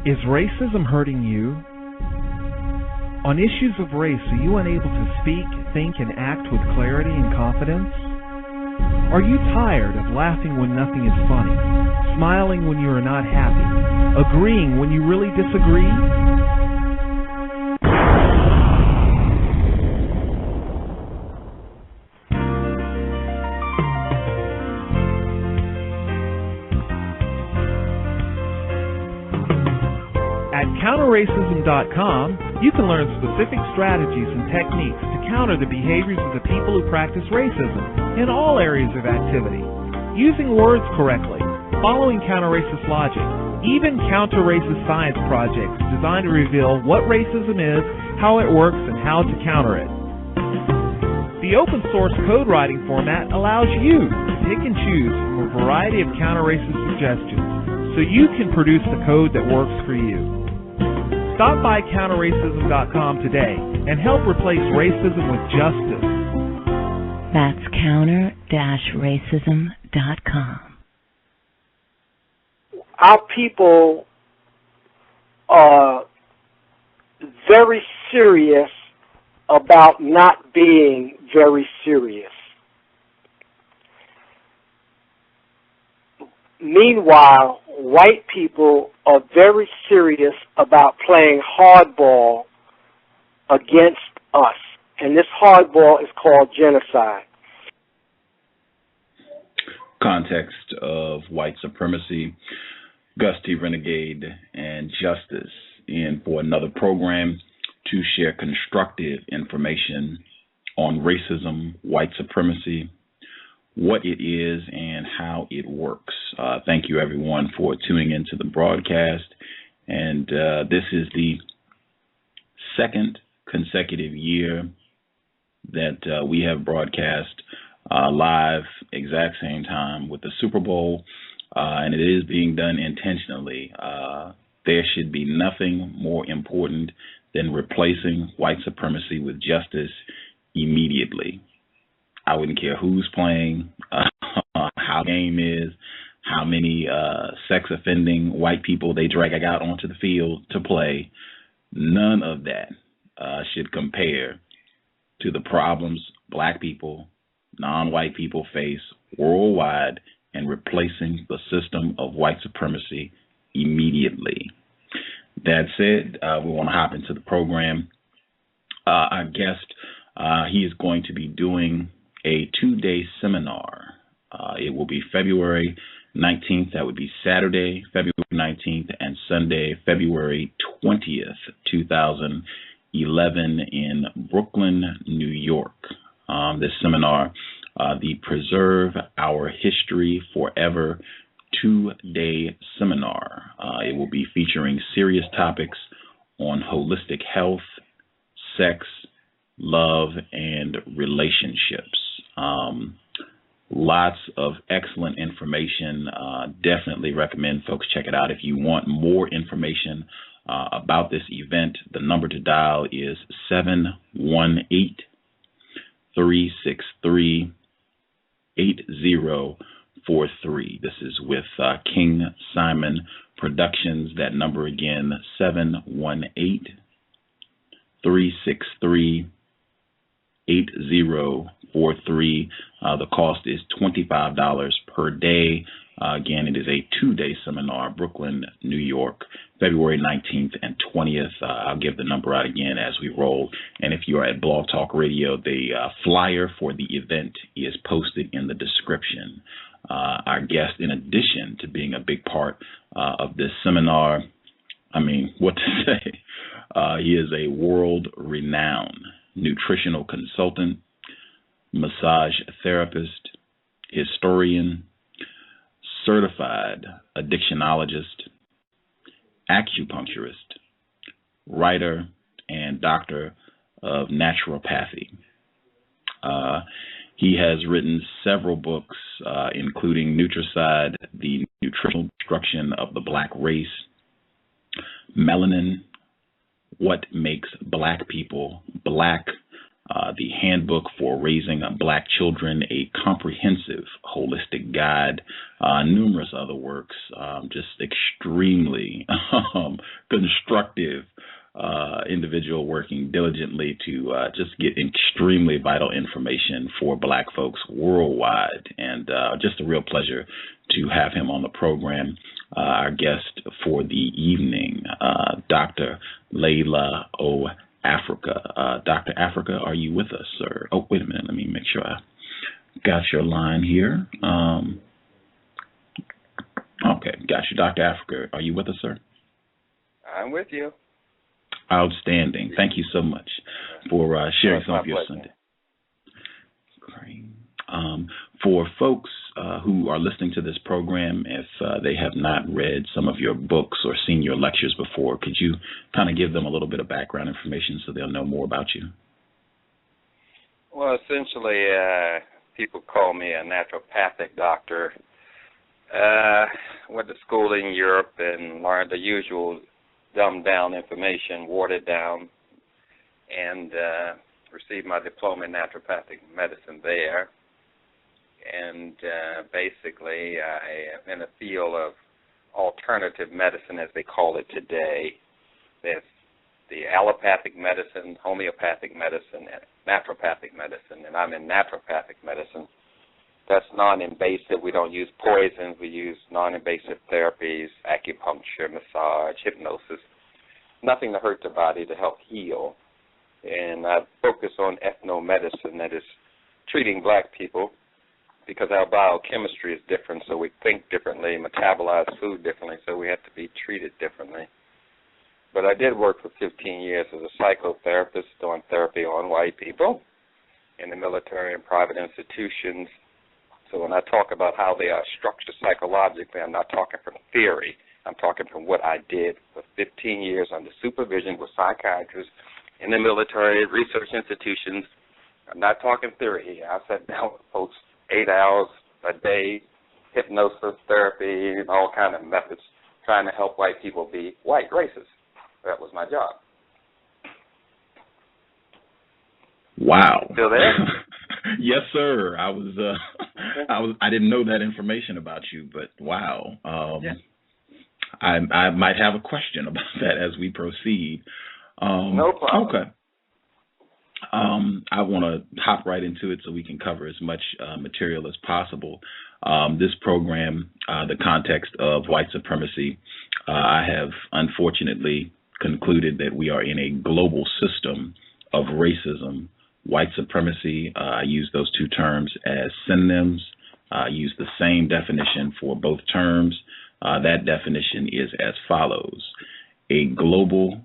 Is racism hurting you? On issues of race, are you unable to speak, think, and act with clarity and confidence? Are you tired of laughing when nothing is funny, smiling when you are not happy, agreeing when you really disagree? At counterracism.com, you can learn specific strategies and techniques to counter the behaviors of the people who practice racism in all areas of activity, using words correctly, following counter-racist logic, even counter-racist science projects designed to reveal what racism is, how it works, and how to counter it. The open-source code writing format allows you to pick and choose from a variety of counter-racist suggestions so you can produce the code that works for you. Stop by counterracism.com today and help replace racism with justice. That's counter-racism.com. Our people are very serious about not being very serious. Meanwhile, white people are very serious about playing hardball against us. And this hardball is called genocide. Context of White Supremacy, Gus T. Renegade, and Justice in for another program to share constructive information on racism, white supremacy, what it is, and how it works. Thank you, everyone, for tuning into the broadcast. And this is the second consecutive year that we have broadcast live, exact same time with the Super Bowl, and it is being done intentionally. There should be nothing more important than replacing white supremacy with justice immediately. I wouldn't care who's playing, how the game is, how many sex-offending white people they drag out onto the field to play. None of that should compare to the problems black people, non-white people face worldwide, and replacing the system of white supremacy immediately. That said, we want to hop into the program. Our guest, he is going to be doing a 2-day seminar. It will be February 19th. That would be Saturday, February 19th, and Sunday, February 20th, 2011 in Brooklyn, New York. This seminar, the Preserve Our History Forever 2-day seminar. It will be featuring serious topics on holistic health, sex, love, and relationships. Lots of excellent information. Definitely recommend folks check it out. If you want more information about this event, the number to dial is 718-363-8043. This is with King Simon Productions. That number again, 718-363-8043. The cost is $25 per day. Again, it is a 2-day seminar, Brooklyn, New York, February 19th and 20th. I'll give the number out again as we roll. And if you are at Blog Talk Radio, the flyer for the event is posted in the description. Our guest, in addition to being a big part of this seminar, I mean, what to say? He is a world-renowned nutritional consultant, massage therapist, historian, certified addictionologist, acupuncturist, writer, and Doctor of Naturopathy. He has written several books, including Nutricide, The Nutritional Destruction of the Black Race, Melanin, What Makes Black People Black, the Handbook for Raising Black Children, a comprehensive, holistic guide, numerous other works, just extremely constructive individual working diligently to just get extremely vital information for Black folks worldwide. And just a real pleasure to have him on the program. Our guest for the evening, Dr. Llaila O. Afrika. Dr. Afrika, are you with us, sir? Oh, wait a minute. Let me make sure I got your line here. Okay, got you. Dr. Afrika, are you with us, sir? I'm with you. Outstanding. Thank you so much for sharing some of your Sunday. Great. For folks who are listening to this program, if they have not read some of your books or seen your lectures before, could you kind of give them a little bit of background information so they'll know more about you? Well, essentially, people call me a naturopathic doctor. Went to school in Europe and learned the usual dumbed-down information, watered down, and received my diploma in naturopathic medicine there. And basically, I am in a field of alternative medicine, as they call it today. There's the allopathic medicine, homeopathic medicine, and naturopathic medicine, and I'm in naturopathic medicine. That's non-invasive. We don't use poisons. We use non-invasive therapies, acupuncture, massage, hypnosis, nothing to hurt the body to help heal. And I focus on ethnomedicine, that is treating Black people, because our biochemistry is different, so we think differently, metabolize food differently, so we have to be treated differently. But I did work for 15 years as a psychotherapist doing therapy on white people in the military and private institutions. So when I talk about how they are structured psychologically, I'm not talking from theory. I'm talking from what I did for 15 years under supervision with psychiatrists in the military, research institutions. I'm not talking theory. I sat down with folks 8 hours a day, hypnosis, therapy, and all kind of methods, trying to help white people be white racists. That was my job. Wow. Still there? Yes, sir. I didn't know that information about you, but wow. Yeah. I might have a question about that as we proceed. No problem. Okay. I want to hop right into it so we can cover as much material as possible. This program, the context of white supremacy, I have unfortunately concluded that we are in a global system of racism, white supremacy. I use those two terms as synonyms. I use the same definition for both terms. That definition is as follows: a global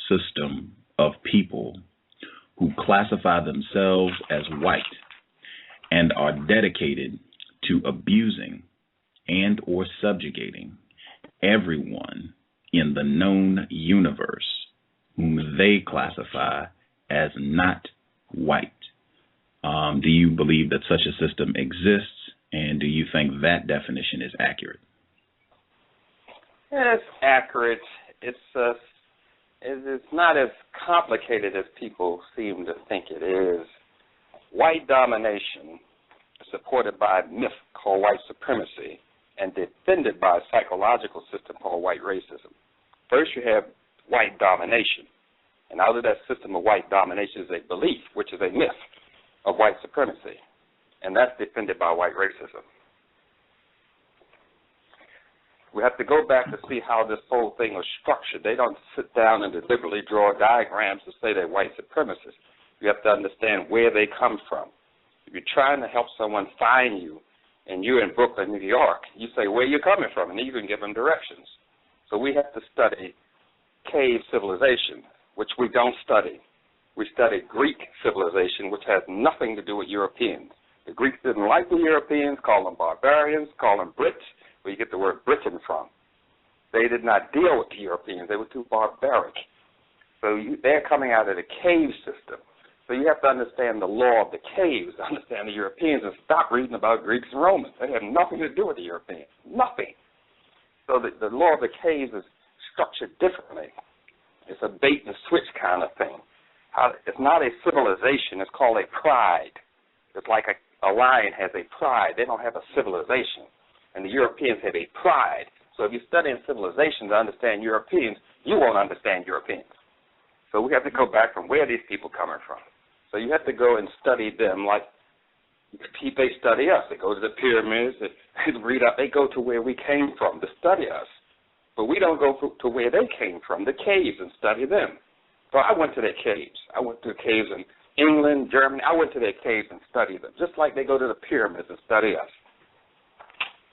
system of people who classify themselves as white and are dedicated to abusing and or subjugating everyone in the known universe whom they classify as not white. Do you believe that such a system exists, and do you think that definition is accurate? Yeah, it's accurate. It's not as complicated as people seem to think it is. White domination, supported by a myth called white supremacy, and defended by a psychological system called white racism. First, you have white domination, and out of that system of white domination is a belief, which is a myth, of white supremacy, and that's defended by white racism. We have to go back to see how this whole thing was structured. They don't sit down and deliberately draw diagrams to say they're white supremacists. You have to understand where they come from. If you're trying to help someone find you, and you're in Brooklyn, New York, you say, where you coming from? And then you can give them directions. So we have to study cave civilization, which we don't study. We study Greek civilization, which has nothing to do with Europeans. The Greeks didn't like the Europeans, call them barbarians, call them Brits, where you get the word Britain from. They did not deal with the Europeans. They were too barbaric. So they're coming out of the cave system. So you have to understand the law of the caves, understand the Europeans, and stop reading about Greeks and Romans. They have nothing to do with the Europeans, nothing. So the law of the caves is structured differently. It's a bait and switch kind of thing. it's not a civilization. It's called a pride. It's like a lion has a pride. They don't have a civilization. And the Europeans have a pride. So if you study in civilization to understand Europeans, you won't understand Europeans. So we have to go back from where these people coming from. So you have to go and study them like they study us. They go to the pyramids, they read up, they go to where we came from to study us. But we don't go to where they came from, the caves, and study them. So I went to their caves. I went to the caves in England, Germany. I went to their caves and studied them, just like they go to the pyramids and study us.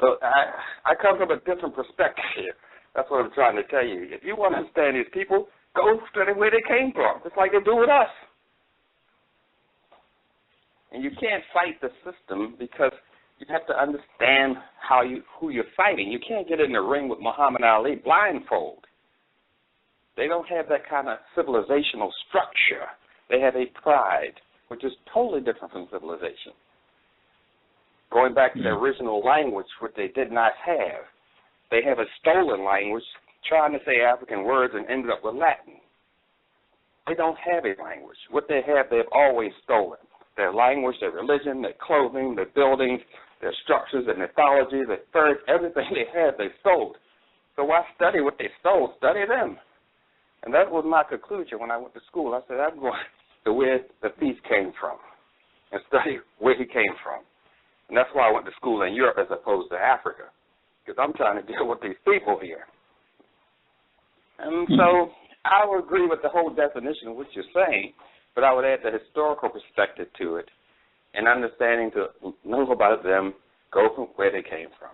So I come from a different perspective here. That's what I'm trying to tell you. If you want to understand these people, go study where they came from, just like they do with us. And you can't fight the system because you have to understand who you're fighting. You can't get in the ring with Muhammad Ali blindfold. They don't have that kind of civilizational structure. They have a pride, which is totally different from civilization. Going back to the original language, which they did not have. They have a stolen language, trying to say African words and ended up with Latin. They don't have a language. What they have, they've always stolen. Their language, their religion, their clothing, their buildings, their structures, their mythology, their birds, everything they had, they stole. So why study what they stole? Study them. And that was my conclusion when I went to school. I said, I'm going to where the thief came from and study where he came from. And that's why I went to school in Europe as opposed to Africa, because I'm trying to deal with these people here. And so I would agree with the whole definition of what you're saying, but I would add the historical perspective to it and understanding to know about them, go from where they came from.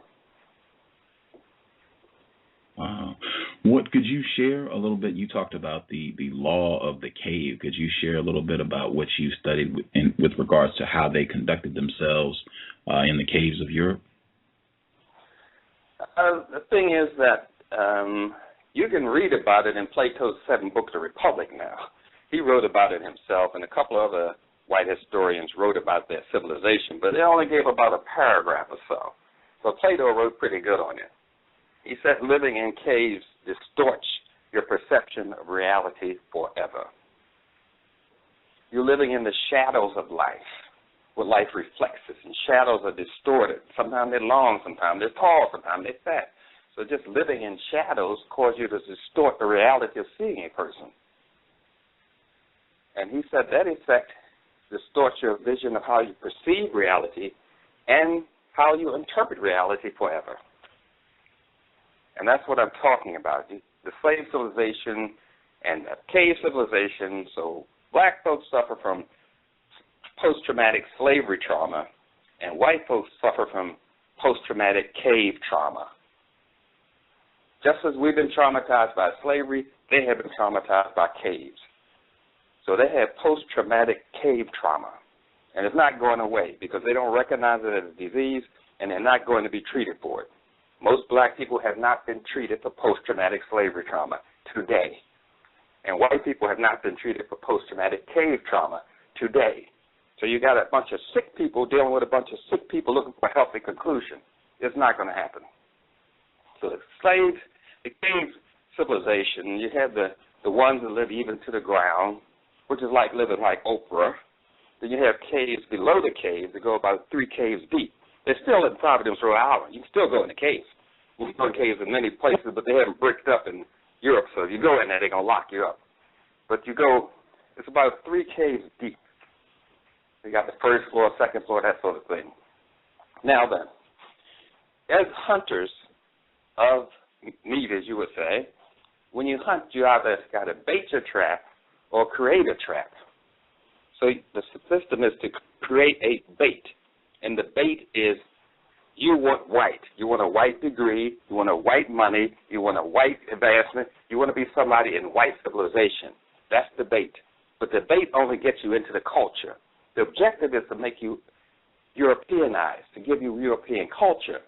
Wow. What could you share a little bit? You talked about the law of the cave. Could you share a little bit about what you studied with regards to how they conducted themselves in the caves of Europe? The thing is that you can read about it in Plato's 7 books of Republic now. He wrote about it himself, and a couple other white historians wrote about their civilization, but they only gave about a paragraph or so. So Plato wrote pretty good on it. He said living in caves distorts your perception of reality forever. You're living in the shadows of life, what life reflects us, and shadows are distorted. Sometimes they're long, sometimes they're tall, sometimes they're fat. So just living in shadows causes you to distort the reality of seeing a person. And he said that effect distorts your vision of how you perceive reality and how you interpret reality forever. And that's what I'm talking about, the slave civilization and the cave civilization. So black folks suffer from post-traumatic slavery trauma, and white folks suffer from post-traumatic cave trauma. Just as we've been traumatized by slavery, they have been traumatized by caves. So they have post-traumatic cave trauma, and it's not going away because they don't recognize it as a disease, and they're not going to be treated for it. Most black people have not been treated for post-traumatic slavery trauma today, and white people have not been treated for post-traumatic cave trauma today. So you got a bunch of sick people dealing with a bunch of sick people looking for a healthy conclusion. It's not going to happen. So the cave civilization, you have the ones that live even to the ground, which is like living like Oprah. Then you have caves below the caves that go about 3 caves deep. They're still in Providence, Rhode Island. You can still go in the caves. You can go in caves in many places, but they haven't bricked up in Europe. So if you go in there, they're going to lock you up. But you go, it's about 3 caves deep. You got the first floor, second floor, that sort of thing. Now then, as hunters of meat, as you would say, when you hunt, you either got to bait your trap or create a trap. So the system is to create a bait. And the bait is you want white. You want a white degree. You want a white money. You want a white advancement. You want to be somebody in white civilization. That's the bait. But the bait only gets you into the culture. The objective is to make you Europeanized, to give you European culture.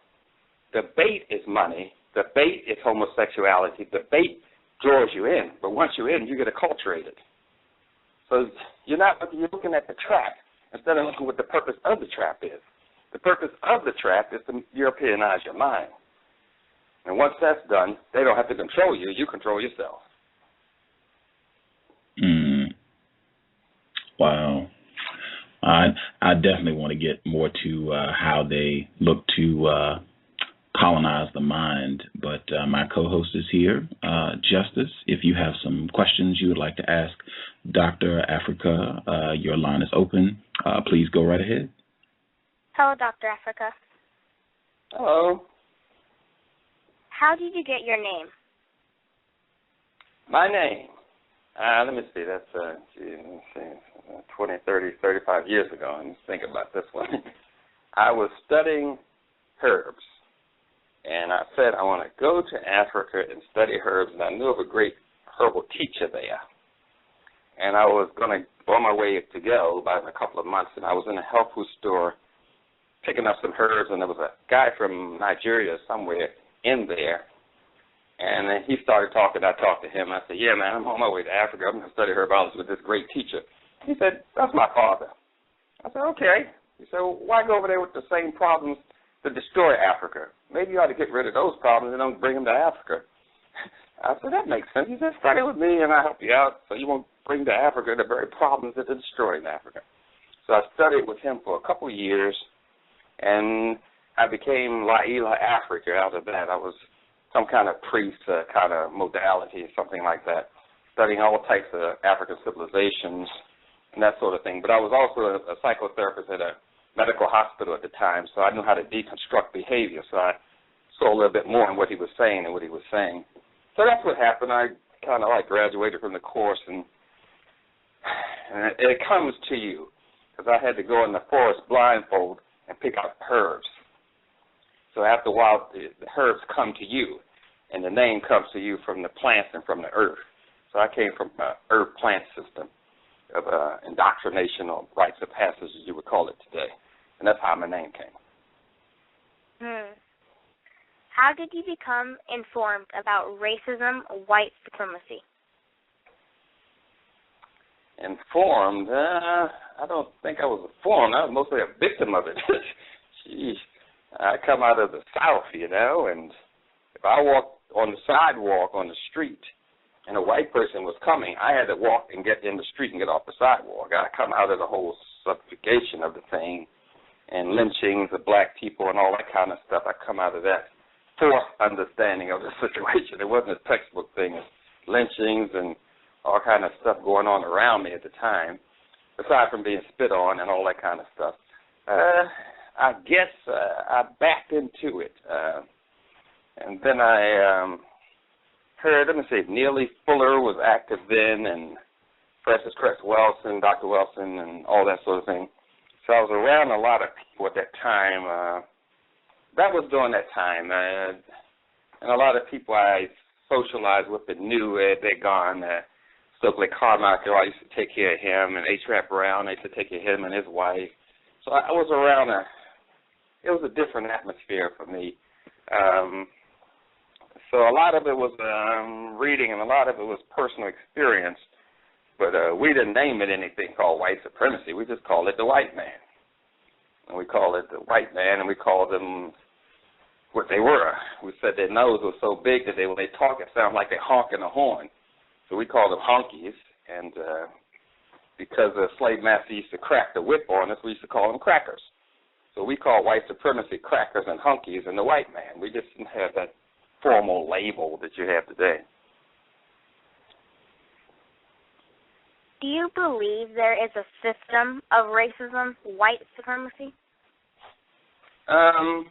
The bait is money. The bait is homosexuality. The bait draws you in. But once you're in, you get acculturated. So you're looking at the trap instead of looking what the purpose of the trap is. The purpose of the trap is to Europeanize your mind. And once that's done, they don't have to control you. You control yourself. Wow. I definitely want to get more to how they look to colonize the mind, but my co-host is here. Justice, if you have some questions you would like to ask Dr. Afrika, your line is open. Please go right ahead. Hello, Dr. Afrika. Hello. How did you get your name? My name? Let me see. That's 20, 30, 35 years ago. Let me think about this one. I was studying herbs, and I said I want to go to Africa and study herbs, and I knew of a great herbal teacher there. And I was going to on my way to go about a couple of months, and I was in a health food store picking up some herbs, and there was a guy from Nigeria somewhere in there. And then he started talking. I talked to him. I said, yeah, man, I'm on my way to Africa. I'm going to study herbology with this great teacher. He said, that's my father. I said, okay. He said, well, why go over there with the same problems to destroy Africa? Maybe you ought to get rid of those problems and don't bring them to Africa. I said, that makes sense. He said, study with me and I'll help you out so you won't bring to Africa the very problems that are destroying Africa. So I studied with him for a couple of years, and I became Llaila Afrika. Out of that, I was some kind of priest, kind of modality, something like that, studying all types of African civilizations and that sort of thing. But I was also a psychotherapist at a medical hospital at the time, so I knew how to deconstruct behavior. So I saw a little bit more in what he was saying and what he was saying. So that's what happened. I kind of graduated from the course, and it comes to you, because I had to go in the forest blindfold and pick out herbs. So after a while, the herbs come to you, and the name comes to you from the plants and from the earth. So I came from an herb-plant system of indoctrination or rites of passage, as you would call it today. And that's how my name came. How did you become informed about racism, white supremacy? Informed? I don't think I was informed. I was mostly a victim of it. Jeez. I come out of the South, and if I walked on the sidewalk on the street and a white person was coming, I had to walk and get in the street and get off the sidewalk. I come out of the whole subjugation of the thing and lynchings of black people and all that kind of stuff. I come out of that forced understanding of the situation. It wasn't a textbook thing. Lynchings and all kind of stuff going on around me at the time, aside from being spit on and all that kind of stuff. I guess I backed into it. And then I heard, Neely Fuller was active then, and Francis Cress Wellson, Dr. Wellson, and all that sort of thing. So I was around a lot of people at that time. That was during that time. And a lot of people I socialized with that knew they're gone. Stokely Carmichael, I used to take care of him, and H. Rap Brown, I used to take care of him and his wife. So I was around it was a different atmosphere for me. So a lot of it was reading, and a lot of it was personal experience. But we didn't name it anything called white supremacy. We just called it the white man. And we called it the white man, and we called them what they were. We said their nose was so big that when they talk, it sounded like they're honking a horn. So we called them honkies. And because the slave master used to crack the whip on us, we used to call them crackers. So we call white supremacy crackers and hunkies and the white man. We just didn't have that formal label that you have today. Do you believe there is a system of racism, white supremacy? I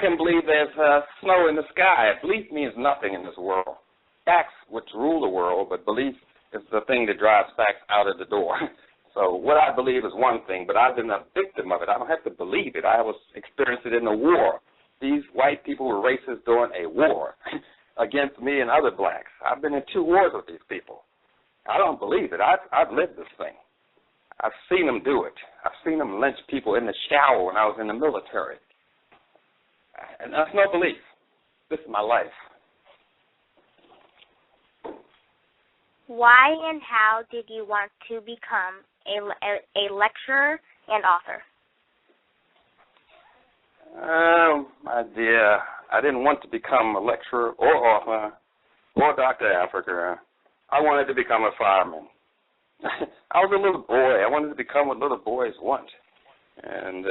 can believe there's snow in the sky. Belief means nothing in this world. Facts which rule the world, but belief is the thing that drives facts out of the door. So what I believe is one thing, but I've been a victim of it. I don't have to believe it. I was experienced it in a war. These white people were racist during a war against me and other blacks. I've been in 2 wars with these people. I don't believe it. I've lived this thing. I've seen them do it. I've seen them lynch people in the shower when I was in the military. And that's no belief. This is my life. Why and how did you want to become a lecturer and author? My dear, I didn't want to become a lecturer or author or Dr. Afrika. I wanted to become a fireman. I was a little boy. I wanted to become what little boys want. And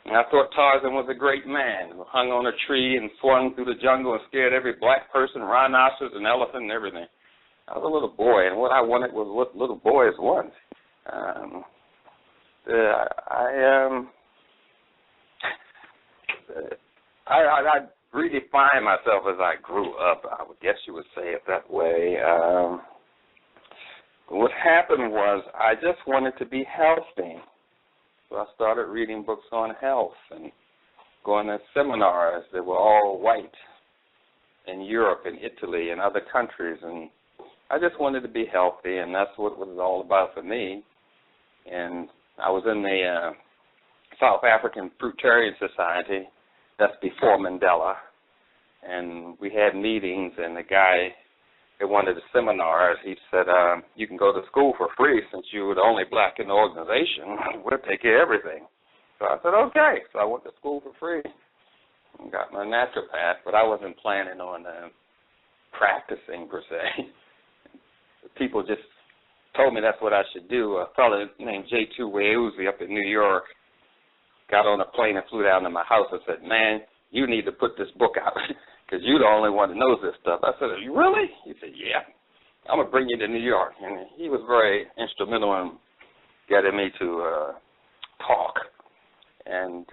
I thought Tarzan was a great man who hung on a tree and swung through the jungle and scared every black person, rhinoceros and elephant and everything. I was a little boy, and what I wanted was what little boys want. I redefined myself as I grew up. I would guess you would say it that way. What happened was I just wanted to be healthy. So I started reading books on health and going to seminars that were all white in Europe and Italy and other countries. And I just wanted to be healthy, and that's what it was all about for me. And I was in the South African Fruitarian Society. That's before Mandela. And we had meetings, and the guy at one of the seminars, he said, you can go to school for free since you were the only black in the organization. We'll take care of everything. So I said, okay. So I went to school for free and got my naturopath, but I wasn't planning on practicing per se. People just told me that's what I should do. A fellow named C.O.W.S up in New York got on a plane and flew down to my house and said, man, you need to put this book out because you're the only one that knows this stuff. I said, you really? He said, yeah. I'm going to bring you to New York. And he was very instrumental in getting me to talk. And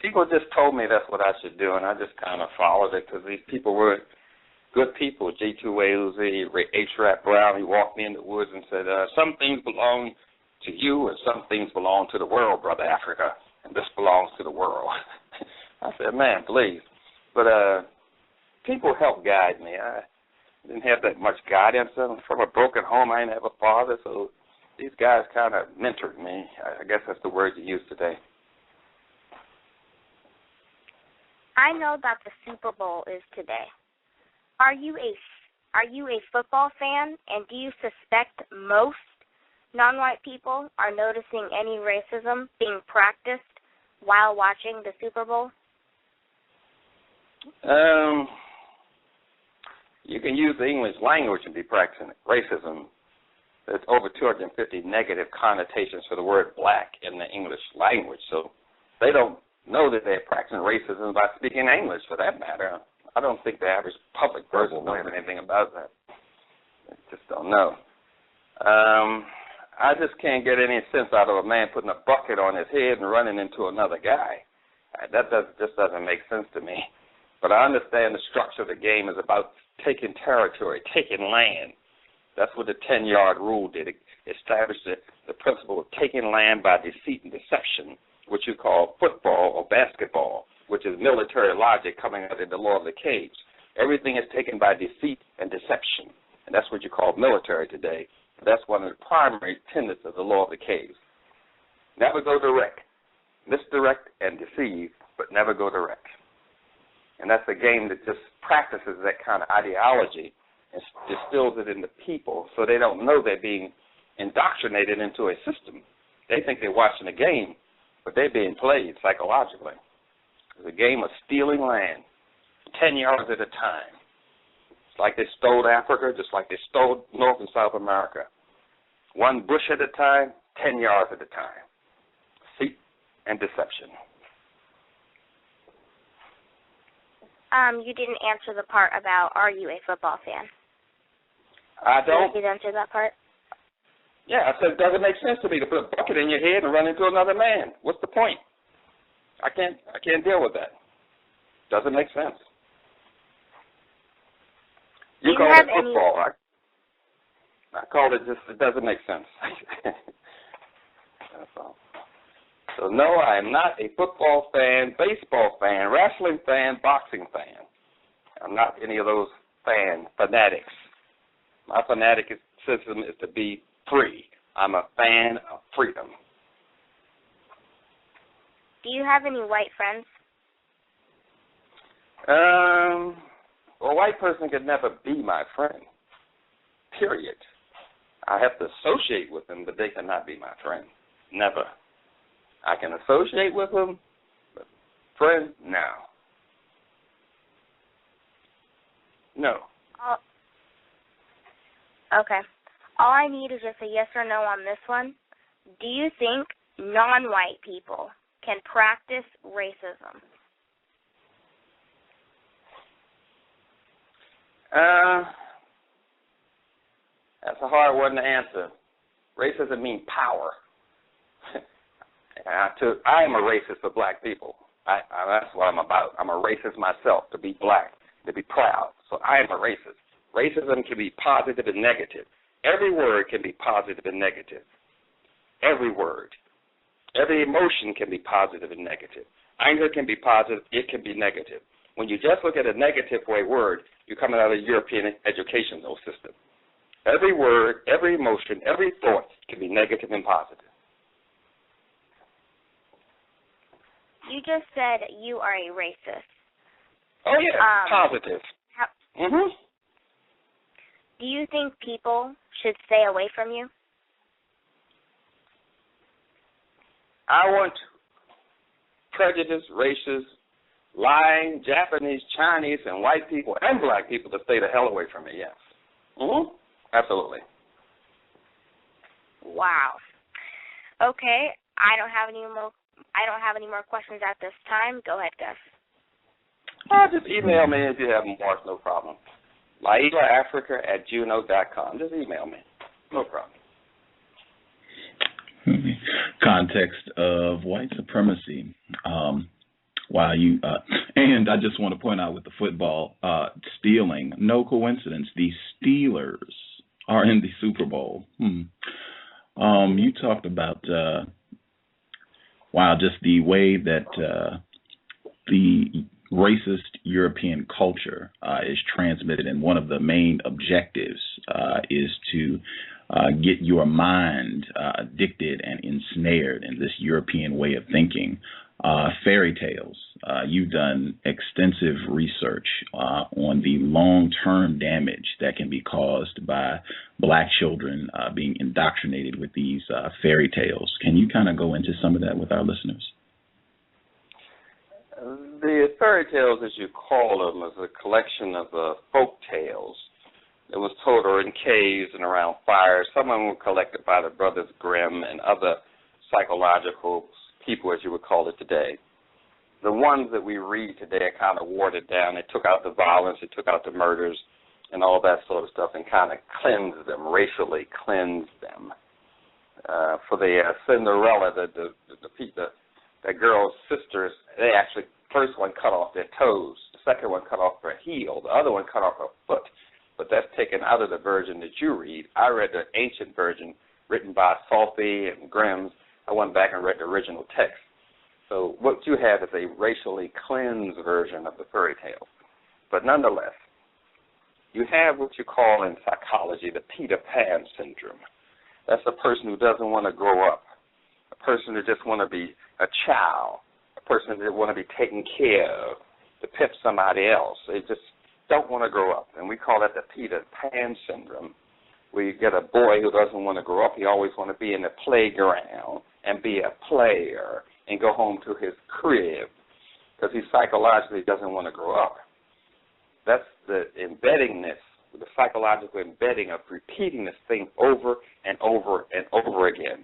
people just told me that's what I should do, and I just kind of followed it because these people were good people. C.O.W.S, H. Rap Brown, he walked me in the woods and said, some things belong to you and some things belong to the world, Brother Africa, and this belongs to the world. I said, man, please. But people helped guide me. I didn't have that much guidance. I'm from a broken home. I didn't have a father, so these guys kind of mentored me. I guess that's the word you use today. I know that the Super Bowl is today. Are you a football fan, and do you suspect most non-white people are noticing any racism being practiced while watching the Super Bowl? You can use the English language and be practicing racism. There's over 250 negative connotations for the word black in the English language, so they don't know that they're practicing racism by speaking English, for that matter. I don't think the average public person knows anything about that. They just don't know. I just can't get any sense out of a man putting a bucket on his head and running into another guy. That just doesn't make sense to me. But I understand the structure of the game is about taking territory, taking land. That's what the 10-yard rule did. It established the principle of taking land by deceit and deception, which you call football or basketball, which is military logic coming out of the law of the caves. Everything is taken by deceit and deception, and that's what you call military today. That's one of the primary tenets of the law of the caves. Never go direct. Misdirect and deceive, but never go direct. And that's a game that just practices that kind of ideology and distills it in the people so they don't know they're being indoctrinated into a system. They think they're watching a game, but they're being played psychologically. It's a game of stealing land, 10 yards at a time. It's like they stole Africa, just like they stole North and South America. One bush at a time, 10 yards at a time. Deceit and deception. You didn't answer the part about are you a football fan? I don't. Did you answer that part? Yeah, I said it doesn't make sense to me to put a bucket in your head and run into another man. What's the point? I can't deal with that. Doesn't make sense. You call it football. I call it just, it doesn't make sense. That's all. So no, I am not a football fan, baseball fan, wrestling fan, boxing fan. I'm not any of those fanatics. My fanaticism is to be free. I'm a fan of freedom. Do you have any white friends? Well, a white person could never be my friend, period. I have to associate with them, but they cannot be my friend. Never. I can associate with them, but friend, no. No. Okay. all I need is just a yes or no on this one. Do you think non-white people can practice racism? That's a hard one to answer. Racism means power. I am a racist for black people. That's what I'm about. I'm a racist myself, to be black, to be proud. So I am a racist. Racism can be positive and negative. Every word can be positive and negative. Every word. Every emotion can be positive and negative. Anger can be positive. It can be negative. When you just look at a negative word, you're coming out of the European educational system. Every word, every emotion, every thought can be negative and positive. You just said you are a racist. Oh, yeah, positive. Do you think people should stay away from you? I want prejudice, racist, lying, Japanese, Chinese, and white people and black people to stay the hell away from me, yes. Absolutely. Wow. Okay, I don't have any more questions at this time. Go ahead, Gus. Just email me if you have more, no problem. LailaAfrica@gmail.com. Just email me. No problem. Context of White Supremacy. And I just want to point out with the football, stealing, no coincidence, the Steelers are in the Super Bowl. You talked about, just the way that the racist European culture is transmitted, and one of the main objectives is to get your mind addicted and ensnared in this European way of thinking. Fairy tales. You've done extensive research on the long-term damage that can be caused by black children being indoctrinated with these fairy tales. Can you kind of go into some of that with our listeners? The fairy tales, as you call them, is a collection of folk tales that was told in caves and around fires. Some of them were collected by the Brothers Grimm and other psychological people, as you would call it today. The ones that we read today are kind of watered down. They took out the violence, they took out the murders, and all that sort of stuff, and kind of cleansed them, racially cleansed them. For the Cinderella, the girl's sisters, they actually, first one cut off their toes, the second one cut off her heel, the other one cut off her foot. But that's taken out of the version that you read. I read the ancient version written by Salty and Grimm's. I went back and read the original text. So what you have is a racially cleansed version of the fairy tale. But nonetheless, you have what you call in psychology the Peter Pan syndrome. That's a person who doesn't want to grow up, a person who just want to be a child, a person that want to be taken care of, to pimp somebody else. They just don't want to grow up. And we call that the Peter Pan syndrome, where you get a boy who doesn't want to grow up. He always want to be in the playground and be a player and go home to his crib because he psychologically doesn't want to grow up. That's the embeddingness, the psychological embedding of repeating this thing over and over and over again.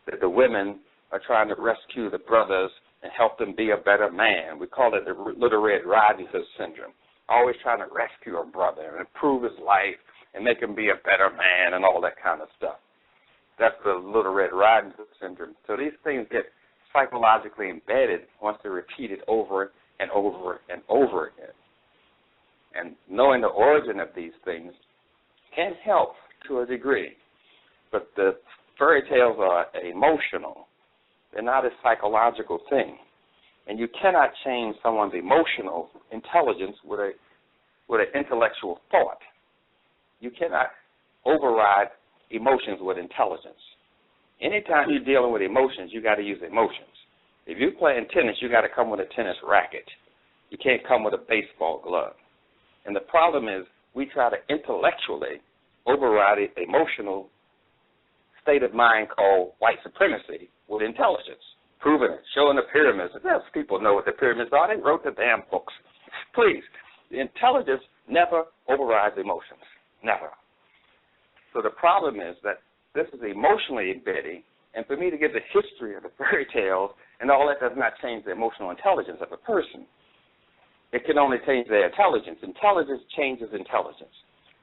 That the women are trying to rescue the brothers and help them be a better man. We call it the Little Red Riding Hood syndrome. Always trying to rescue a brother and improve his life and make him be a better man and all that kind of stuff. That's the Little Red Riding Hood syndrome. So these things get psychologically embedded once they're repeated over and over and over again. And knowing the origin of these things can help to a degree. But the fairy tales are emotional. They're not a psychological thing. And you cannot change someone's emotional intelligence with an intellectual thought. You cannot override emotions with intelligence. Anytime you're dealing with emotions, you got to use emotions. If you're playing tennis, you got to come with a tennis racket. You can't come with a baseball glove. And the problem is we try to intellectually override an emotional state of mind called white supremacy with intelligence, proving it, showing the pyramids. Yes, people know what the pyramids are. They wrote the damn books. Please, the intelligence never overrides emotions, never. So the problem is that this is emotionally embedding, and for me to give the history of the fairy tales and all that does not change the emotional intelligence of a person. It can only change their intelligence. Intelligence changes intelligence.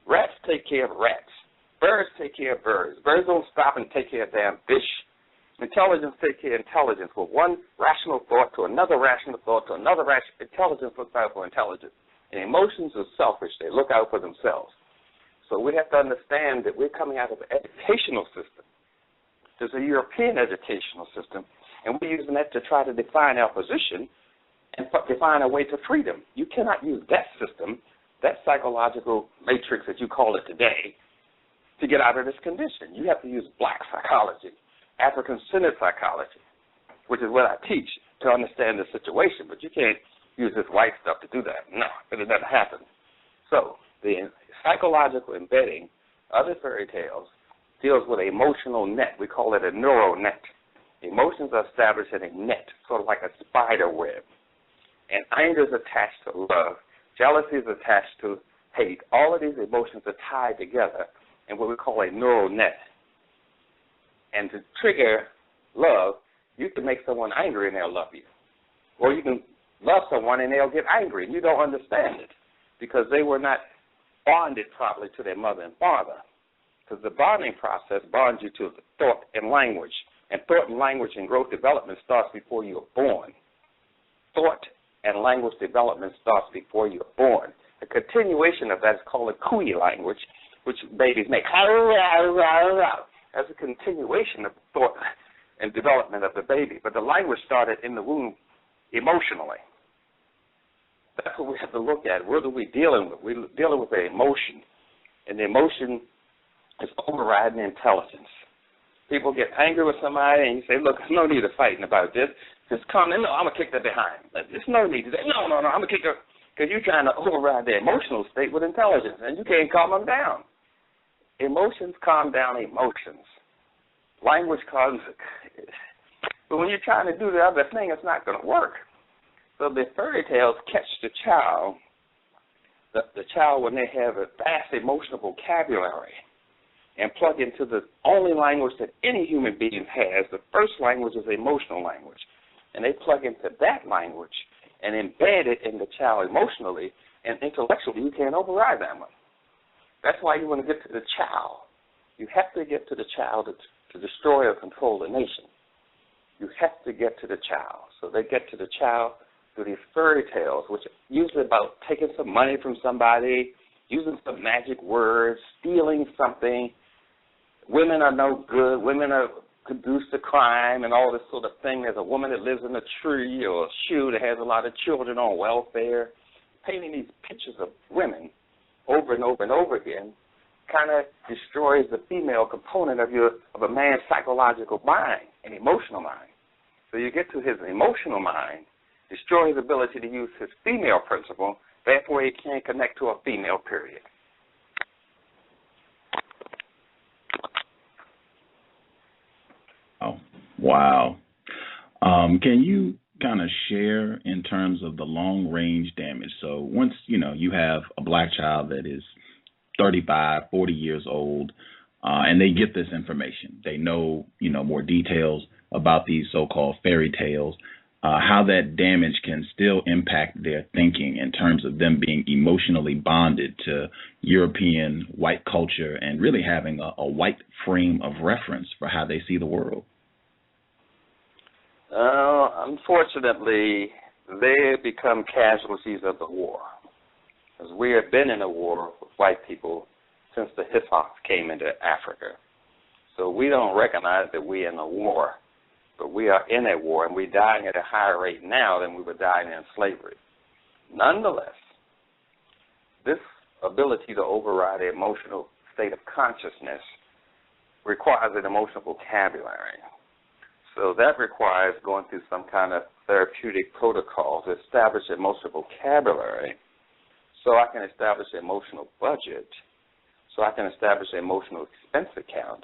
Rats take care of rats. Birds take care of birds. Birds don't stop and take care of damn fish. Intelligence takes care of intelligence. With one rational thought to another rational thought to another rational, intelligence looks out for intelligence. And emotions are selfish. They look out for themselves. So we have to understand that we're coming out of an educational system. There's a European educational system, and we're using that to try to define our position and define a way to freedom. You cannot use that system, that psychological matrix that you call it today, to get out of this condition. You have to use black psychology, African-centered psychology, which is what I teach to understand the situation, but you can't use this white stuff to do that. No, it doesn't happen. So the psychological embedding of the fairy tales deals with an emotional net. We call it a neural net. Emotions are established in a net, sort of like a spider web. And anger is attached to love. Jealousy is attached to hate. All of these emotions are tied together in what we call a neural net. And to trigger love, you can make someone angry and they'll love you. Or you can love someone and they'll get angry and you don't understand it because they were not bonded properly to their mother and father. Because the bonding process bonds you to the thought and language. And thought and language and growth development starts before you are born. Thought and language development starts before you are born. The continuation of that is called a cooey language, which babies make. That's a continuation of thought and development of the baby. But the language started in the womb emotionally. That's what we have to look at. What are we dealing with? We're dealing with an emotion. And the emotion is overriding intelligence. People get angry with somebody and you say, look, there's no need of fighting about this. Just come in. No, I'm going to kick that behind. There's no need to say, no, I'm going to kick her. Because you're trying to override the emotional state with intelligence, and you can't calm them down. Emotions calm down emotions. Language calms it. But when you're trying to do the other thing, it's not going to work. So the fairy tales catch the child, the child when they have a vast emotional vocabulary, and plug into the only language that any human being has. The first language is emotional language. And they plug into that language and embed it in the child emotionally and intellectually. You can't override that one. That's why you want to get to the child. You have to get to the child to destroy or control the nation. You have to get to the child. So they get to the child through these fairy tales, which are usually about taking some money from somebody, using some magic words, stealing something. Women are no good. Women are conduce to crime and all this sort of thing. There's a woman that lives in a tree or a shoe that has a lot of children on welfare. Painting these pictures of women over and over and over again kind of destroys the female component of a man's psychological mind and emotional mind. So you get to his emotional mind, destroy his ability to use his female principle, therefore he can't connect to a female, period. Oh, wow. Can you kind of share in terms of the long-range damage? So once, you have a black child that is 35, 40 years old, and they get this information. They know, more details about these so-called fairy tales, how that damage can still impact their thinking in terms of them being emotionally bonded to European white culture and really having a white frame of reference for how they see the world. Unfortunately, they become casualties of the war. Because we have been in a war with white people since the Hippocs came into Africa. So we don't recognize that we're in a war, but we are in a war, and we're dying at a higher rate now than we were dying in slavery. Nonetheless, this ability to override the emotional state of consciousness requires an emotional vocabulary. So that requires going through some kind of therapeutic protocol to establish emotional vocabulary, so I can establish an emotional budget, so I can establish an emotional expense account,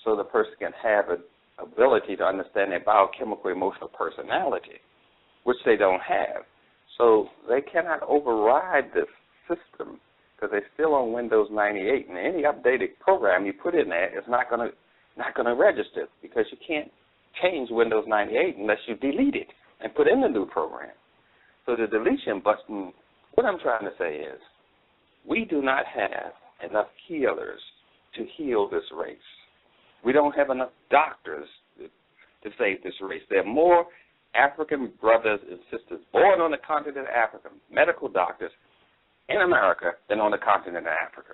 so the person can have an ability to understand their biochemical emotional personality, which they don't have. So they cannot override this system because they're still on Windows 98, and any updated program you put in there is not going to register, because you can't change Windows 98 unless you delete it and put in the new program. So the deletion button, what I'm trying to say is, we do not have enough healers to heal this race. We don't have enough doctors to save this race. There are more African brothers and sisters born on the continent of Africa, medical doctors, in America than on the continent of Africa.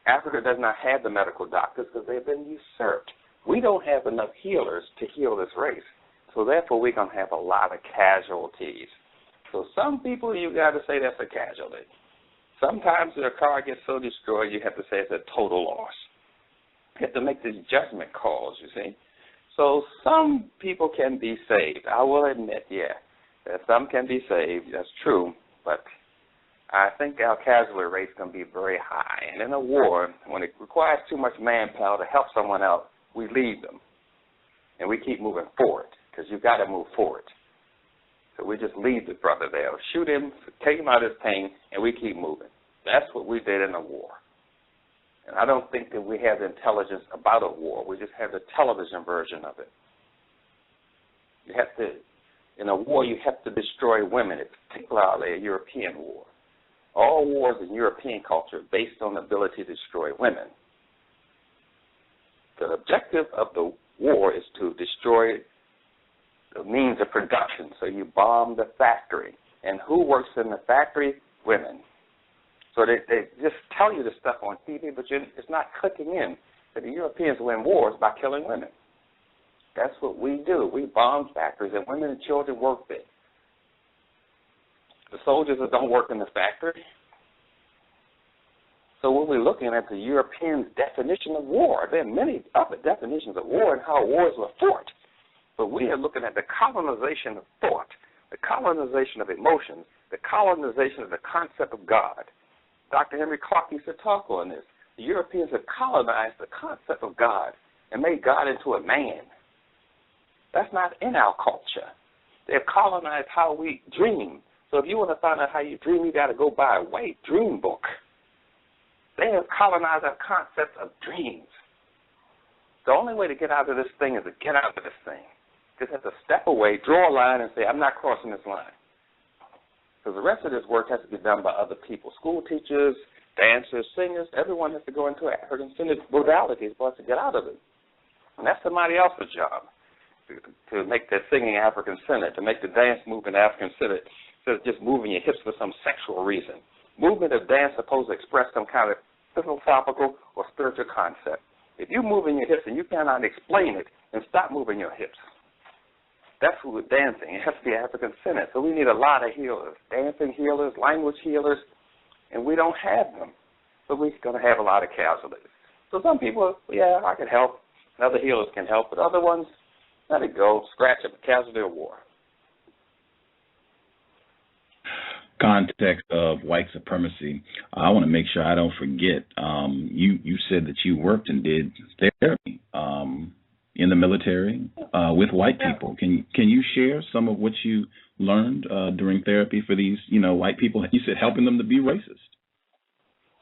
Africa does not have the medical doctors because they've been usurped. We don't have enough healers to heal this race. So therefore, we're going to have a lot of casualties. So some people, you got to say that's a casualty. Sometimes the car gets so destroyed, you have to say it's a total loss. You have to make these judgment calls, you see. So some people can be saved. I will admit, that some can be saved. That's true. But I think our casualty rate is going to be very high. And in a war, when it requires too much manpower to help someone out, we leave them. And we keep moving forward, because you've got to move forward. So we just leave the brother there, shoot him, take him out of his pain, and we keep moving. That's what we did in a war. And I don't think that we have the intelligence about a war. We just have the television version of it. You have to, in a war, you have to destroy women, particularly a European war. All wars in European culture are based on the ability to destroy women. The objective of the war is to destroy the means of production. So you bomb the factory. And who works in the factory? Women. So they just tell you this stuff on TV, but it's not clicking in that the Europeans win wars by killing women. That's what we do. We bomb factories, and women and children work there. The soldiers that don't work in the factory. So when we're looking at the Europeans' definition of war, there are many other definitions of war and how wars were fought. But we are looking at the colonization of thought, the colonization of emotions, the colonization of the concept of God. Dr. Henry Clark used to talk on this. The Europeans have colonized the concept of God and made God into a man. That's not in our culture. They've colonized how we dream. So if you want to find out how you dream, you got to go buy a white dream book. They have colonized our concept of dreams. The only way to get out of this thing is to get out of this thing. Just have to step away, draw a line, and say, I'm not crossing this line. Because the rest of this work has to be done by other people. School teachers, dancers, singers, everyone has to go into African-centered modalities for us to get out of it. And that's somebody else's job, to make their singing African-centered, to make the dance movement African-centered, instead of just moving your hips for some sexual reason. Movement of dance is supposed to express some kind of philosophical or spiritual concept. If you're moving your hips and you cannot explain it, then stop moving your hips. That's what we're dancing. It has to be African-centered. So we need a lot of healers, dancing healers, language healers, and we don't have them. So we're going to have a lot of casualties. So some people, I can help, and other healers can help, but other ones, let it go, scratch it, casualty of war. Context of white supremacy. I want to make sure I don't forget. You said that you worked and did therapy in the military with white people. Can you share some of what you learned during therapy for these white people? You said helping them to be racist.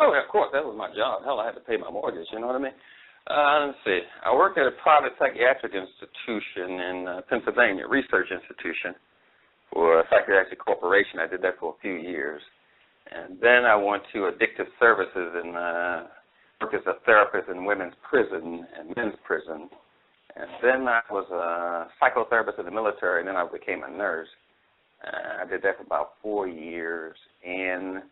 Oh, of course, that was my job. Hell, I had to pay my mortgage. You know what I mean? Let's see. I worked at a private psychiatric institution in Pennsylvania, research institution, for a psychiatric corporation. I did that for a few years. And then I went to addictive services and worked as a therapist in women's prison and men's prison. And then I was a psychotherapist in the military, and then I became a nurse. I did that for about 4 years. And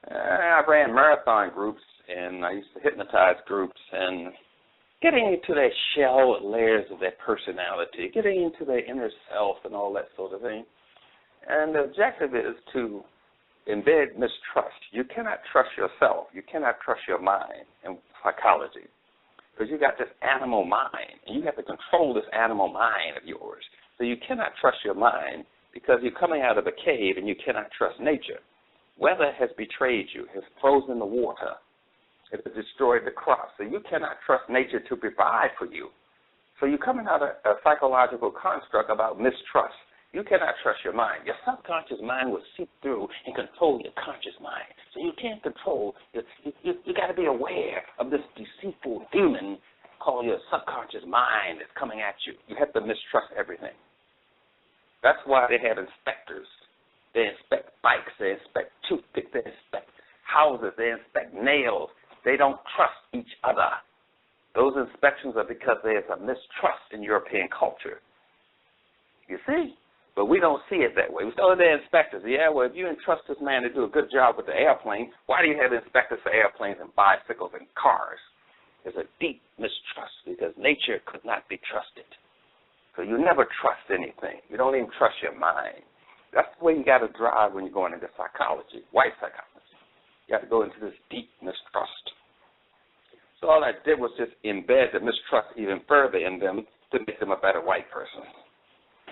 I ran marathon groups, and I used to hypnotize groups, and getting into their shell layers of their personality, getting into their inner self and all that sort of thing. And the objective is to embed mistrust. You cannot trust yourself. You cannot trust your mind in psychology, because you got this animal mind, and you have to control this animal mind of yours. So you cannot trust your mind because you're coming out of a cave and you cannot trust nature. Weather has betrayed you, has frozen the water, it has destroyed the crops. So you cannot trust nature to provide for you. So you're coming out of a psychological construct about mistrust. You cannot trust your mind. Your subconscious mind will seep through and control your conscious mind. So you can't control. You got to be aware of this deceitful demon called your subconscious mind that's coming at you. You have to mistrust everything. That's why they have inspectors. They inspect bikes. They inspect toothpicks. They inspect houses. They inspect nails. They don't trust each other. Those inspections are because there's a mistrust in European culture. You see? But we don't see it that way. We say, oh, they're inspectors. Yeah, well, if you entrust this man to do a good job with the airplane, why do you have inspectors for airplanes and bicycles and cars? There's a deep mistrust because nature could not be trusted. So you never trust anything. You don't even trust your mind. That's the way you got to drive when you're going into psychology, white psychology. You have to go into this deep mistrust. So all I did was just embed the mistrust even further in them to make them a better white person.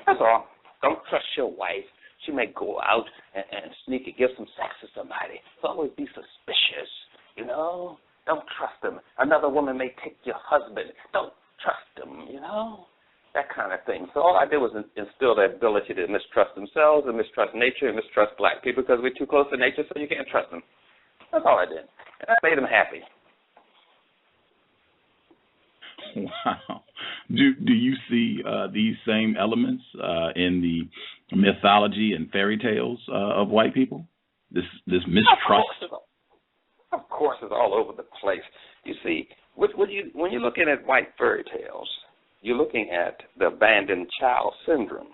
That's all. Don't trust your wife. She may go out and sneak and give some sex to somebody. So always be suspicious, you know. Don't trust them. Another woman may take your husband. Don't trust them, you know. That kind of thing. So all I did was instill the ability to mistrust themselves and mistrust nature and mistrust black people because we're too close to nature, so you can't trust them. That's all I did. And I made them happy. Wow. Do you see these same elements in the mythology and fairy tales of white people? This mistrust? Of course, it's all over the place. You see, when you're looking at white fairy tales, you're looking at the abandoned child syndrome.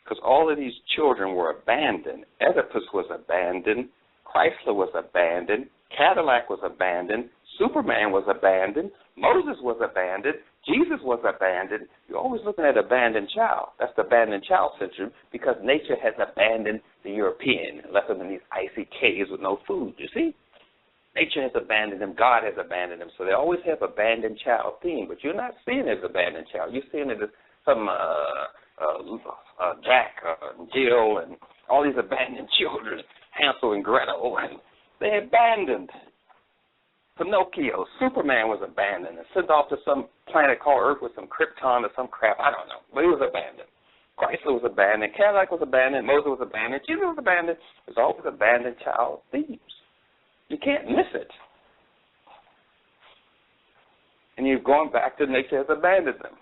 Because all of these children were abandoned. Oedipus was abandoned. Chrysler was abandoned. Cadillac was abandoned. Superman was abandoned. Moses was abandoned. Jesus was abandoned. You're always looking at abandoned child. That's the abandoned child syndrome because nature has abandoned the European and left them in these icy caves with no food, you see? Nature has abandoned them. God has abandoned them. So they always have abandoned child theme, but you're not seeing it as abandoned child. You're seeing it as some Jack and Jill and all these abandoned children, Hansel and Gretel, and they're abandoned. Pinocchio, Superman was abandoned and sent off to some planet called Earth with some krypton or some crap. I don't know. But he was abandoned. Chrysler was abandoned. Cadillac was abandoned. Moses was abandoned. Jesus was abandoned. There's always abandoned child themes. You can't miss it. And you're going back to nature has abandoned them.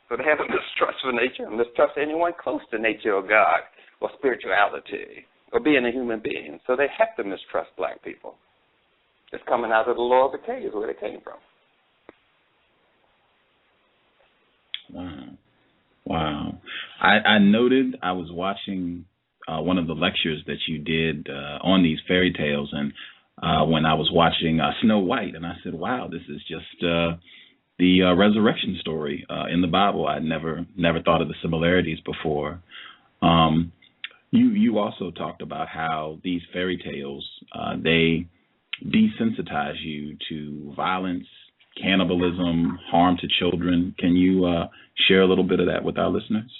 So they have a mistrust for nature and mistrust anyone close to nature or God or spirituality or being a human being. So they have to mistrust black people. It's coming out of the law of the caves where they came from. Wow. I noted I was watching one of the lectures that you did on these fairy tales, and when I was watching Snow White, and I said, wow, this is just the resurrection story in the Bible. I'd never thought of the similarities before. You also talked about how these fairy tales, they desensitize you to violence, cannibalism, harm to children. Can you share a little bit of that with our listeners?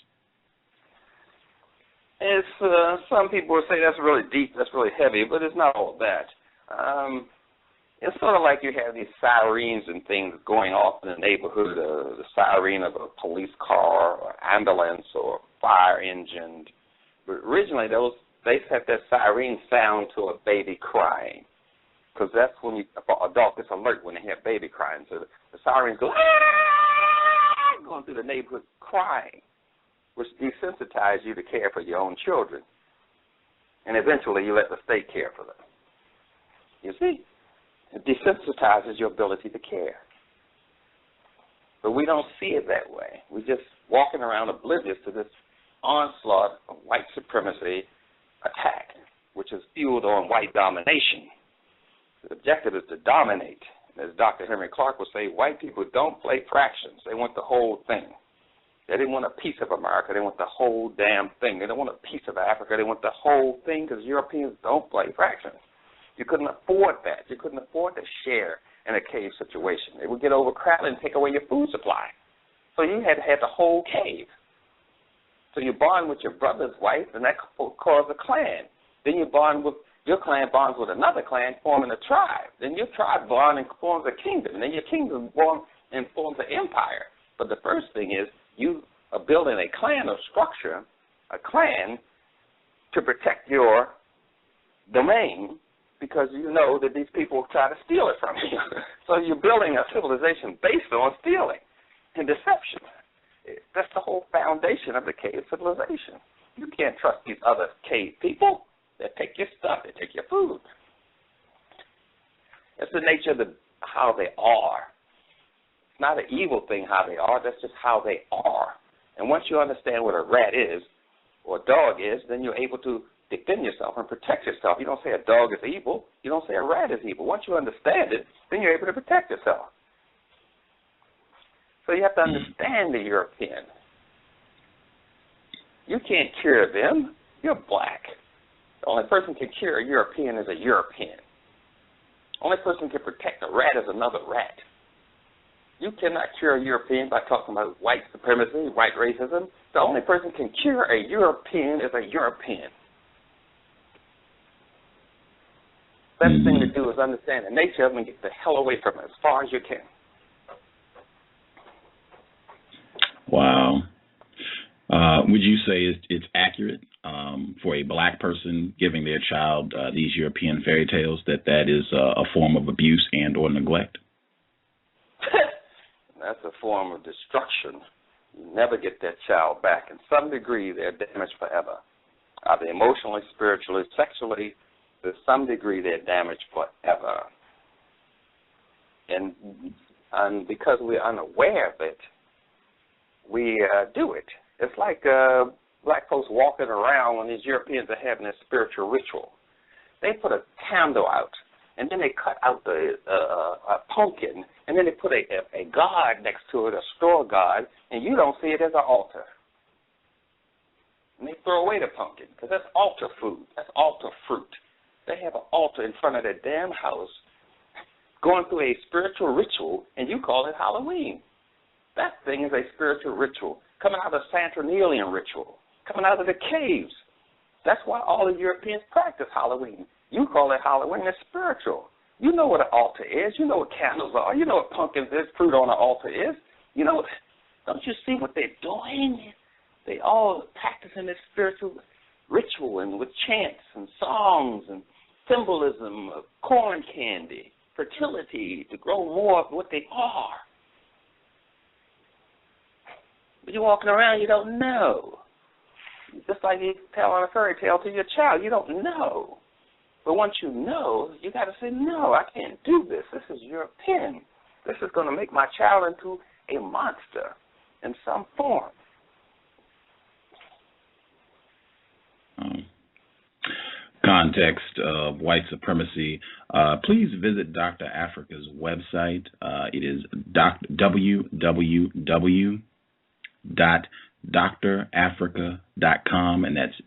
It's some people will say that's really deep, that's really heavy, but it's not all that. It's sort of like you have these sirens and things going off in the neighborhood, the siren of a police car or ambulance or fire engine. But originally, they set that siren sound to a baby crying, because that's when a dog gets alert when they hear baby crying. So the sirens go, going through the neighborhood crying, which desensitizes you to care for your own children. And eventually you let the state care for them. You see? It desensitizes your ability to care. But we don't see it that way. We're just walking around oblivious to this onslaught of white supremacy attack, which is fueled on white domination. The objective is to dominate. As Dr. Henry Clark would say, white people don't play fractions. They want the whole thing. They didn't want a piece of America. They want the whole damn thing. They don't want a piece of Africa. They want the whole thing, because Europeans don't play fractions. You couldn't afford that. You couldn't afford to share in a cave situation. It would get overcrowded and take away your food supply. So you had to have the whole cave. So you bond with your brother's wife, and that caused a clan. Then you bond with your clan bonds with another clan, forming a tribe. Then your tribe bonds and forms a kingdom. And then your kingdom forms and forms an empire. But the first thing is you are building a clan or structure a clan to protect your domain because you know that these people will try to steal it from you. So you're building a civilization based on stealing and deception. That's the whole foundation of the cave civilization. You can't trust these other cave people. They take your stuff. They take your food. It's the nature of how they are. It's not an evil thing how they are. That's just how they are. And once you understand what a rat is or a dog is, then you're able to defend yourself and protect yourself. You don't say a dog is evil. You don't say a rat is evil. Once you understand it, then you're able to protect yourself. So you have to understand the European. You can't cure them. You're black. The only person who can cure a European is a European. The only person who can protect a rat is another rat. You cannot cure a European by talking about white supremacy, white racism. The only person who can cure a European is a European. The best thing to do is understand the nature of them and get the hell away from it as far as you can. Wow. Would you say it's accurate for a black person giving their child these European fairy tales that is a form of abuse and or neglect? That's a form of destruction. You never get that child back. In some degree, they're damaged forever. Either emotionally, spiritually, sexually, to some degree, they're damaged forever. And because we're unaware of it, we do it. It's like black folks walking around when these Europeans are having a spiritual ritual. They put a candle out, and then they cut out a pumpkin, and then they put a god next to it, a straw god, and you don't see it as an altar. And they throw away the pumpkin, because that's altar food. That's altar fruit. They have an altar in front of their damn house going through a spiritual ritual, and you call it Halloween. That thing is a spiritual ritual, coming out of a Saturnalian ritual, coming out of the caves. That's why all the Europeans practice Halloween. You call it Halloween, it's spiritual. You know what an altar is. You know what candles are. You know what pumpkins is, fruit on an altar is. You know, don't you see what they're doing? They all practicing this spiritual ritual and with chants and songs and symbolism of corn candy, fertility, to grow more of what they are. But you're walking around, you don't know. Just like you telling a fairy tale to your child, you don't know. But once you know, you got to say, no, I can't do this. This is European. This is going to make my child into a monster in some form. Context of White Supremacy. Please visit Dr. Afrika's website. It is www.drafrika.com, and that's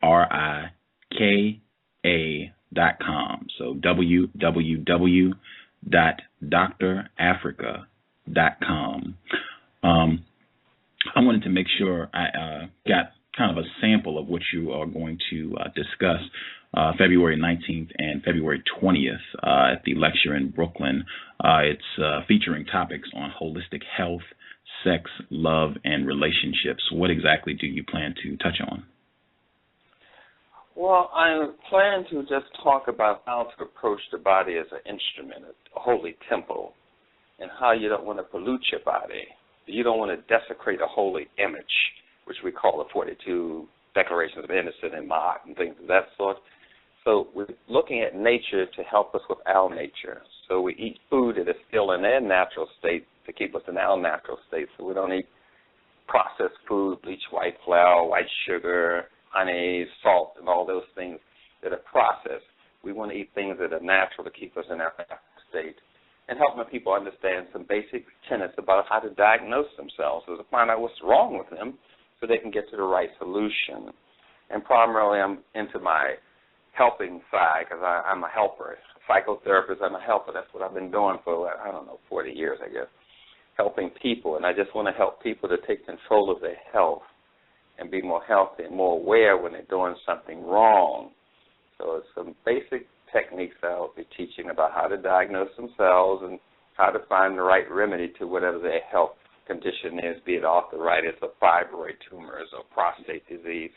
DRAFRIKA.com. So www.drafrika.com. I wanted to make sure I got kind of a sample of what you are going to discuss February 19th and February 20th at the lecture in Brooklyn. It's featuring topics on holistic health, sex, love, and relationships. What exactly do you plan to touch on? Well, I plan to just talk about how to approach the body as an instrument, a holy temple, and how you don't want to pollute your body. You don't want to desecrate a holy image, which we call the 42 Declarations of Innocence and Ma'at and things of that sort. So we're looking at nature to help us with our nature. So we eat food that is still in their natural state to keep us in our natural state. So we don't eat processed food, bleached white flour, white sugar, honey, salt, and all those things that are processed. We want to eat things that are natural to keep us in our natural state, and helping people understand some basic tenets about how to diagnose themselves, so to find out what's wrong with them so they can get to the right solution. And primarily I'm into my helping side because I'm a helper. Psychotherapist, I'm a helper. That's what I've been doing for, 40 years, I guess, helping people. And I just want to help people to take control of their health and be more healthy and more aware when they're doing something wrong. So it's some basic techniques that I'll be teaching about how to diagnose themselves and how to find the right remedy to whatever their health condition is, be it arthritis or fibroid tumors or prostate disease.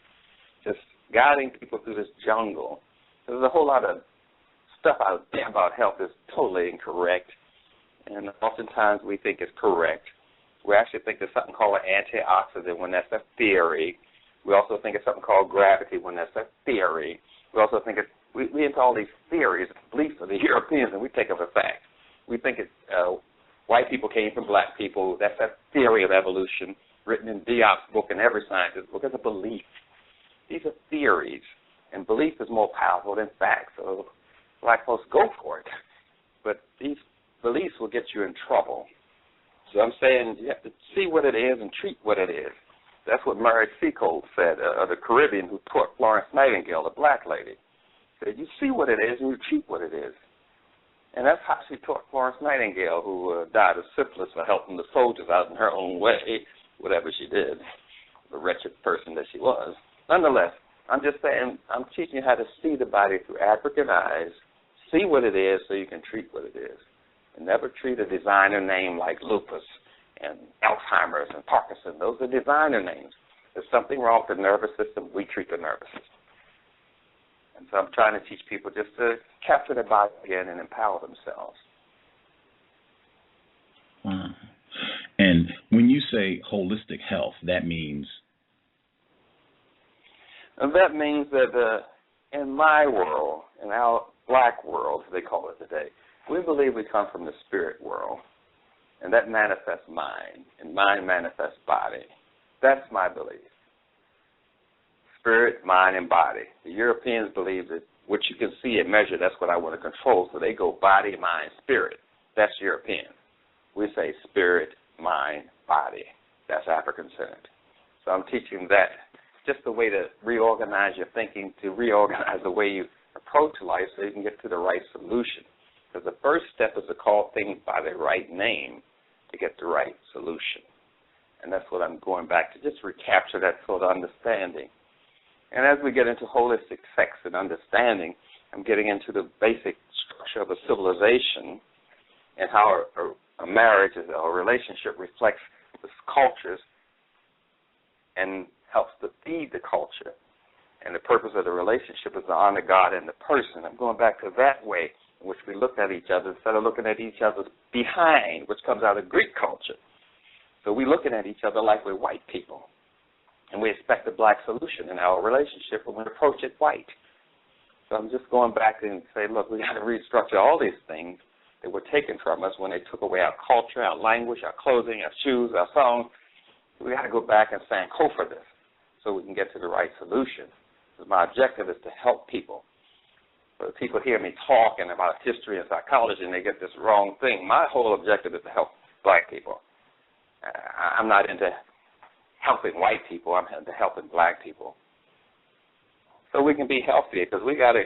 Just guiding people through this jungle. There's a whole lot of stuff out there about health is totally incorrect, and oftentimes we think it's correct. We actually think there's something called an antioxidant when that's a theory. We also think it's something called gravity when that's a theory. We also think it's, we into all these theories and beliefs of the Europeans, and we take them as a fact. We think it's white people came from black people. That's a theory of evolution written in Diop's book and every scientist's book. It's a belief. These are theories, and belief is more powerful than fact, so black folks go for it. But these beliefs will get you in trouble. So I'm saying you have to see what it is and treat what it is. That's what Mary Seacole said, the Caribbean who taught Florence Nightingale, the black lady. Said, you see what it is and you treat what it is. And that's how she taught Florence Nightingale, who died of syphilis for helping the soldiers out in her own way, whatever she did, the wretched person that she was. Nonetheless, I'm just saying, I'm teaching you how to see the body through African eyes, see what it is so you can treat what it is. And never treat a designer name like lupus and Alzheimer's and Parkinson. Those are designer names. There's something wrong with the nervous system, we treat the nervous system. And so I'm trying to teach people just to capture their body again and empower themselves. Wow. And when you say holistic health, that means? And that means that in my world, in our black world, as they call it today, we believe we come from the spirit world, and that manifests mind, and mind manifests body. That's my belief. Spirit, mind, and body. The Europeans believe that what you can see and measure, that's what I want to control, so they go body, mind, spirit. That's European. We say spirit, mind, body. That's African-centered. So I'm teaching that, just a way to reorganize your thinking, to reorganize the way you approach life so you can get to the right solution. Because the first step is to call things by their right name to get the right solution. And that's what I'm going back to, just recapture that sort of understanding. And as we get into holistic sex and understanding, I'm getting into the basic structure of a civilization and how a marriage or a relationship reflects the cultures and helps to feed the culture. And the purpose of the relationship is to honor God and the person. I'm going back to that way in which we look at each other instead of looking at each other's behind, which comes out of Greek culture. So we're looking at each other like we're white people. And we expect a black solution in our relationship when we approach it white. So I'm just going back and say, look, we got to restructure all these things that were taken from us when they took away our culture, our language, our clothing, our shoes, our songs. We got to go back and sanko for this so we can get to the right solution. Because my objective is to help people. But people hear me talking about history and psychology and they get this wrong thing. My whole objective is to help black people. I'm not into helping white people. I'm into helping black people. So we can be healthy, because we got a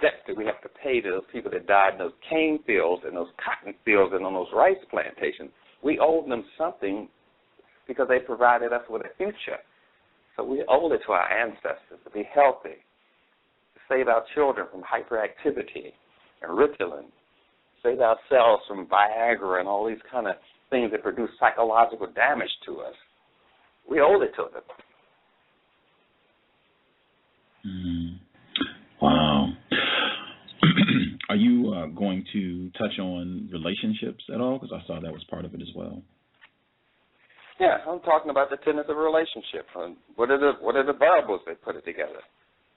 debt that we have to pay to those people that died in those cane fields and those cotton fields and on those rice plantations. We owe them something because they provided us with a future. So we owe it to our ancestors to be healthy, to save our children from hyperactivity and Ritalin, save ourselves from Viagra and all these kind of things that produce psychological damage to us. We owe it to them. Wow. Are you going to touch on relationships at all? Because I saw that was part of it as well. Yeah, I'm talking about the tenets of a relationship. What are the variables that put it together?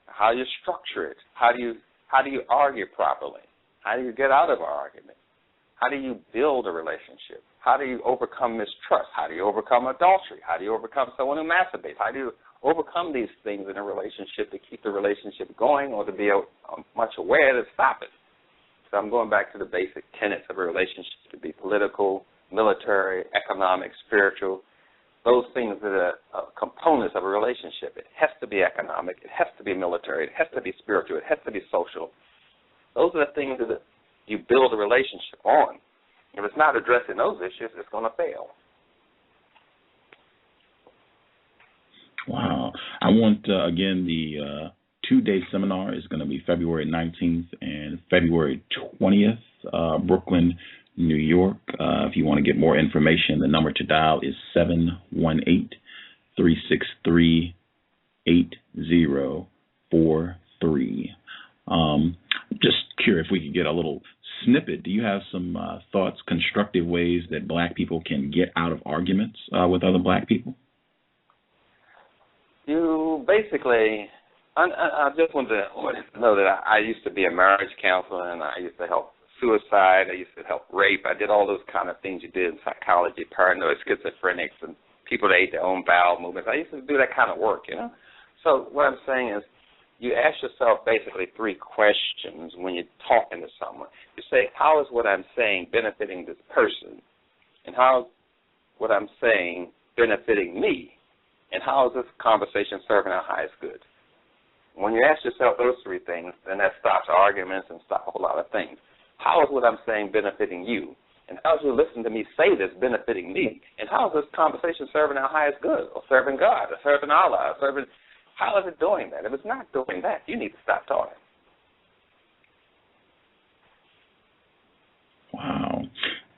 How you structure it? How do you argue properly? How do you get out of an argument? How do you build a relationship? How do you overcome mistrust? How do you overcome adultery? How do you overcome someone who masturbates? How do you overcome these things in a relationship to keep the relationship going or to be much aware to stop it? So I'm going back to the basic tenets of a relationship, to be political, military, economic, spiritual. Those things that are components of a relationship. It has to be economic. It has to be military. It has to be spiritual. It has to be social. Those are the things that you build a relationship on. If it's not addressing those issues, it's going to fail. Wow. I want, again, the 2-day seminar is going to be February 19th and February 20th, Brooklyn, New York. If you want to get more information, the number to dial is 718-363-8043. Just curious if we could get a little snippet. Do you have some thoughts, constructive ways that black people can get out of arguments with other black people? You basically, I just want to know that I used to be a marriage counselor, and I used to help suicide. I used to help rape. I did all those kind of things you did in psychology, paranoid schizophrenics, and people that ate their own bowel movements. I used to do that kind of work, you know. So what I'm saying is, you ask yourself basically three questions when you're talking to someone. You say, how is what I'm saying benefiting this person? And how is what I'm saying benefiting me? And how is this conversation serving our highest good? When you ask yourself those three things, then that stops arguments and stops a whole lot of things. How is what I'm saying benefiting you? And how is you listening to me say this benefiting me? And how is this conversation serving our highest good, or serving God, or serving Allah, or serving... How is it doing that? If it's not doing that, you need to stop talking. Wow.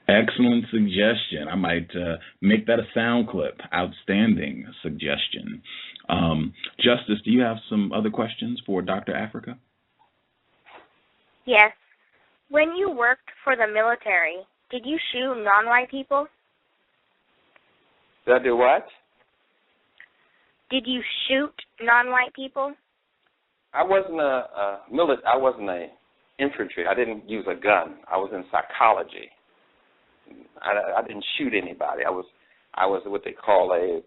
Excellent suggestion. I might make that a sound clip. Outstanding suggestion. Justice, do you have some other questions for Dr. Afrika? Yes. When you worked for the military, did you shoot non-white people? Did I do what? Did you shoot non-white people? I wasn't a infantry. I didn't use a gun. I was in psychology. I didn't shoot anybody. I was what they call a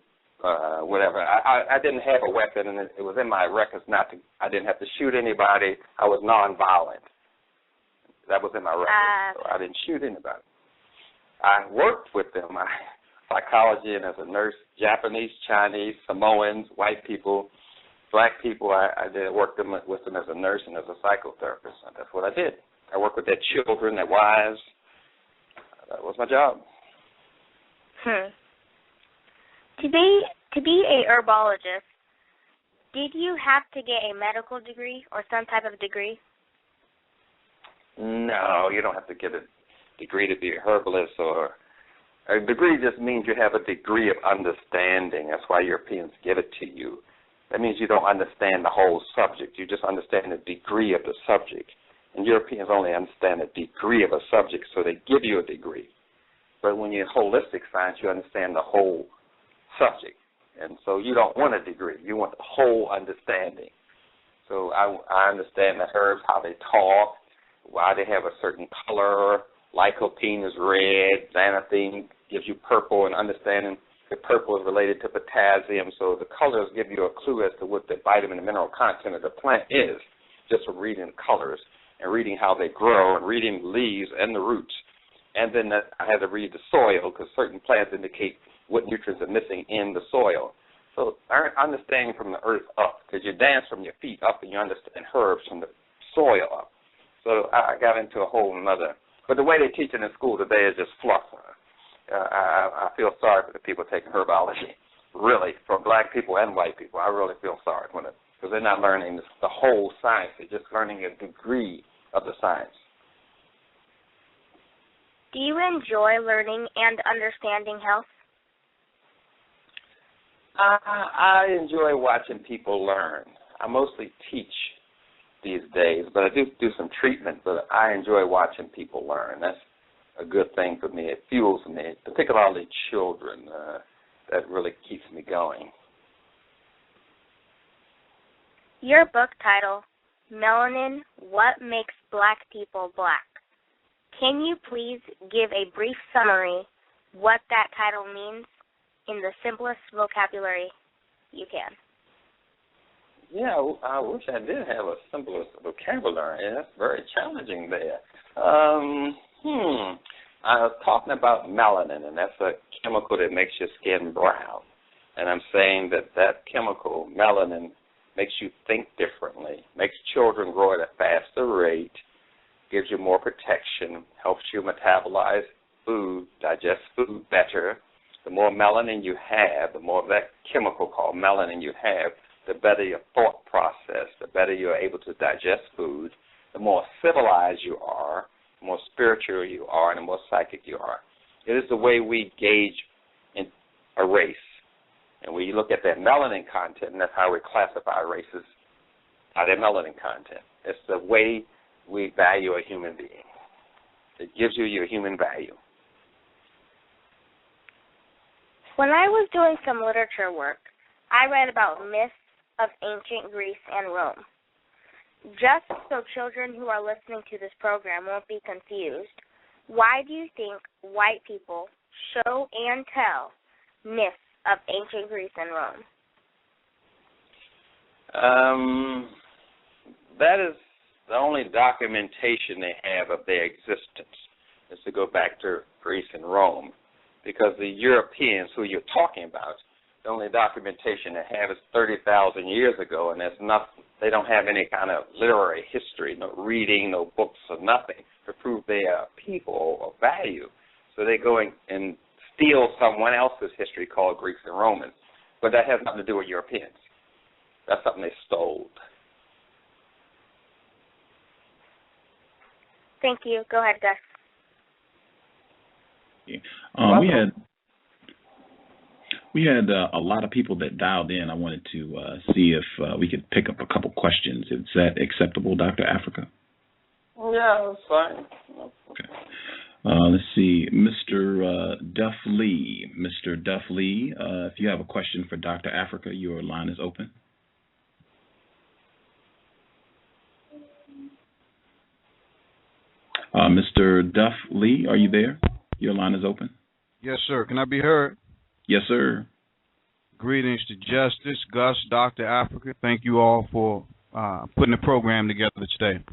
whatever. I didn't have a weapon, and it was in my records not to. I didn't have to shoot anybody. I was nonviolent. That was in my records. So I didn't shoot anybody. I worked with them. Psychology and as a nurse, Japanese, Chinese, Samoans, white people, black people. I did work with them as a nurse and as a psychotherapist. And that's what I did. I worked with their children, their wives. That was my job. To be a herbologist, did you have to get a medical degree or some type of degree? No, you don't have to get a degree to be a herbalist. Or a degree just means you have a degree of understanding. That's why Europeans give it to you. That means you don't understand the whole subject. You just understand the degree of the subject. And Europeans only understand the degree of a subject, so they give you a degree. But when you're in holistic science, you understand the whole subject. And so you don't want a degree. You want the whole understanding. So I understand the herbs, how they talk, why they have a certain color. Lycopene is red. Xanthine gives you purple, and understanding the purple is related to potassium. So the colors give you a clue as to what the vitamin and mineral content of the plant is, just from reading the colors and reading how they grow and reading the leaves and the roots. And then I had to read the soil, because certain plants indicate what nutrients are missing in the soil. So understanding from the earth up, because you dance from your feet up and you understand herbs from the soil up. So I got into a whole nother. But the way they teach it in school today is just fluff. I feel sorry for the people taking herbology, really, from black people and white people. I really feel sorry for them, because they're not learning the whole science. They're just learning a degree of the science. Do you enjoy learning and understanding health? I enjoy watching people learn. I mostly teach these days, but I do some treatment, but I enjoy watching people learn. That's a good thing for me. It fuels me, particularly children. That really keeps me going. Your book title, Melanin, What Makes Black People Black. Can you please give a brief summary what that title means in the simplest vocabulary you can? Yeah, I wish I did have a simplest vocabulary. That's very challenging there. I was talking about melanin, and that's a chemical that makes your skin brown. And I'm saying that chemical, melanin, makes you think differently, makes children grow at a faster rate, gives you more protection, helps you metabolize food, digest food better. The more melanin you have, the more of that chemical called melanin you have, the better your thought process, the better you're able to digest food, the more civilized you are, the more spiritual you are, and the more psychic you are. It is the way we gauge in a race. And when you look at their melanin content, and that's how we classify races, by their melanin content. It's the way we value a human being. It gives you your human value. When I was doing some literature work, I read about myths of ancient Greece and Rome. Just so children who are listening to this program won't be confused, why do you think white people show and tell myths of ancient Greece and Rome? That is the only documentation they have of their existence, is to go back to Greece and Rome, because the Europeans who you're talking about, the only documentation they have is 30,000 years ago, and there's nothing. They don't have any kind of literary history, no reading, no books, or nothing to prove they are people of value. So they go and steal someone else's history called Greeks and Romans, but that has nothing to do with Europeans. That's something they stole. Thank you. Go ahead, Gus. We had a lot of people that dialed in. I wanted to see if we could pick up a couple questions. Is that acceptable, Dr. Afrika? Yeah, that's fine. Okay. Let's see, Mr. Duff Lee. Mr. Duff Lee, if you have a question for Dr. Afrika, your line is open. Mr. Duff Lee, are you there? Your line is open. Yes, sir. Can I be heard? Yes, sir. Greetings to Justice, Gus, Dr. Afrika. Thank you all for putting the program together today.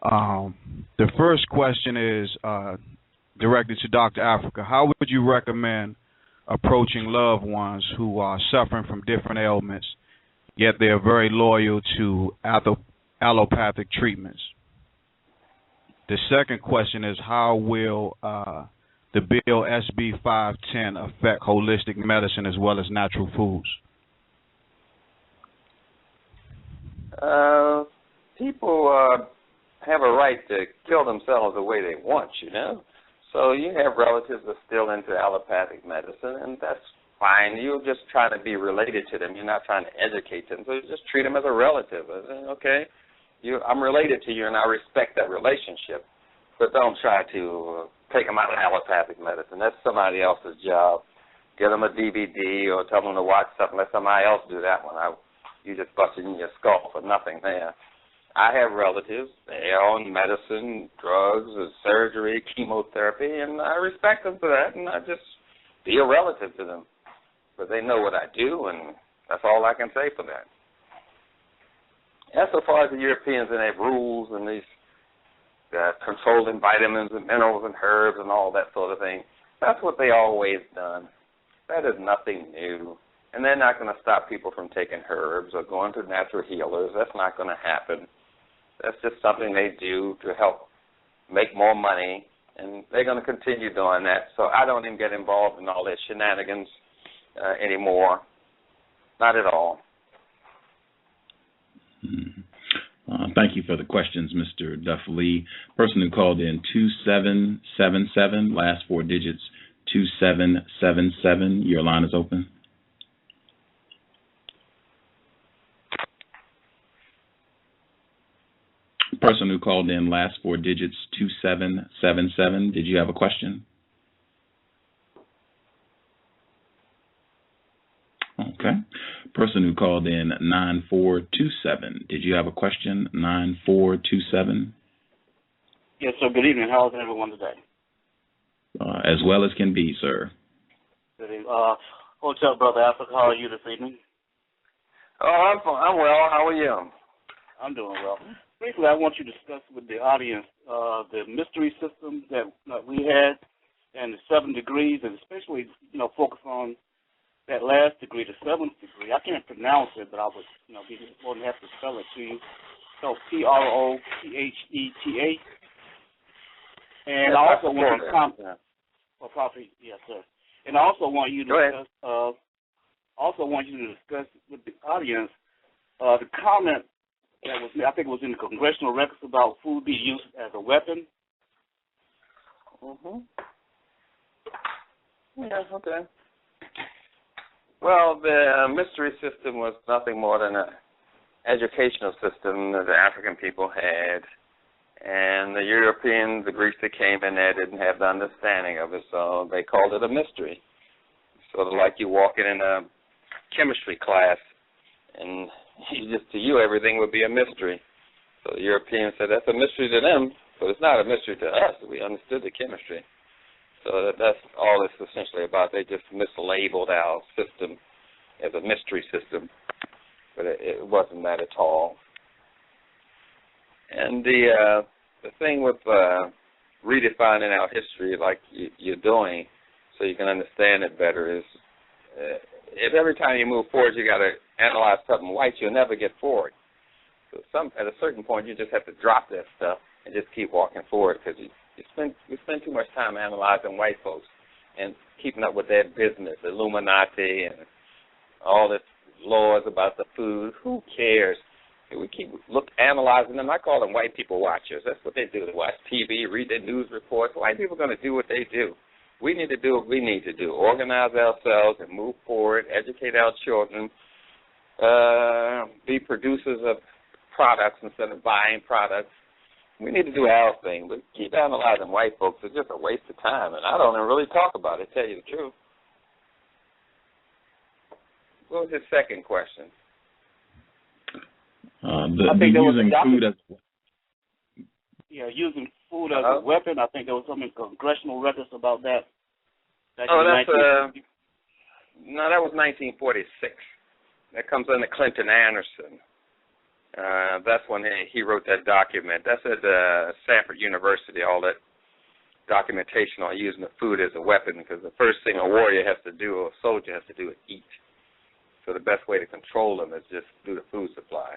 The first question is directed to Dr. Afrika. How would you recommend approaching loved ones who are suffering from different ailments, yet they are very loyal to allopathic treatments? The second question is, how will the bill SB 510 affect holistic medicine as well as natural foods? People have a right to kill themselves the way they want, you know. So you have relatives that are still into allopathic medicine, and that's fine. You're just trying to be related to them. You're not trying to educate them. So you just treat them as a relative. Okay, I'm related to you, and I respect that relationship. But don't try to take them out of allopathic medicine. That's somebody else's job. Get them a DVD or tell them to watch something. Let somebody else do that one. You just busted in your skull for nothing there. I have relatives. They are on medicine, drugs, surgery, chemotherapy, and I respect them for that, and I just be a relative to them. But they know what I do, and that's all I can say for that. As far as the Europeans and their rules and these controlling vitamins and minerals and herbs and all that sort of thing, that's what they always done. That is nothing new. And they're not going to stop people from taking herbs or going to natural healers. That's not going to happen. That's just something they do to help make more money, and they're going to continue doing that. So I don't even get involved in all their shenanigans anymore. Not at all. Thank you for the questions, Mr. Duff Lee. Person who called in 2777, last four digits 2777. Your line is open. Person who called in, last four digits 2777. Did you have a question? Okay. Person who called in 9427. Did you have a question? 9427. Yes, sir. Good evening. How is everyone today? As well as can be, sir. Good evening. What's up, Brother Afrika? How are you this evening? Oh, I'm well. How are you? I'm doing well. Briefly, I want you to discuss with the audience the mystery system that we had and the 7 degrees, and especially, focus on that last degree, the 7th degree. I can't pronounce it, but I would, be more than happy to spell it to you. So Propheta. And I also want you to comment. Well, Prophet, yes, sir. And I also want you to discuss with the audience the comment that was, I think it was in the congressional records about food being used as a weapon. Yeah, okay. Well, the mystery system was nothing more than an educational system that the African people had, and the Europeans, the Greeks that came in there didn't have the understanding of it, so they called it a mystery. Sort of like you walking in a chemistry class, and to you everything would be a mystery. So the Europeans said that's a mystery to them, but it's not a mystery to us. We understood the chemistry. So that's all it's essentially about. They just mislabeled our system as a mystery system, but it wasn't that at all. And the thing with redefining our history like you're doing so you can understand it better is if every time you move forward you got to analyze something white, you'll never get forward. So at a certain point you just have to drop that stuff and just keep walking forward because you spend too much time analyzing white folks and keeping up with their business, Illuminati and all this laws about the food. Who cares? We keep analyzing them. I call them white people watchers. That's what they do. They watch TV, read their news reports. White people are going to do what they do. We need to do what we need to do, organize ourselves and move forward, educate our children, be producers of products instead of buying products. We need to do our thing, but keep analyzing white folks. It's just a waste of time, and I don't even really talk about it, tell you the truth. What was his second question? Using food as using food as a weapon. I think there was some congressional records about that. That was 1946. That comes under Clinton Anderson. That's when he wrote that document. That's at Stanford University, all that documentation on using the food as a weapon, because the first thing a warrior has to do, or a soldier has to do, is eat. So the best way to control them is just through the food supply.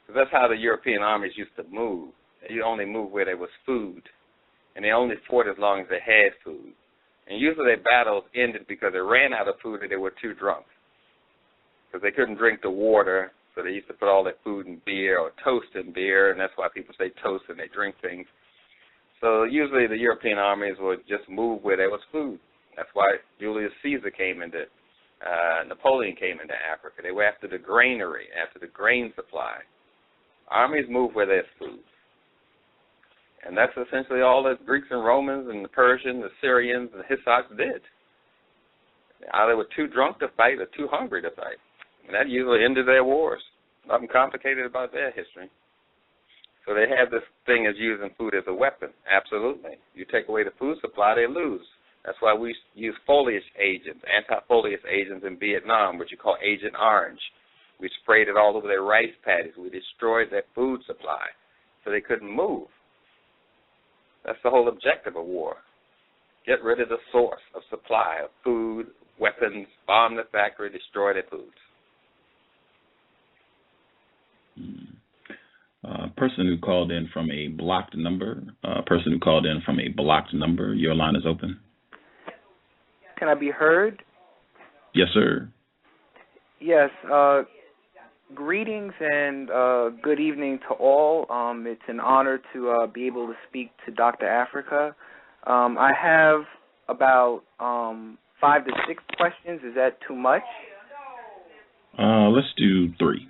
Because that's how the European armies used to move. You only moved where there was food, and they only fought as long as they had food. And usually their battles ended because they ran out of food or they were too drunk, because they couldn't drink the water. So they used to put all their food in beer or toast in beer, and that's why people say toast and they drink things. So usually the European armies would just move where there was food. That's why Julius Caesar came into, Napoleon came into Africa. They were after the granary, after the grain supply. Armies move where there's food. And that's essentially all the Greeks and Romans and the Persians, the Syrians, and the Hittites did. Either were too drunk to fight or too hungry to fight. And that usually ended their wars. Nothing complicated about their history. So they have this thing as using food as a weapon. Absolutely. You take away the food supply, they lose. That's why we use foliage agents, anti-foliage agents in Vietnam, which you call Agent Orange. We sprayed it all over their rice paddies. We destroyed their food supply so they couldn't move. That's the whole objective of war. Get rid of the source of supply of food, weapons, bomb the factory, destroy their foods. Person who called in from a blocked number. Your line is open. Can I be heard? Yes, sir. Yes. Greetings and good evening to all. It's an honor to be able to speak to Dr. Afrika. I have about 5 to 6 questions. Is that too much? Let's do 3.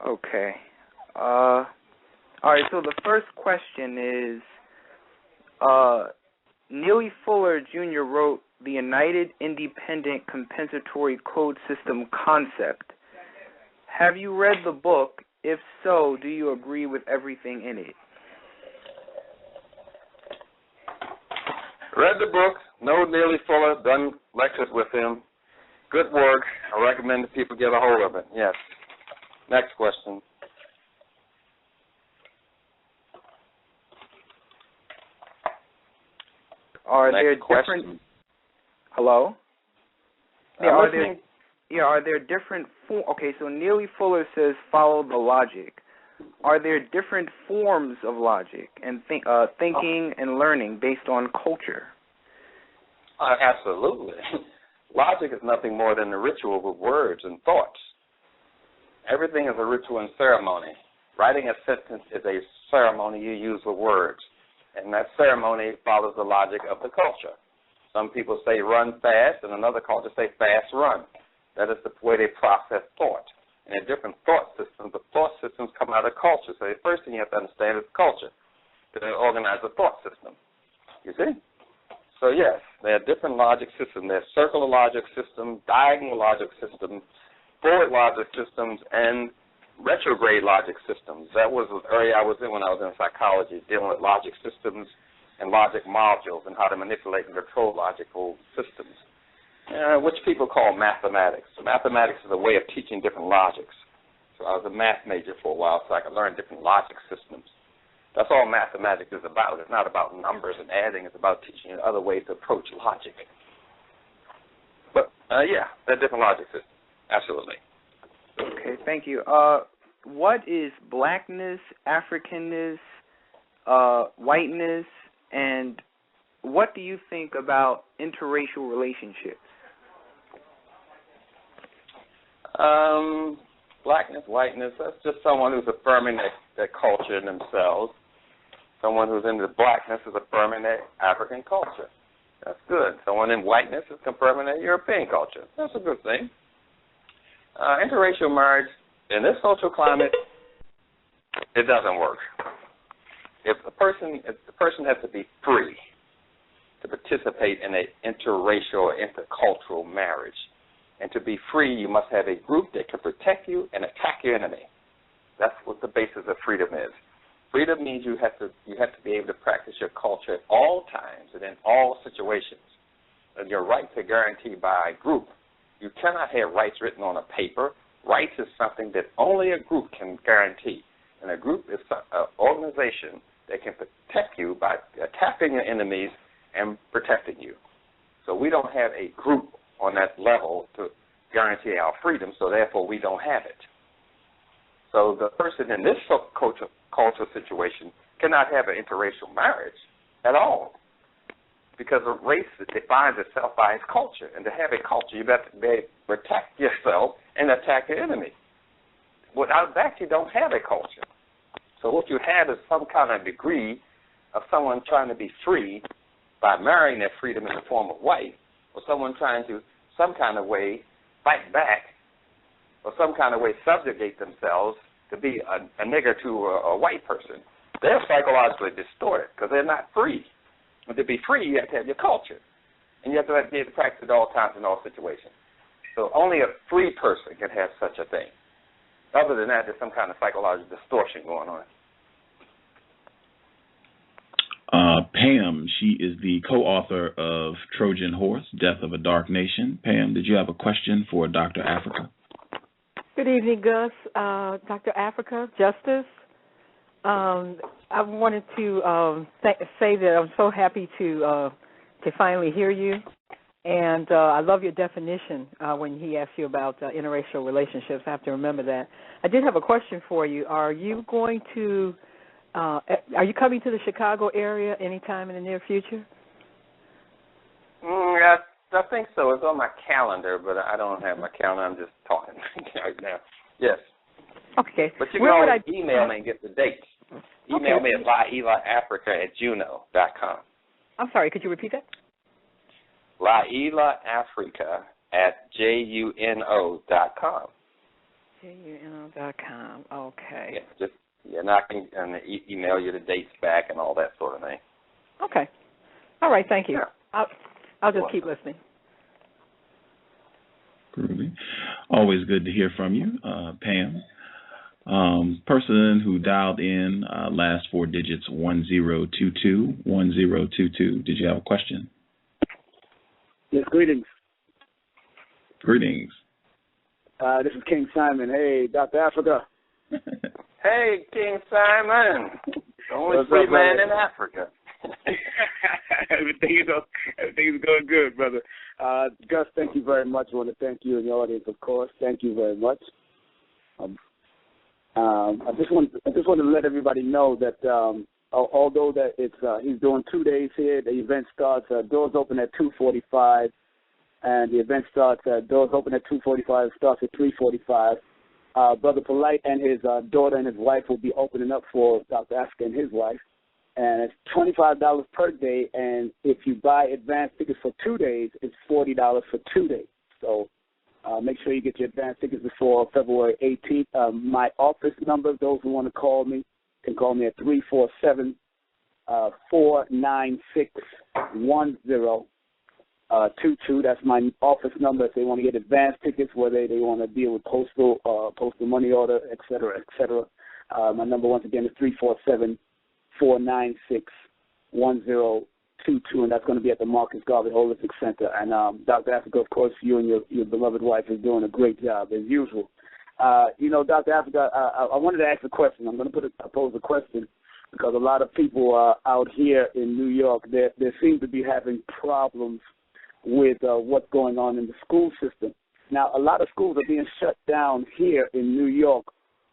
Okay. All right, so the first question is, Neely Fuller Jr. wrote The United Independent Compensatory Code System Concept. Have you read the book? If so, do you agree with everything in it? Read the book. Know Neely Fuller. Done lectures with him. Good work. I recommend that people get a hold of it. Yes. Next question. Are there different? Hello? Yeah, are there different okay, so Neely Fuller says follow the logic. Are there different forms of logic and thinking and learning based on culture? Absolutely. Logic is nothing more than the ritual with words and thoughts. Everything is a ritual and ceremony. Writing a sentence is a ceremony you use with words. and that ceremony follows the logic of the culture. Some people say run fast, and another culture say fast run. That is the way they process thought. And in different thought systems, the thought systems come out of culture. So the first thing you have to understand is culture, to organize a thought system. You see? So yes, there are different logic systems. There's circular logic systems, diagonal logic systems, forward logic systems, and retrograde logic systems. That was the area I was in when I was in psychology, dealing with logic systems and logic modules and how to manipulate and control logical systems, which people call mathematics. So mathematics is a way of teaching different logics. So I was a math major for a while, so I could learn different logic systems. That's all mathematics is about. It's not about numbers and adding. It's about teaching you other ways to approach logic. But, yeah, there are different logic systems. Absolutely. Okay, thank you. What is blackness, Africanness, whiteness, and what do you think about interracial relationships? Blackness, whiteness, that's just someone who's affirming their culture in themselves. Someone who's into blackness is affirming their African culture. That's good. Someone in whiteness is confirming their European culture. That's a good thing. Interracial marriage, in this social climate, it doesn't work. If the person has to be free to participate in an interracial or intercultural marriage. And to be free, you must have a group that can protect you and attack your enemy. That's what the basis of freedom is. Freedom means you have to be able to practice your culture at all times and in all situations. And your rights are guaranteed by a group. You cannot have rights written on a paper. Rights is something that only a group can guarantee. And a group is an organization that can protect you by attacking your enemies and protecting you. So we don't have a group on that level to guarantee our freedom, so therefore we don't have it. So the person in this cultural situation cannot have an interracial marriage at all, because a race defines itself by its culture, and to have a culture, you have to be able to protect yourself and attack your enemy. Without that, you don't have a culture. So what you have is some kind of degree of someone trying to be free by marrying their freedom in the form of white, or someone trying to some kind of way fight back, or some kind of way subjugate themselves to be a nigger to a white person. They're psychologically distorted because they're not free. And to be free, you have to have your culture. And you have to be able to practice at all times in all situations. So only a free person can have such a thing. Other than that, there's some kind of psychological distortion going on. Pam, she is the co-author of Trojan Horse, Death of a Dark Nation. Pam, did you have a question for Dr. Afrika? Good evening, Gus. Dr. Afrika, Justice. I wanted to say that I'm so happy to finally hear you, and I love your definition when he asked you about interracial relationships. I have to remember that. I did have a question for you. Are you coming to the Chicago area anytime in the near future? I think so. It's on my calendar, but I don't have my calendar. I'm just talking right now. Yes. Okay. But you can always email me and get the dates. Email me at LailaAfrica@juno.com. I'm sorry, could you repeat that? LailaAfrica@juno.com. juno.com. Okay. Yeah, and I can email you the dates back and all that sort of thing. Okay. All right, thank you. Yeah. I'll just keep listening. Groovy. Always good to hear from you, Pam. Person who dialed in, last four digits 1022. 1022. Did you have a question? Yes, greetings. Greetings. This is King Simon. Hey, Dr. Afrika. Hey, King Simon. The only free man in Africa. Everything is going good, brother. Gus, thank you very much. I want to thank you and your audience, of course. Thank you very much. I just want to let everybody know that although that he's doing 2 days here, the event starts. Doors open at 2:45, and the event starts. Doors open at 2:45. Starts at 3:45. Brother Polite and his daughter and his wife will be opening up for Dr. Afrika and his wife. and it's $25 per day. And if you buy advance tickets for 2 days, it's $40 for 2 days. So make sure you get your advance tickets before February 18th. My office number, those who want to call me, can call me at 347-496-1022. That's my office number if they want to get advance tickets, whether they want to deal with postal money order, et cetera, et cetera. My number, once again, is 347-496-1022, and that's going to be at the Marcus Garvey Holistic Center. And Dr. Afrika, of course, you and your beloved wife is doing a great job, as usual. Dr. Afrika, I wanted to ask a question. I'm going to pose a question because a lot of people out here in New York, there seem to be having problems with what's going on in the school system. Now, a lot of schools are being shut down here in New York.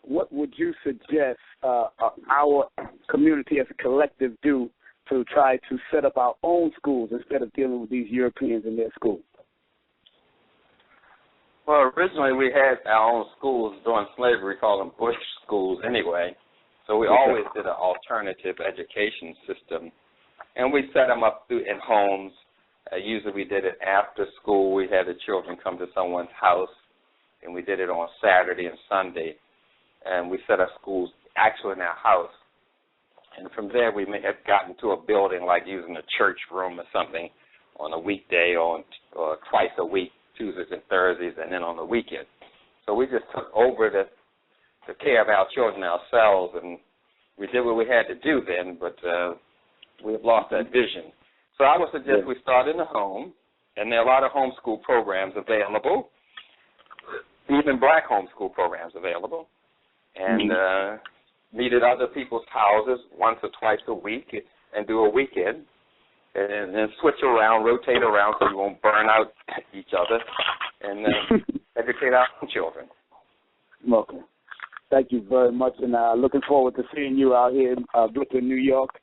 What would you suggest our community as a collective do to try to set up our own schools instead of dealing with these Europeans in their schools? Well, originally we had our own schools during slavery, called them bush schools anyway. So we always did an alternative education system. And we set them up in homes. Usually we did it after school. We had the children come to someone's house, and we did it on Saturday and Sunday. And we set up schools actually in our house. And from there we may have gotten to a building like using a church room or something on a weekday or twice a week, Tuesdays and Thursdays, and then on the weekend. So we just took over the care of our children ourselves, and we did what we had to do then, but we have lost that vision. So I would suggest we start in the home, and there are a lot of homeschool programs available, even black homeschool programs available, and meet at other people's houses once or twice a week and do a weekend, and then switch around, rotate around so you won't burn out each other, and educate our children. Okay. Thank you very much, and looking forward to seeing you out here in Brooklyn, New York,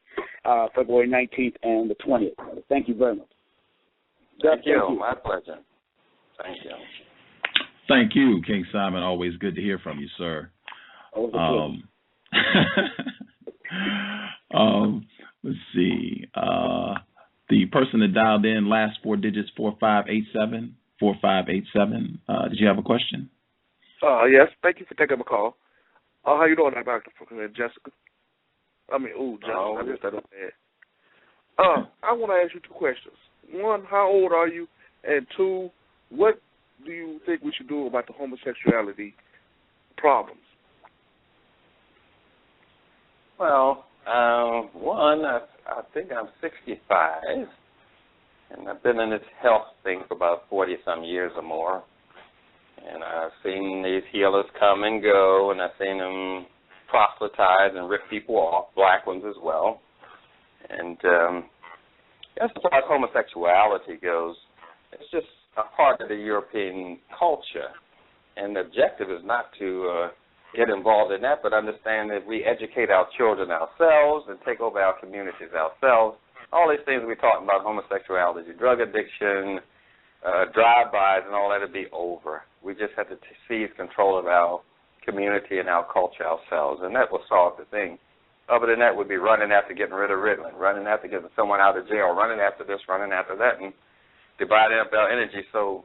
February 19th and the 20th. Thank you very much. Thank you. My pleasure. Thank you. Thank you, King Simon. Always good to hear from you, sir. Let's see. The person that dialed in, last four digits, 4587. 4587. Did you have a question? Yes. Thank you for taking my call. How you doing, Dr. Jessica? Jessica. I missed that up there. I want to ask you two questions. One, how old are you? And two, what do you think we should do about the homosexuality problems? Well, one, I think I'm 65, and I've been in this health thing for about 40-some years or more. And I've seen these healers come and go, and I've seen them proselytize and rip people off, black ones as well. And as far as homosexuality goes, it's just a part of the European culture. And the objective is not to get involved in that, but understand that we educate our children ourselves and take over our communities ourselves. All these things we're talking about, homosexuality, drug addiction, drive-bys and all that, will be over. We just have to seize control of our community and our culture ourselves, and that will solve the thing. Other than that, we'd be running after getting rid of Ritalin, running after getting someone out of jail, running after this, running after that, and dividing up our energy so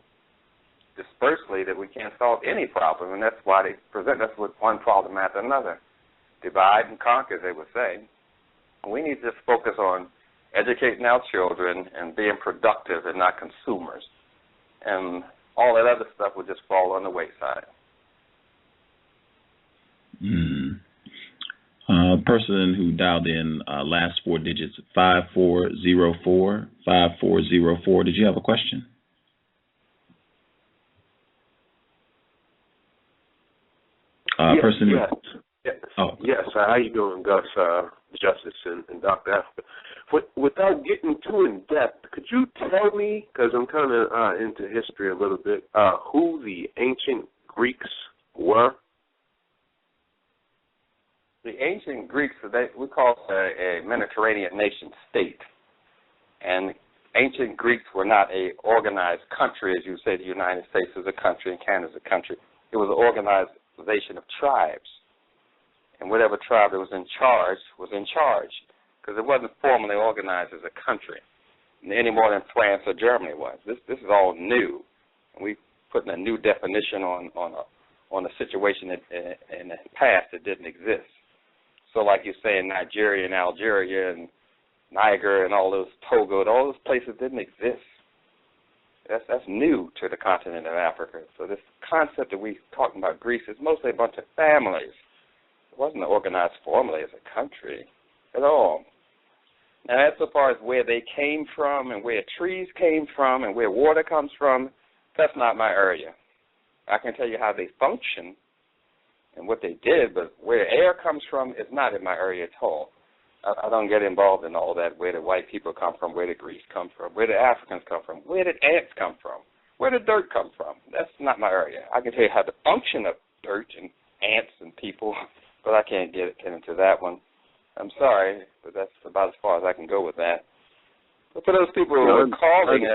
dispersely that we can't solve any problem, and that's why they present us with one problem after another. Divide and conquer, they would say. We need to just focus on educating our children and being productive and not consumers. And all that other stuff will just fall on the wayside. Person who dialed in, last four digits, 5404. 5404. Did you have a question? Yes. How you doing, Gus, Justice, and Dr. Afrika? Without getting too in depth, could you tell me, because I'm kind of into history a little bit, who the ancient Greeks were? The ancient Greeks, we call it a Mediterranean nation state. And ancient Greeks were not an organized country, as you say, the United States is a country and Canada is a country. It was an organization of tribes. And whatever tribe that was in charge, because it wasn't formally organized as a country any more than France or Germany was. This is all new, and we putting a new definition on a situation that in the past that didn't exist. So, like you say, in Nigeria and Algeria and Niger and all those Togo, all those places didn't exist. That's new to the continent of Africa. So this concept that we're talking about Greece is mostly a bunch of families. It wasn't organized formally as a country at all. Now, as so far as where they came from and where trees came from and where water comes from, that's not my area. I can tell you how they function and what they did, but where air comes from is not in my area at all. I don't get involved in all that, where the white people come from, where the Greeks come from, where the Africans come from, where did ants come from, where did dirt come from. That's not my area. I can tell you how the function of dirt and ants and people, but I can't get into that one. I'm sorry, but that's about as far as I can go with that. But for those people who are calling,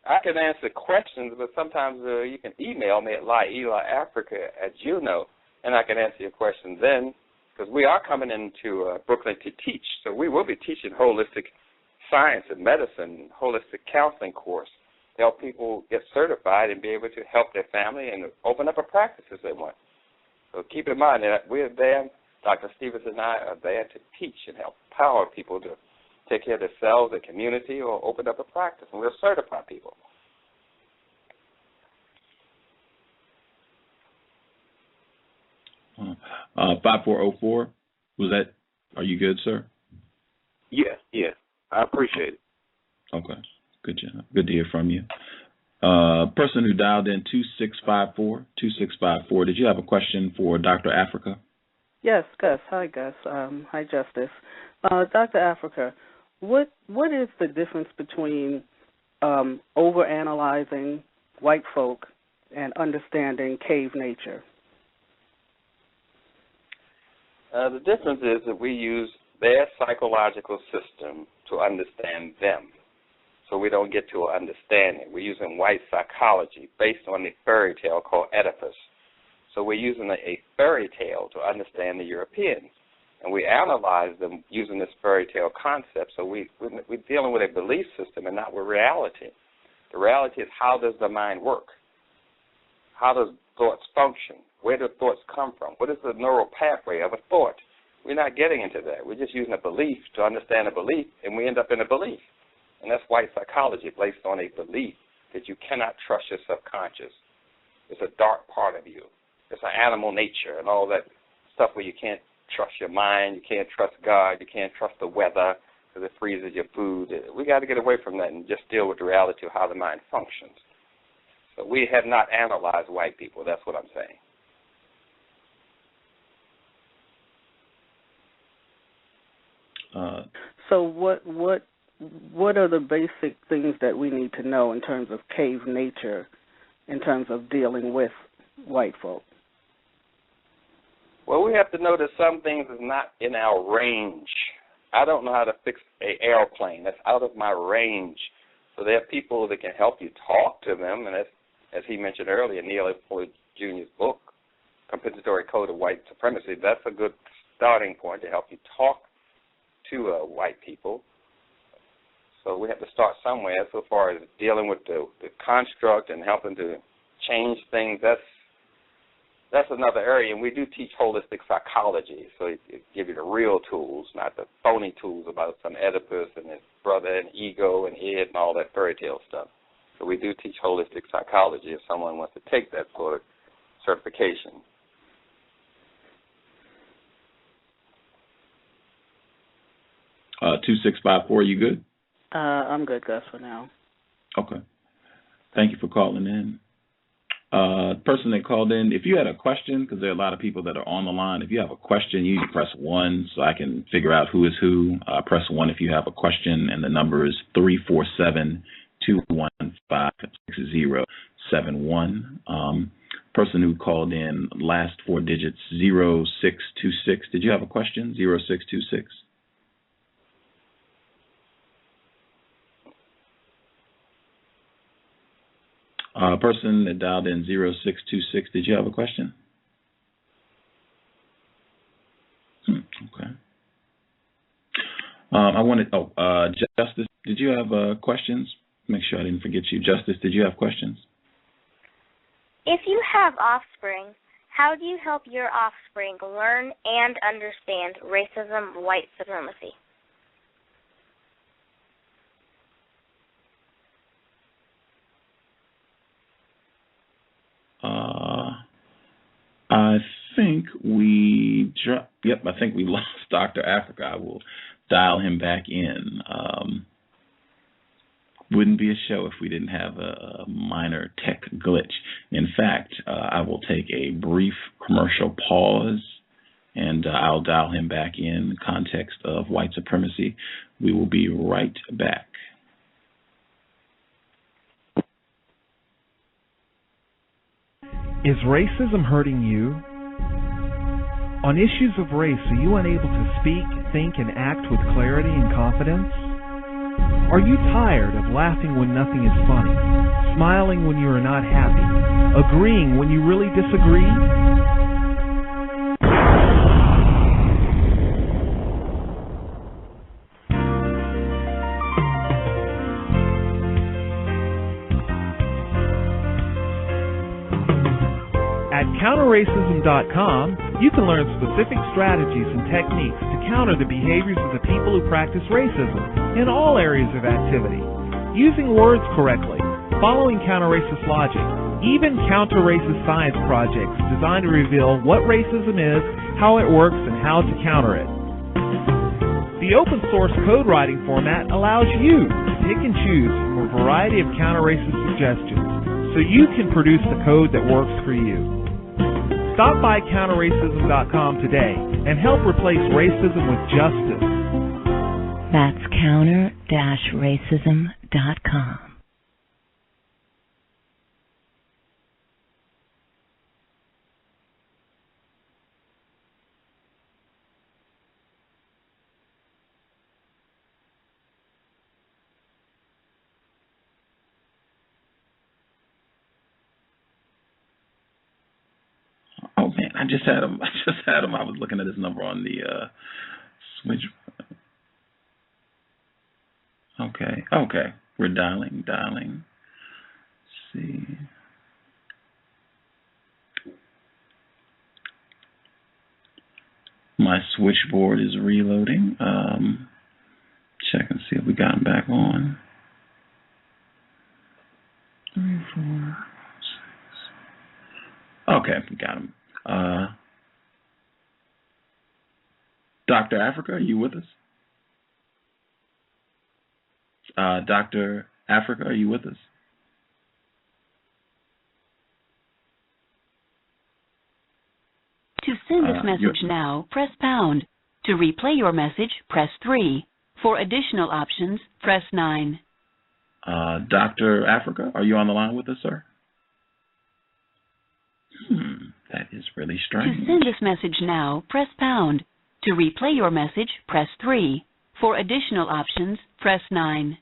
I can answer questions, but sometimes you can email me at LailaAfrica@gmail.com, and I can answer your questions then, because we are coming into Brooklyn to teach. So we will be teaching holistic science and medicine, holistic counseling course to help people get certified and be able to help their family and open up a practice as they want. So keep in mind that we're there, Dr. Stevens and I are there to teach and help empower people to take care of themselves, their community, or open up a practice, and we'll certify people. 5404, was that, are you good, sir? Yeah, I appreciate it. Okay, good job. Good to hear from you. Person who dialed in 2654, did you have a question for Dr. Africa? Yes, Gus. Hi, Gus. Hi, Justice. Dr. Africa, what is the difference between overanalyzing white folk and understanding cave nature? The difference is that we use their psychological system to understand them. So we don't get to understand it. We're using white psychology based on the fairy tale called Oedipus. So we're using a fairy tale to understand the Europeans. And we analyze them using this fairy tale concept. So we're dealing with a belief system and not with reality. The reality is, how does the mind work? How does thoughts function? Where do thoughts come from? What is the neural pathway of a thought? We're not getting into that. We're just using a belief to understand a belief, and we end up in a belief. And that's white psychology, based on a belief that you cannot trust your subconscious. It's a dark part of you. It's an animal nature and all that stuff where you can't trust your mind, you can't trust God, you can't trust the weather because it freezes your food. We got to get away from that and just deal with the reality of how the mind functions. So we have not analyzed white people. That's what I'm saying. So what are the basic things that we need to know in terms of cave nature, in terms of dealing with white folk? Well, we have to know that some things is not in our range. I don't know how to fix an airplane. That's out of my range. So there are people that can help you talk to them, and as he mentioned earlier, Neil Floyd Jr.'s book, Compensatory Code of White Supremacy, that's a good starting point to help you talk to white people. So we have to start somewhere. So far as dealing with the construct and helping to change things, that's another area. And we do teach holistic psychology, so it gives you the real tools, not the phony tools about some Oedipus and his brother and ego and id and all that fairy tale stuff. So we do teach holistic psychology if someone wants to take that sort of certification. Uh, 2654, you good? I'm good, Gus, for now. Okay. Thank you for calling in. Person that called in, if you had a question, because there are a lot of people that are on the line, if you have a question, you need to press 1 so I can figure out who is who. Press 1 if you have a question, and the number is 347-215-6071. Person who called in, last 4 digits, 0626. Did you have a question? 0626. Person that dialed in 0626, did you have a question? Okay. Justice, did you have questions? Make sure I didn't forget you. Justice, did you have questions? If you have offspring, how do you help your offspring learn and understand racism, white supremacy? I think we I think we lost Dr. Afrika. I will dial him back in. Wouldn't be a show if we didn't have a minor tech glitch. In fact, I will take a brief commercial pause, and I'll dial him back in. Context of White Supremacy. We will be right back. Is racism hurting you? On issues of race, are you unable to speak, think, and act with clarity and confidence? Are you tired of laughing when nothing is funny, smiling when you are not happy, agreeing when you really disagree? At counterracism.com, you can learn specific strategies and techniques to counter the behaviors of the people who practice racism in all areas of activity, using words correctly, following counter-racist logic, even counter-racist science projects designed to reveal what racism is, how it works, and how to counter it. The open source code writing format allows you to pick and choose from a variety of counter-racist suggestions so you can produce the code that works for you. Stop by counterracism.com today and help replace racism with justice. That's counter-racism.com. Oh man, I just had him. I was looking at his number on the switch. Okay. We're dialing. Let's see. My switchboard is reloading. Check and see if we got him back on. 3, 4, 6. Okay, we got him. Dr. Afrika, are you with us? Dr. Afrika, are you with us? To send this message now, press pound. To replay your message, press 3. For additional options, press 9. Dr. Afrika, are you on the line with us, sir? That is really strange. To send this message now, press pound. To replay your message, press 3. For additional options, press 9.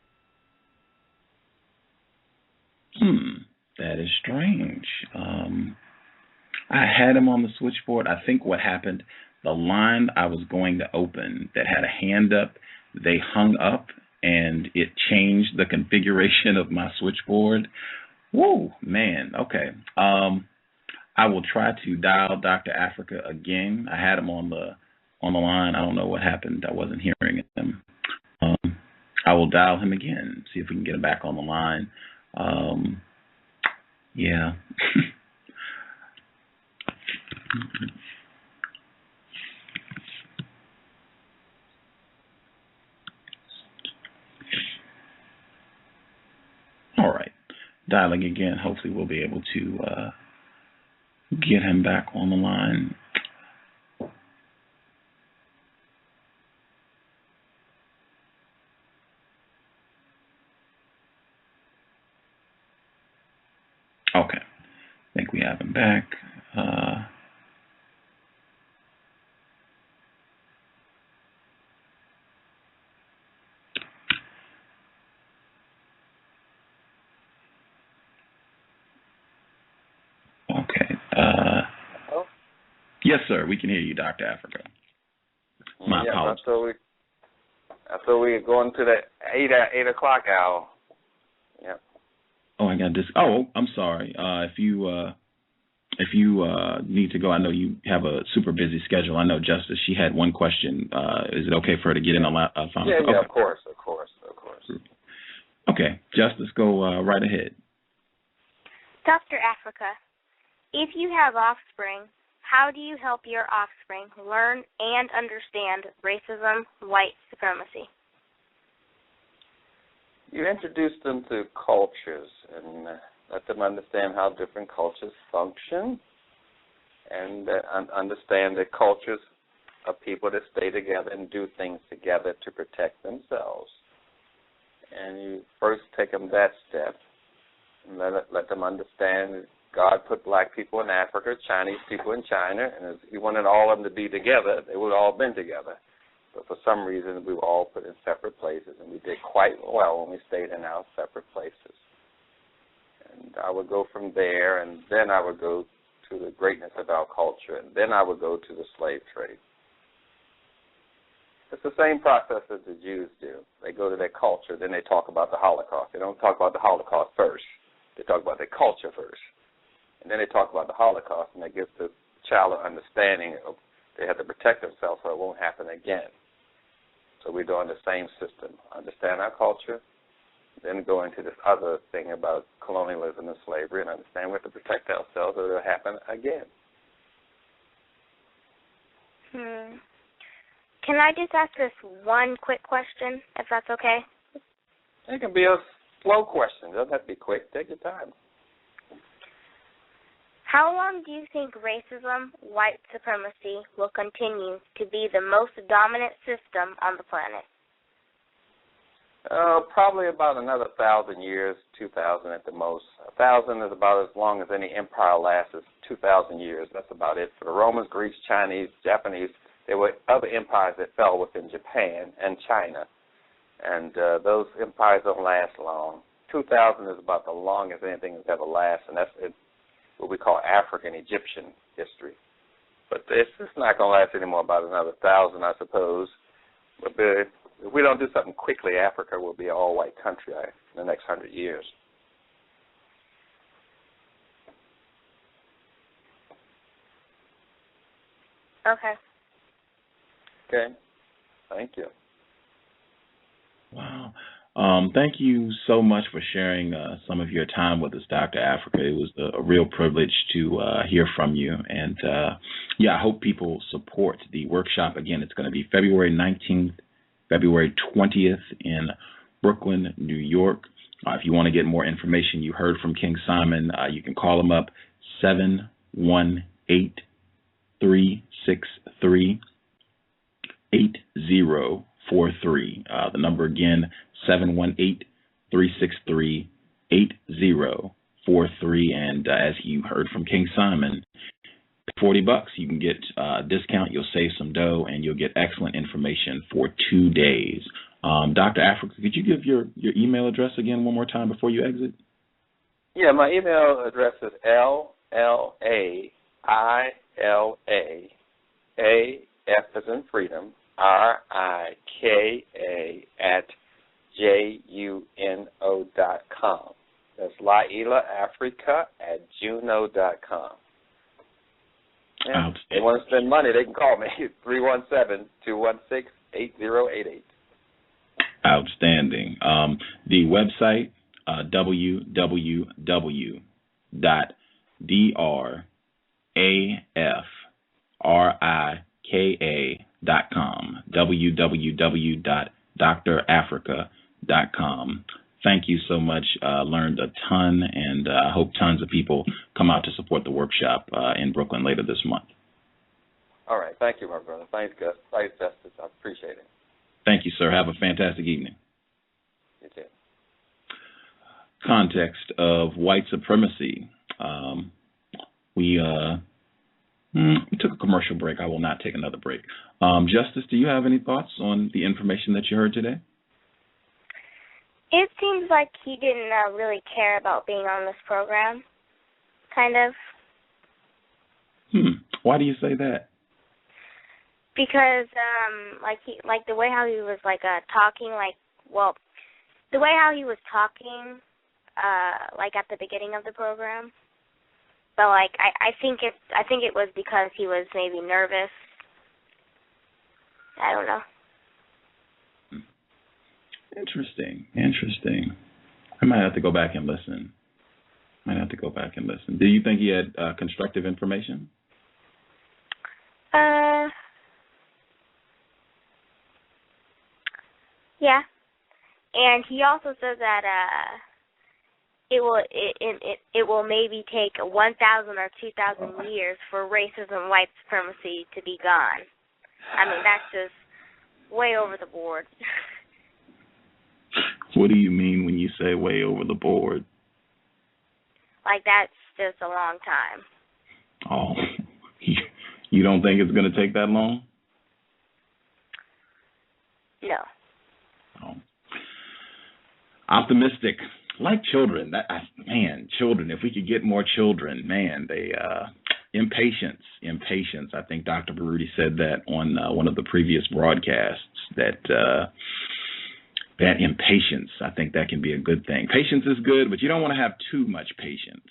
That is strange. I had him on the switchboard. I think what happened, the line I was going to open that had a hand up, they hung up and it changed the configuration of my switchboard. Whoa, man. Okay. I will try to dial Dr. Afrika again. I had him on the line. I don't know what happened. I wasn't hearing him. I will dial him again, see if we can get him back on the line. Yeah. All right. Dialing again. Hopefully we'll be able to get him back on the line. Okay. I think we have him back. Okay. Yes, sir. We can hear you, Dr. Afrika. My apologies. So we're going to the 8 o'clock hour. Yep. Oh, I got this. Oh, I'm sorry. If you need to go, I know you have a super busy schedule. I know Justice, she had one question. Is it okay for her to get in on final? Yeah, okay. Of course. Okay, Justice, go right ahead. Dr. Afrika, if you have offspring, how do you help your offspring learn and understand racism, white supremacy? You introduce them to cultures and let them understand how different cultures function, and understand that cultures are people that stay together and do things together to protect themselves. And you first take them that step and let them understand that God put black people in Africa, Chinese people in China, and if He wanted all of them to be together, they would all have been together. But for some reason, we were all put in separate places, and we did quite well when we stayed in our separate places. And I would go from there, and then I would go to the greatness of our culture, and then I would go to the slave trade. It's the same process that the Jews do. They go to their culture, then they talk about the Holocaust. They don't talk about the Holocaust first. They talk about their culture first. And then they talk about the Holocaust, and that gives the child an understanding of they have to protect themselves so it won't happen again. So we're doing the same system. Understand our culture, then go into this other thing about colonialism and slavery, and understand we have to protect ourselves or it'll happen again. Can I just ask this one quick question, if that's okay? It can be a slow question. It doesn't have to be quick. Take your time. How long do you think racism, white supremacy will continue to be the most dominant system on the planet? Probably about another 1,000 years, 2,000 at the most. 1,000 is about as long as any empire lasts. Is 2,000 years. That's about it. For the Romans, Greeks, Chinese, Japanese, there were other empires that fell within Japan and China, and those empires don't last long. 2,000 is about the longest anything that's ever lasted, and that's what we call African Egyptian history. But it's not going to last anymore, about another 1,000, I suppose. But if we don't do something quickly, Africa will be an all-white country in the next 100 years. Okay. Okay. Thank you. Wow. Thank you so much for sharing some of your time with us, Dr. Afrika. It was a real privilege to hear from you. And, I hope people support the workshop. Again, it's going to be February 19th, February 20th in Brooklyn, New York. If you want to get more information, you heard from King Simon. You can call him up, 718-363-8043. The number again, 718-363-8043. And as you heard from King Simon, $40, you can get a discount, you'll save some dough, and you'll get excellent information for 2 days. Dr. Afrika, could you give your email address again one more time before you exit? Yeah, my email address is LLAILA, F as in freedom, RIKA @JUNO.com. That's Llaila Afrika @juno.com. Yeah. If they want to spend money, they can call me, 317-216-8088. Outstanding. The website, www.drafrika.com, www.drafrika.com. Thank you so much. Learned a ton, and I hope tons of people come out to support the workshop in Brooklyn later this month. All right. Thank you, my brother. Thanks, Gus. Thanks, Justice. I appreciate it. Thank you, sir. Have a fantastic evening. You too. Context of White Supremacy. We took a commercial break. I will not take another break. Justice, do you have any thoughts on the information that you heard today? It seems like he didn't really care about being on this program, kind of. Why do you say that? Because like the way how he was talking, the way how he was talking at the beginning of the program. But I think it was because he was maybe nervous. I don't know. Interesting. I might have to go back and listen. Do you think he had constructive information? Yeah. And he also says that it will maybe take 1,000 or 2,000 years for racism, white supremacy to be gone. I mean, that's just way over the board. What do you mean when you say way over the board? That's just a long time. Oh, you don't think it's going to take that long? No. Oh. Optimistic, like children. Children. If we could get more children, they impatience. I think Dr. Baruti said that on one of the previous broadcasts. That impatience, I think that can be a good thing. Patience is good, but you don't want to have too much patience.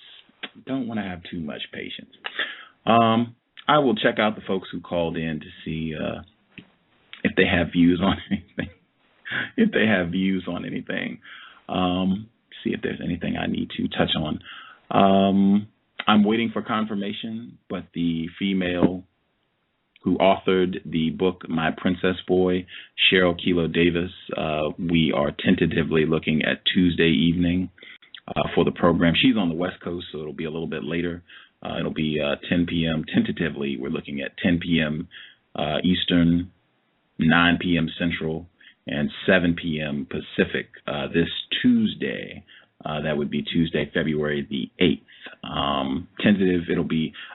I will check out the folks who called in to see if they have views on anything. See if there's anything I need to touch on. I'm waiting for confirmation, but the female who authored the book My Princess Boy, Cheryl Kilo Davis, we are tentatively looking at Tuesday evening for the program. She's on the West Coast, so it'll be a little bit later. It'll be 10 p.m. Tentatively, we're looking at 10 p.m. Eastern, 9 p.m. Central, and 7 p.m. Pacific this Tuesday. That would be Tuesday, February the 8th. Tentative,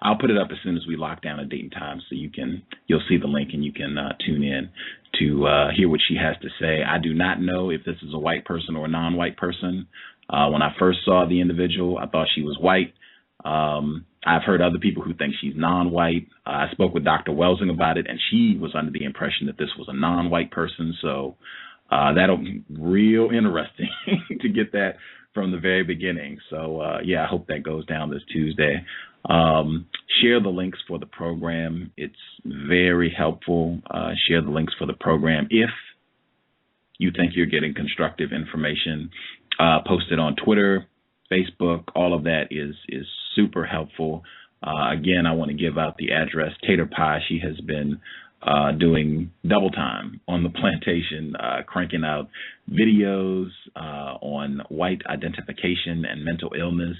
I'll put it up as soon as we lock down a date and time, so you'll see the link and you can tune in to hear what she has to say. I do not know if this is a white person or a non-white person. When I first saw the individual, I thought she was white. I've heard other people who think she's non-white. I spoke with Dr. Welsing about it, and she was under the impression that this was a non-white person. So that'll be real interesting to get that from the very beginning. So, I hope that goes down this Tuesday. Share the links for the program. It's very helpful. Share the links for the program. If you think you're getting constructive information, post it on Twitter, Facebook. All of that is super helpful. Again, I want to give out the address. Tater Pie, she has been doing double time on the plantation, cranking out videos on white identification and mental illness.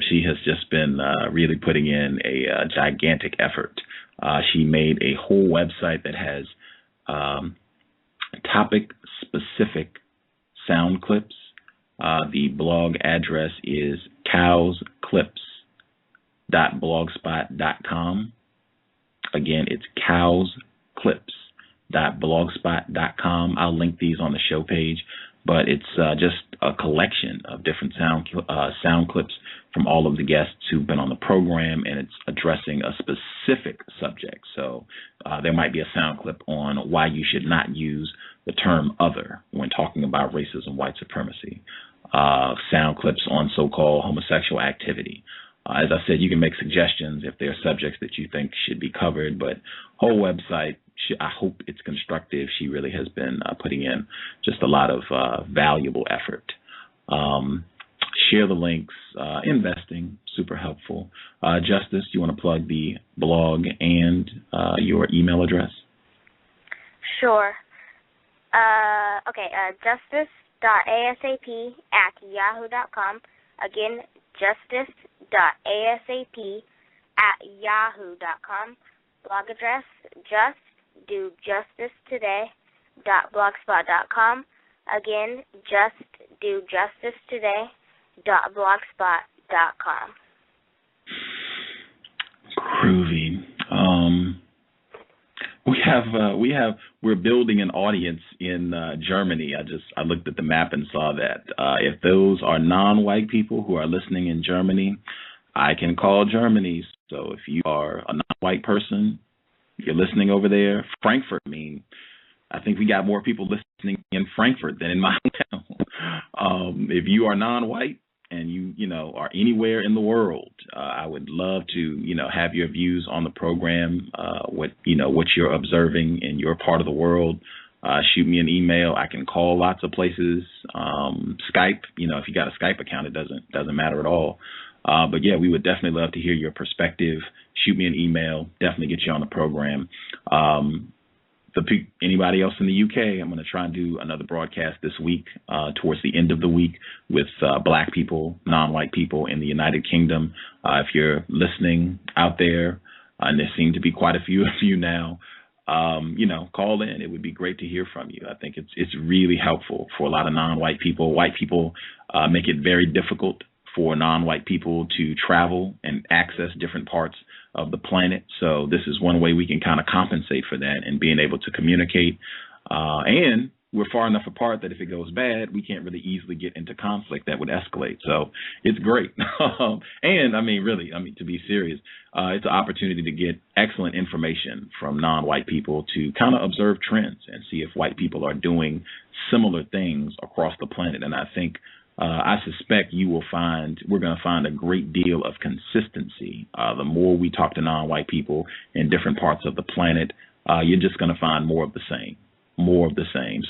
She has just been really putting in a gigantic effort. She made a whole website that has topic-specific sound clips. The blog address is cowsclips.blogspot.com. Again, it's cowsclips.blogspot.com. I'll link these on the show page, but it's just a collection of different sound clips from all of the guests who've been on the program, and it's addressing a specific subject. So there might be a sound clip on why you should not use the term other when talking about racism, white supremacy. Sound clips on so-called homosexual activity. As I said, you can make suggestions if there are subjects that you think should be covered, but whole website, I hope it's constructive. She really has been putting in just a lot of valuable effort. Share the links, investing, super helpful. Justice, do you want to plug the blog and your email address? Sure. Justice.asap@yahoo.com. Again, justice.asap@yahoo.com. Blog address, justdojusticetoday.blogspot.com. Again, justdojusticetoday.blogspot.com. Groovy. We're building an audience in Germany. I looked at the map and saw that. If those are non-white people who are listening in Germany, I can call Germany. So if you are a non-white person, you're listening over there, Frankfurt, I mean, I think we got more people listening in Frankfurt than in my hometown. If you are non-white and you know, are anywhere in the world, I would love to, have your views on the program, what you're observing in your part of the world. Shoot me an email. I can call lots of places. Skype, if you got a Skype account, it doesn't matter at all. But yeah, we would definitely love to hear your perspective. Shoot me an email. Definitely get you on the program. Anybody else in the UK, I'm going to try and do another broadcast this week, towards the end of the week, with black people, non-white people in the United Kingdom. If you're listening out there, and there seem to be quite a few of you now, call in. It would be great to hear from you. I think it's really helpful for a lot of non-white people. White people make it very difficult for non-white people to travel and access different parts of the planet. So this is one way we can kind of compensate for that and being able to communicate. And we're far enough apart that if it goes bad, we can't really easily get into conflict that would escalate. So it's great. And really, to be serious, it's an opportunity to get excellent information from non-white people to kind of observe trends and see if white people are doing similar things across the planet. And I think I suspect we're going to find a great deal of consistency. The more we talk to non-white people in different parts of the planet, you're just going to find more of the same.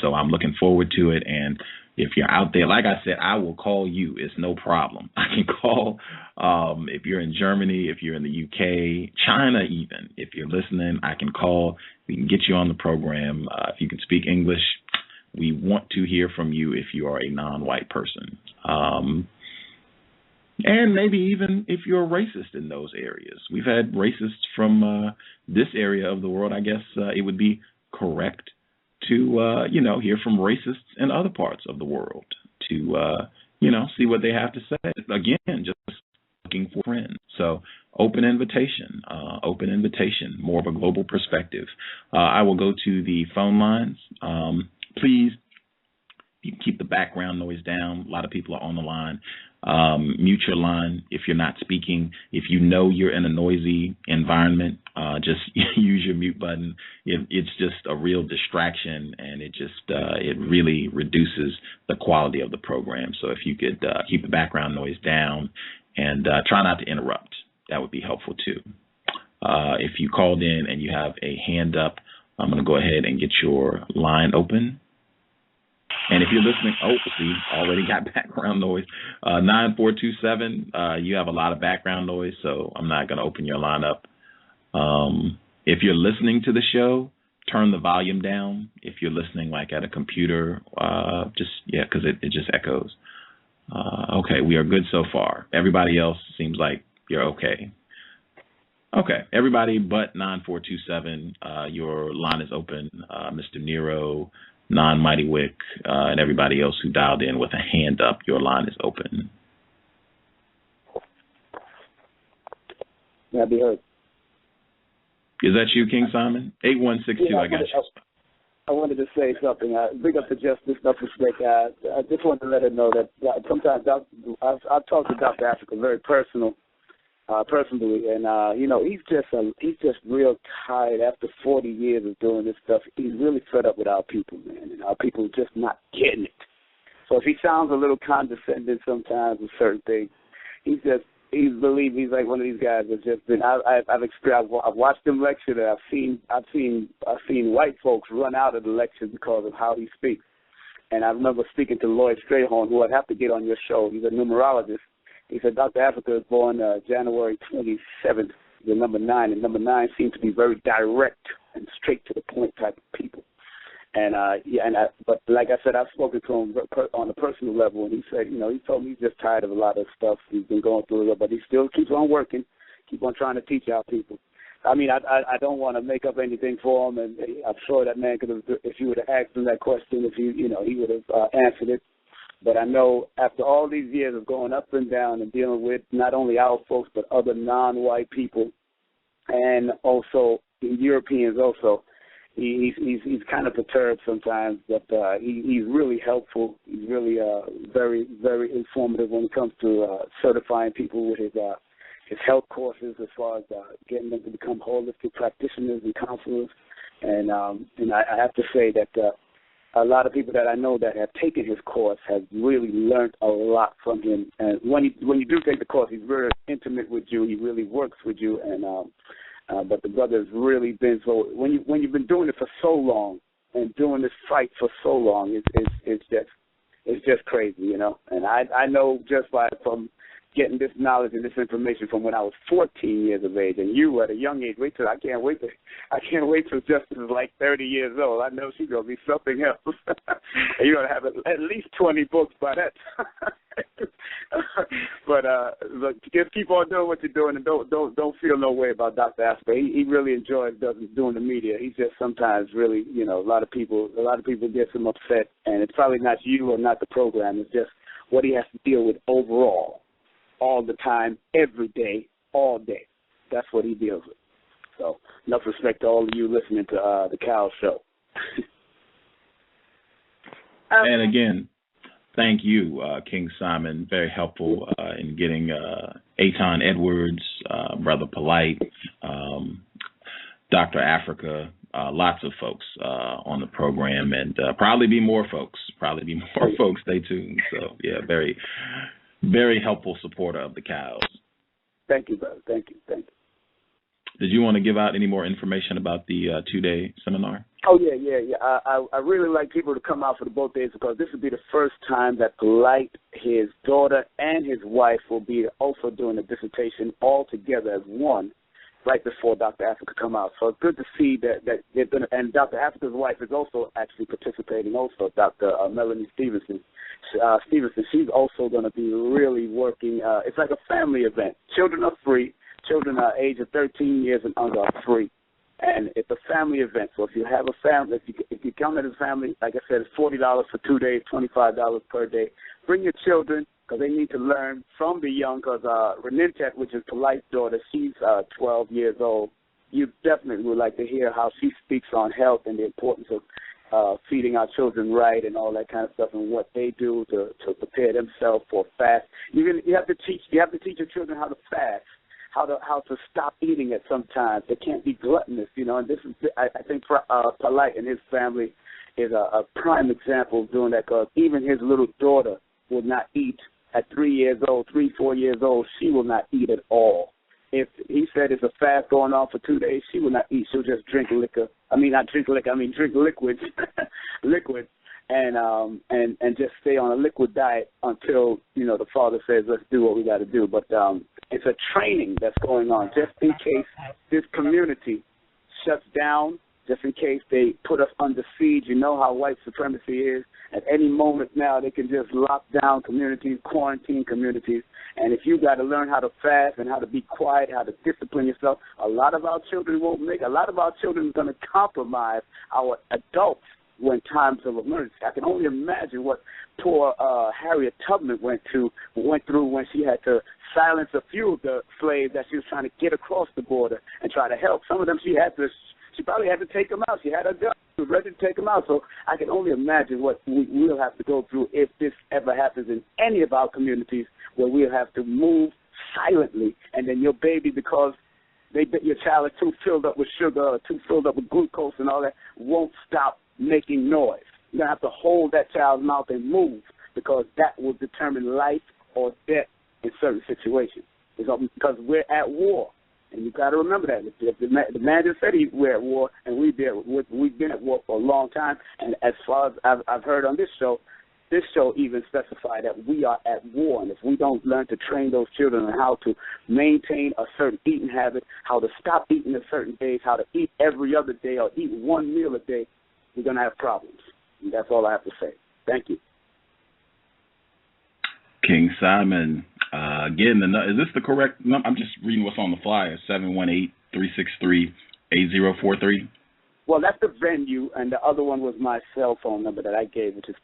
So I'm looking forward to it. And if you're out there, like I said, I will call you. It's no problem. I can call if you're in Germany, if you're in the UK, China even. If you're listening, I can call. We can get you on the program. If you can speak English, we want to hear from you if you are a non-white person. And maybe even if you're a racist in those areas. We've had racists from this area of the world. I guess it would be correct to, hear from racists in other parts of the world to, see what they have to say. Again, just looking for friends. So open invitation, more of a global perspective. I will go to the phone lines. Please, you can keep the background noise down. A lot of people are on the line. Mute your line if you're not speaking. If you know you're in a noisy environment, just use your mute button. It's just a real distraction, and it really reduces the quality of the program. So if you could keep the background noise down and try not to interrupt, that would be helpful too. If you called in and you have a hand up, I'm going to go ahead and get your line open. And if you're listening, already got background noise. 9427, you have a lot of background noise, so I'm not going to open your line up. If you're listening to the show, turn the volume down. If you're listening like at a computer, because it just echoes. Okay, we are good so far. Everybody else seems like you're okay. Okay, everybody but 9427, your line is open. Mr. Nero, Non-Mighty Wick, and everybody else who dialed in with a hand up, your line is open. May I be heard? Is that you, King Simon? 8162, I got you. I wanted to say something. Bring up to Justice, Dr. Slick. I just wanted to let her know that sometimes I've talked to Dr. Afrika very personally, and he's just real tired after 40 years of doing this stuff. He's really fed up with our people, man, and our people are just not getting it. So if he sounds a little condescending sometimes with certain things, he's like one of these guys that's just been. I've watched him lecture, and I've seen white folks run out of the lecture because of how he speaks. And I remember speaking to Lloyd Strayhorn, who I'd have to get on your show. He's a numerologist. He said Dr. Afrika was born January 27th, the number 9, and number 9 seems to be very direct and straight to the point type of people. But like I said, I've spoken to him on a personal level, and he said, he told me he's just tired of a lot of stuff he's been going through, but he still keeps on working, keep on trying to teach our people. I mean, I don't want to make up anything for him, and I'm sure that man could have, if you would have asked him that question, he would have answered it. But I know after all these years of going up and down and dealing with not only our folks but other non-white people and also Europeans also, he's kind of perturbed sometimes, but he's really helpful. He's really very, very informative when it comes to certifying people with his his health courses as far as getting them to become holistic practitioners and counselors. And I have to say that a lot of people that I know that have taken his course have really learned a lot from him. And when you do take the course, he's very intimate with you. He really works with you. And but the brother's really been so. When you've been doing it for so long and doing this fight for so long, it's just crazy, you know. And I know just from getting this knowledge and this information from when I was 14 years of age, and you at a young age. I can't wait till Justice is like 30 years old. I know she's gonna be something else. And you're gonna have at least 20 books by that time. But look, just keep on doing what you're doing, and don't feel no way about Dr. Asper. He really enjoys doing the media. He's just sometimes really, you know, a lot of people get him upset, and it's probably not you or not the program. It's just what he has to deal with overall. All the time, every day, all day. That's what he deals with. So, enough respect to all of you listening to the Cal Show. And again, thank you, King Simon. Very helpful in getting Aton Edwards, Brother Polite, Dr. Afrika, lots of folks on the program, and probably be more folks. Stay tuned. So, yeah, very, very helpful supporter of the cows. Thank you, brother. Thank you. Did you want to give out any more information about the 2-day seminar? Oh, yeah. I really like people to come out for the both days because this will be the first time that Polite, his daughter, and his wife will be also doing a dissertation all together as one right before Dr. Afrika come out. So it's good to see that they're going to, and Dr. Afrika's wife is also actually participating also, Dr. Melanin Stevenson. She's also going to be really working. It's like a family event. Children are free. Children age of 13 years and under are free. And it's a family event. So if you have a family, if you come as a family, like I said, it's $40 for 2 days, $25 per day. Bring your children because they need to learn from the young because Renintet, which is Polite's daughter, she's 12 years old. You definitely would like to hear how she speaks on health and the importance of feeding our children right and all that kind of stuff and what they do to prepare themselves for fast. You have to teach your children how to fast, how to stop eating at some times. They can't be gluttonous, you know. And this is, I think, Polite and his family is a prime example of doing that because even his little daughter will not eat at 4 years old. She will not eat at all. If he said it's a fast going on for 2 days, she will not eat. She'll just drink liquor. Drink liquids, and just stay on a liquid diet until, you know, the father says, let's do what we got to do. But it's a training that's going on just in case this community shuts down, just in case they put us under siege. You know how white supremacy is. At any moment now, they can just lock down communities, quarantine communities. And if you got to learn how to fast and how to be quiet, how to discipline yourself, a lot of our children won't make. A lot of our children are going to compromise our adults when times of emergency. I can only imagine what poor Harriet Tubman went through when she had to silence a few of the slaves that she was trying to get across the border and try to help. Some of them she probably had to take them out. She had a gun. She was ready to take them out. So I can only imagine what we'll have to go through if this ever happens in any of our communities where we'll have to move silently, and then your baby, because your child is too filled up with sugar or too filled up with glucose and all that, won't stop making noise. You're going to have to hold that child's mouth and move because that will determine life or death in certain situations. Because we're at war. And you've got to remember that. The man just said we're at war, and we've been at war for a long time. And as far as I've heard on this show even specified that we are at war. And if we don't learn to train those children on how to maintain a certain eating habit, how to stop eating at certain days, how to eat every other day or eat one meal a day, we're going to have problems. And that's all I have to say. Thank you. King Simon, again, is this the correct number? I'm just reading what's on the flyer, 718-363-8043. Well, that's the venue, and the other one was my cell phone number that I gave, which is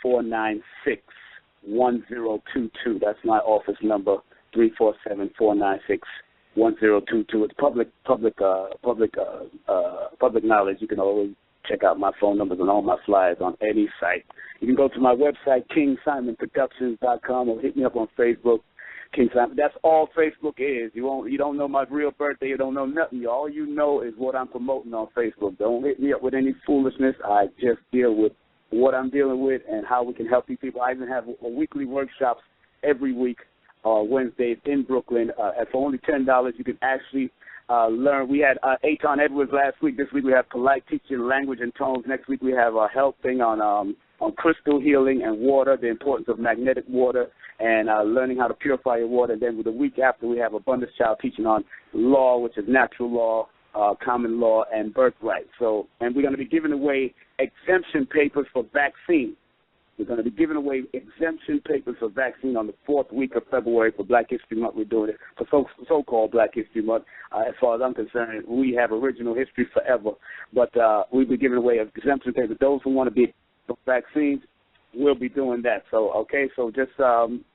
347-496-1022. That's my office number, 347-496-1022. It's public knowledge. You can always check out my phone numbers and all my flyers on any site. You can go to my website, KingSimonProductions.com, or hit me up on Facebook, King Simon. That's all Facebook is. You don't know my real birthday. You don't know nothing. All you know is what I'm promoting on Facebook. Don't hit me up with any foolishness. I just deal with what I'm dealing with and how we can help these people. I even have weekly workshops every week, Wednesdays in Brooklyn. For only $10, you can actually learn. We had Aton Edwards last week. This week we have polite teaching, language and tones. Next week we have a health thing on crystal healing and water, the importance of magnetic water, and learning how to purify your water. And then the week after we have Abundance Child teaching on law, which is natural law, common law, and birthright. So, and we're going to be giving away exemption papers for vaccine. We're going to be giving away exemption papers for vaccine on the 4th week of February for Black History Month. We're doing it for so-called Black History Month. As far as I'm concerned, we have original history forever. But we'll be giving away exemption papers. Those who want to be for vaccines, we'll be doing that. So, okay, so just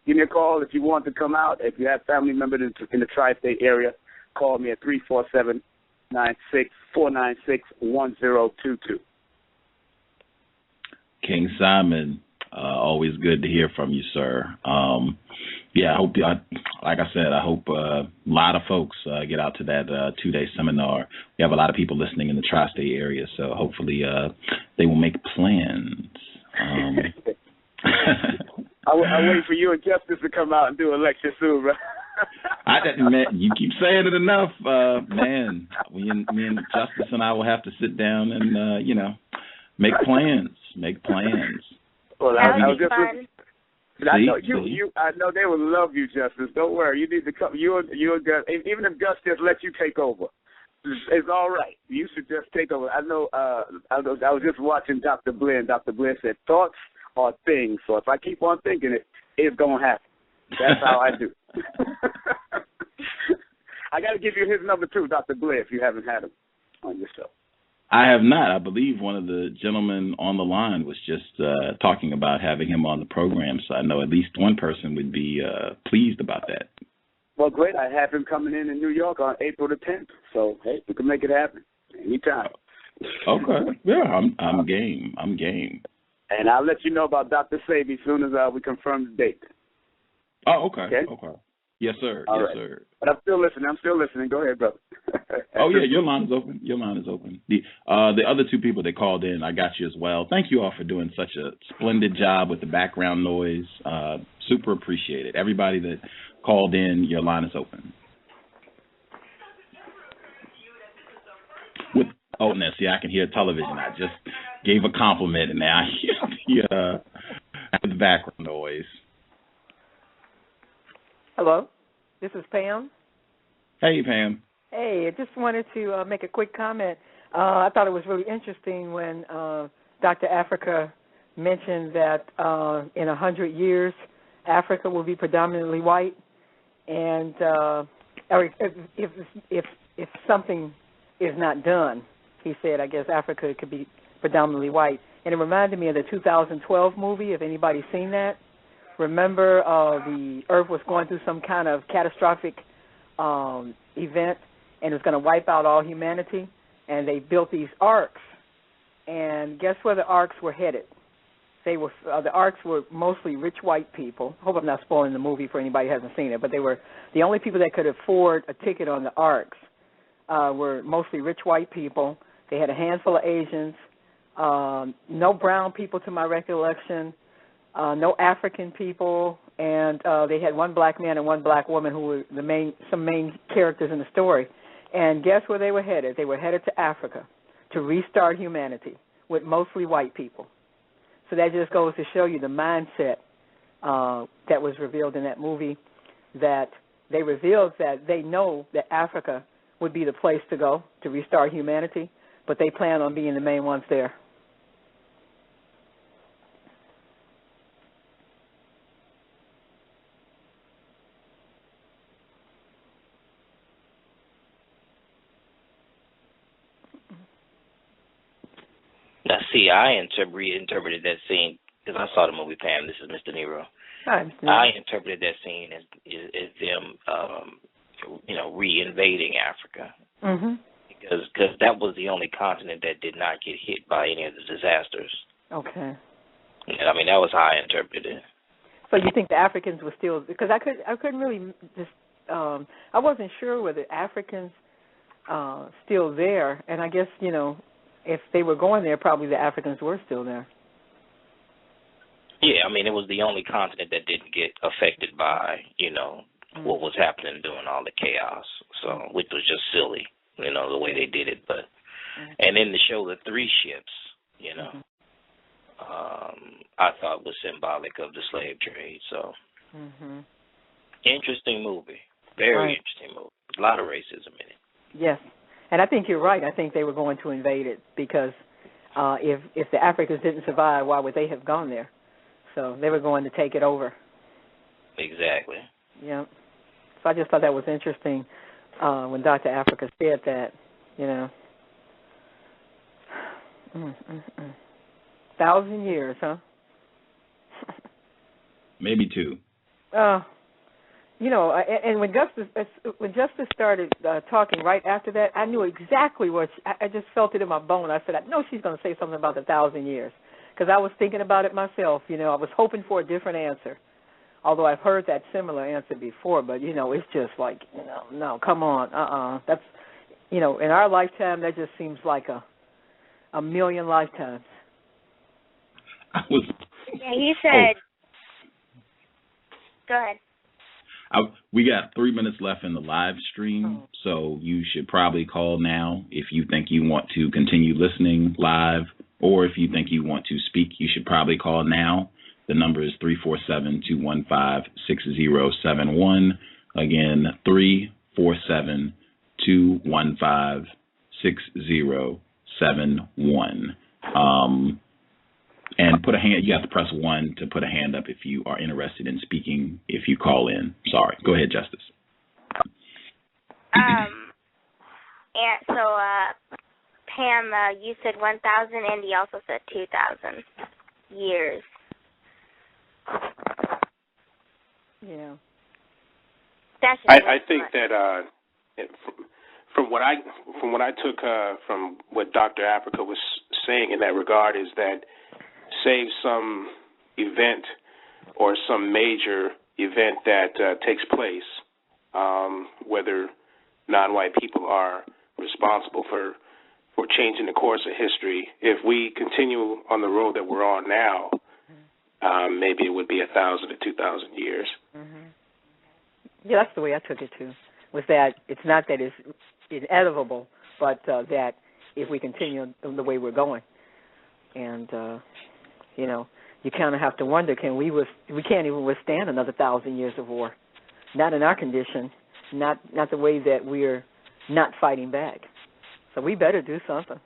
give me a call if you want to come out. If you have family members in the tri-state area, call me at 347-496-1022. King Simon, always good to hear from you, sir. I hope, like I said, I hope a lot of folks get out to that 2-day seminar. We have a lot of people listening in the tri-state area, so hopefully they will make plans. I wait for you and Justice to come out and do a lecture soon, bro. Man, you keep saying it enough, man. Me and Justice and I will have to sit down and, make plans. Well, that would be fun. I know I know they would love you, Justice. Don't worry. You need to come. You and Gus. Even if Gus just lets you take over, it's all right. You should just take over. I know. I was just watching Dr. Blair, and Dr. Blair said thoughts are things. So if I keep on thinking it, it's gonna happen. That's how I do. I got to give you his number too, Dr. Blair, if you haven't had him on your show. I have not. I believe one of the gentlemen on the line was just talking about having him on the program, so I know at least one person would be pleased about that. Well, great. I have him coming in New York on April the 10th, so, hey, we can make it happen anytime. Okay. Yeah, I'm game. I'm game. And I'll let you know about Dr. Sabi as soon as we confirm the date. Oh, okay. Yes, sir. All yes, right. sir. But I'm still listening. Go ahead, brother. Oh, yeah, your line is open. The other two people that called in, I got you as well. Thank you all for doing such a splendid job with the background noise. Super appreciated. Everybody that called in, your line is open. Now, see, I can hear television. I just gave a compliment, and now I hear the background noise. Hello, this is Pam. Hey, Pam. Hey, I just wanted to make a quick comment. I thought it was really interesting when Dr. Afrika mentioned that in 100 years, Africa will be predominantly white, and if something is not done, he said, I guess Africa could be predominantly white. And it reminded me of the 2012 movie, if anybody's seen that. Remember, the Earth was going through some kind of catastrophic event, and it was going to wipe out all humanity, and they built these arcs. And guess where the arcs were headed? The arcs were mostly rich white people. I hope I'm not spoiling the movie for anybody who hasn't seen it, but they were the only people that could afford a ticket on the arcs were mostly rich white people. They had a handful of Asians, no brown people to my recollection, no African people, and they had one black man and one black woman who were some main characters in the story. And guess where they were headed? They were headed to Africa to restart humanity with mostly white people. So that just goes to show you the mindset that was revealed in that movie, that they revealed that they know that Africa would be the place to go to restart humanity, but they plan on being the main ones there. Now, see, I reinterpreted that scene because I saw the movie, Pam. This is Mr. Nero. Hi, Mr. Nero. I interpreted that scene as them, reinvading Africa. Mm-hmm. Because that was the only continent that did not get hit by any of the disasters. Okay. And, I mean, that was how I interpreted it. So you think the Africans were still, because I couldn't really just, I wasn't sure whether Africans still there, and I guess, if they were going there, probably the Africans were still there. Yeah, I mean, it was the only continent that didn't get affected by, what was happening during all the chaos, so, which was just silly, the way they did it, but, and then to show the 3 ships, I thought was symbolic of the slave trade, so, interesting movie, very interesting movie, a lot of racism in it. Yes, and I think you're right. I think they were going to invade it because if the Africans didn't survive, why would they have gone there? So they were going to take it over. Exactly. Yeah. So I just thought that was interesting when Dr. Afrika said that, 1,000 years, huh? Maybe 2. And when Justice started talking right after that, I knew exactly what I just felt it in my bone. I said, I know she's going to say something about the 1,000 years, because I was thinking about it myself. I was hoping for a different answer, although I've heard that similar answer before. But it's just like, no, come on, That's, in our lifetime, that just seems like a million lifetimes. Yeah, he said. Go ahead. We got 3 minutes left in the live stream, so you should probably call now if you think you want to continue listening live, or if you think you want to speak, you should probably call now. The number is 347-215-6071. Again, 347-215-6071. And put a hand. You have to press 1 to put a hand up if you are interested in speaking. If you call in, sorry. Go ahead, Justice. And so, Pam, you said 1,000, and he also said 2,000 years. Yeah. I think that from what I took from what Dr. Afrika was saying in that regard is that save some event or some major event that takes place, whether non-white people are responsible for changing the course of history. If we continue on the road that we're on now, maybe it would be 1,000 to 2,000 years. Yeah, that's the way I took it too. Was that it's not that it's inevitable, but that if we continue the way we're going, and you kind of have to wonder, we can't even withstand another 1,000 years of war, not in our condition, not the way that we're not fighting back. So we better do something,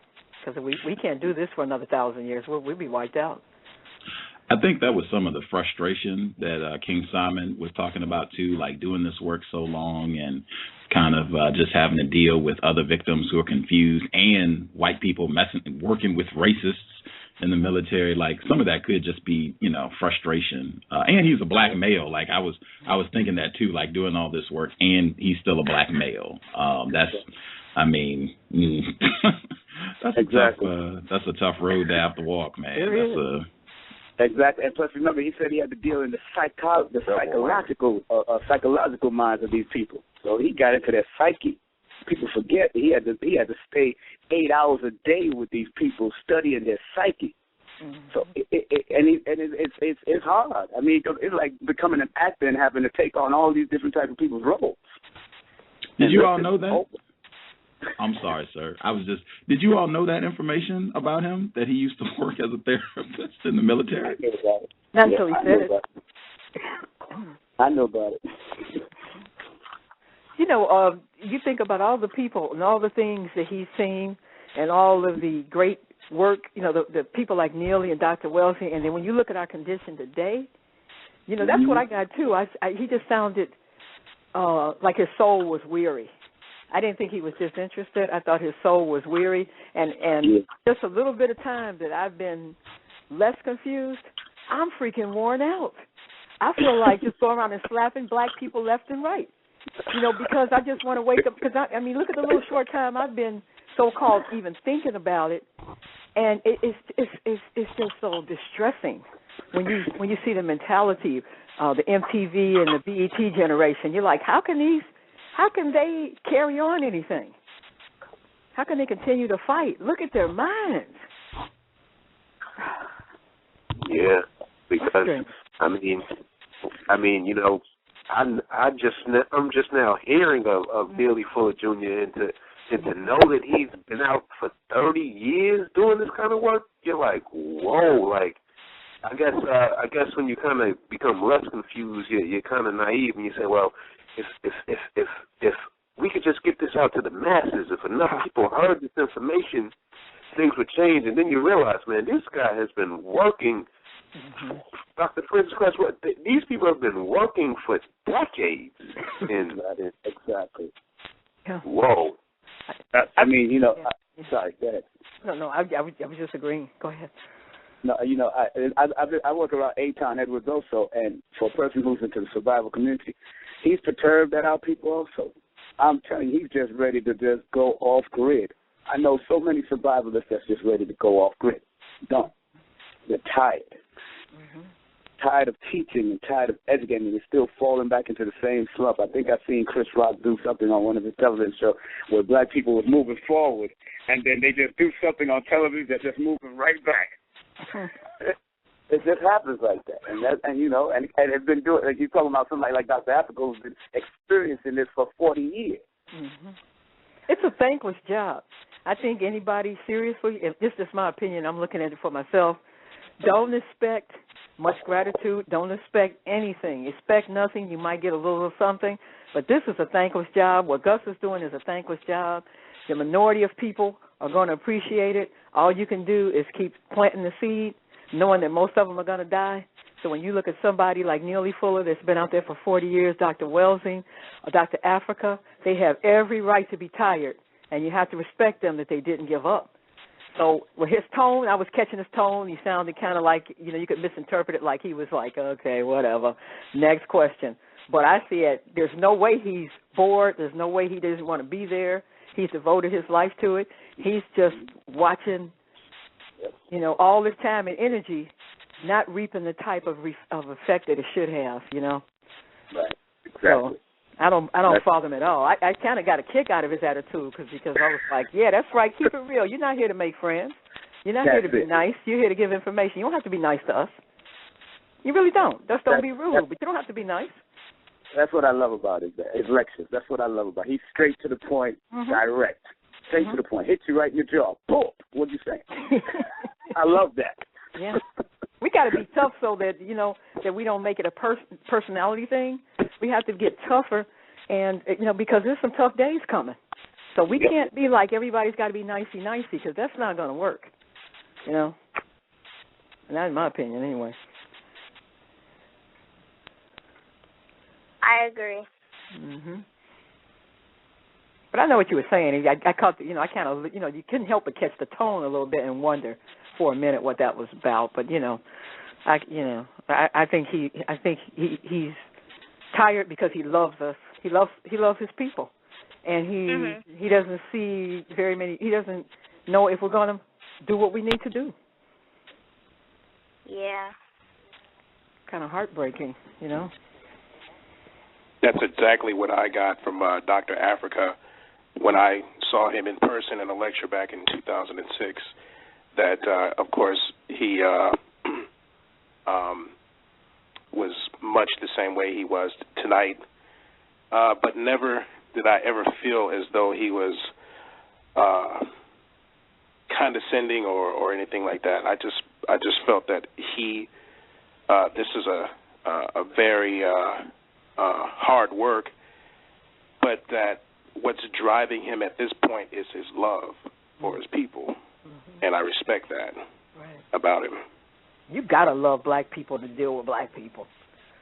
because we can't do this for another 1,000 years. We'll be wiped out. I think that was some of the frustration that King Simon was talking about too, like doing this work so long and kind of just having to deal with other victims who are confused and white people working with racists in the military. Like some of that could just be, frustration. And he's a black male. Like I was thinking that too, like doing all this work and he's still a black male. That's a tough road to have to walk, man. Exactly, and plus remember, he said he had to deal in the psychological minds of these people. So he got into their psyche. People forget he had to stay 8 hours a day with these people studying their psyche. So it's hard. I mean, it's like becoming an actor and having to take on all these different types of people's roles. Did you all know that? I'm sorry, sir. Did you all know that information about him, that he used to work as a therapist in the military? Not until he said it. I know about it. You think about all the people and all the things that he's seen and all of the great work, the people like Neely and Dr. Wellesley, and then when you look at our condition today, that's what I got too. He just sounded like his soul was weary. I didn't think he was disinterested. I thought his soul was weary. And just a little bit of time that I've been less confused, I'm freaking worn out. I feel like just going around and slapping black people left and right, because I just want to wake up. Because, look at the little short time I've been so-called even thinking about it, and it's just so distressing when you see the mentality, the MTV and the BET generation, you're like, how can they carry on anything? How can they continue to fight? Look at their minds. Yeah, because I mean, you know, I'm just now hearing of Neely Fuller Jr. and to know that he's been out for 30 years doing this kind of work, you're like, whoa, like. I guess when you kind of become less confused, you're kind of naive, and you say, well, if we could just get this out to the masses, if enough people heard this information, things would change. And then you realize, man, this guy has been working. Dr. Francis Class, these people have been working for decades. Exactly. Yeah. Whoa. I mean, you know, sorry, go ahead. No, I was just agreeing. Go ahead. No, you know, I work around Aton Edwards also, and for a person who's into the survival community, he's perturbed at how people also. I'm telling you, he's just ready to just go off grid. I know so many survivalists that's just ready to go off grid. Done. They're tired. Tired of teaching and tired of educating. They're still falling back into the same slump. I think I've seen Chris Rock do something on one of his television shows where black people was moving forward, and then they just do something on television that's just moving right back. It just happens like that, and you know, and it's been doing. Like you're talking about somebody like Dr. Afrika who's been experiencing this for 40 years. It's a thankless job. I think anybody seriously, if this is my opinion, I'm looking at it for myself. Don't expect much gratitude. Don't expect anything. Expect nothing. You might get a little something, but this is a thankless job. What Gus is doing is a thankless job. The minority of people are going to appreciate it. All you can do is keep planting the seed, knowing that most of them are going to die. So when you look at somebody like Neely Fuller that's been out there for 40 years, Dr. Welsing, or Dr. Afrika, they have every right to be tired, and you have to respect them that they didn't give up. So with his tone, I was catching his tone. He sounded kind of like, you know, you could misinterpret it like he was like, okay, whatever, next question. But I see it, there's no way he's bored. There's no way he doesn't want to be there. He's devoted his life to it. He's just watching, you know, all this time and energy, not reaping the type of effect that it should have, you know. Right. Exactly. So I don't fault him at all. I kind of got a kick out of his attitude because I was like, yeah, that's right. Keep it real. You're not here to make friends. You're not here to be nice. You're here to give information. You don't have to be nice to us. You really don't. Just don't be rude, but you don't have to be nice. That's what I love about his lectures. That's what I love about it. He's straight to the point, direct. Straight to the point. Hit you right in your jaw. Boom. What'd you say? I love that. Yeah. We got to be tough so that, you know, that we don't make it a personality thing. We have to get tougher, and, you know, because there's some tough days coming. So we can't be like everybody's got to be nicey-nicey because that's not going to work, you know. And that's my opinion anyway. I agree. But I know what you were saying. I caught, you know, I kind of, you know, you couldn't help but catch the tone a little bit and wonder for a minute what that was about. But you know, I think he's tired because he loves us. He loves his people, and he doesn't see very many. He doesn't know if we're going to do what we need to do. Yeah. Kind of heartbreaking, you know. That's exactly what I got from Dr. Afrika when I saw him in person in a lecture back in 2006. That, of course, he was much the same way he was tonight, but never did I ever feel as though he was condescending or anything like that. I just felt that this is a very hard work, but that what's driving him at this point is his love for his people, and I respect that about him. You gotta love black people to deal with black people.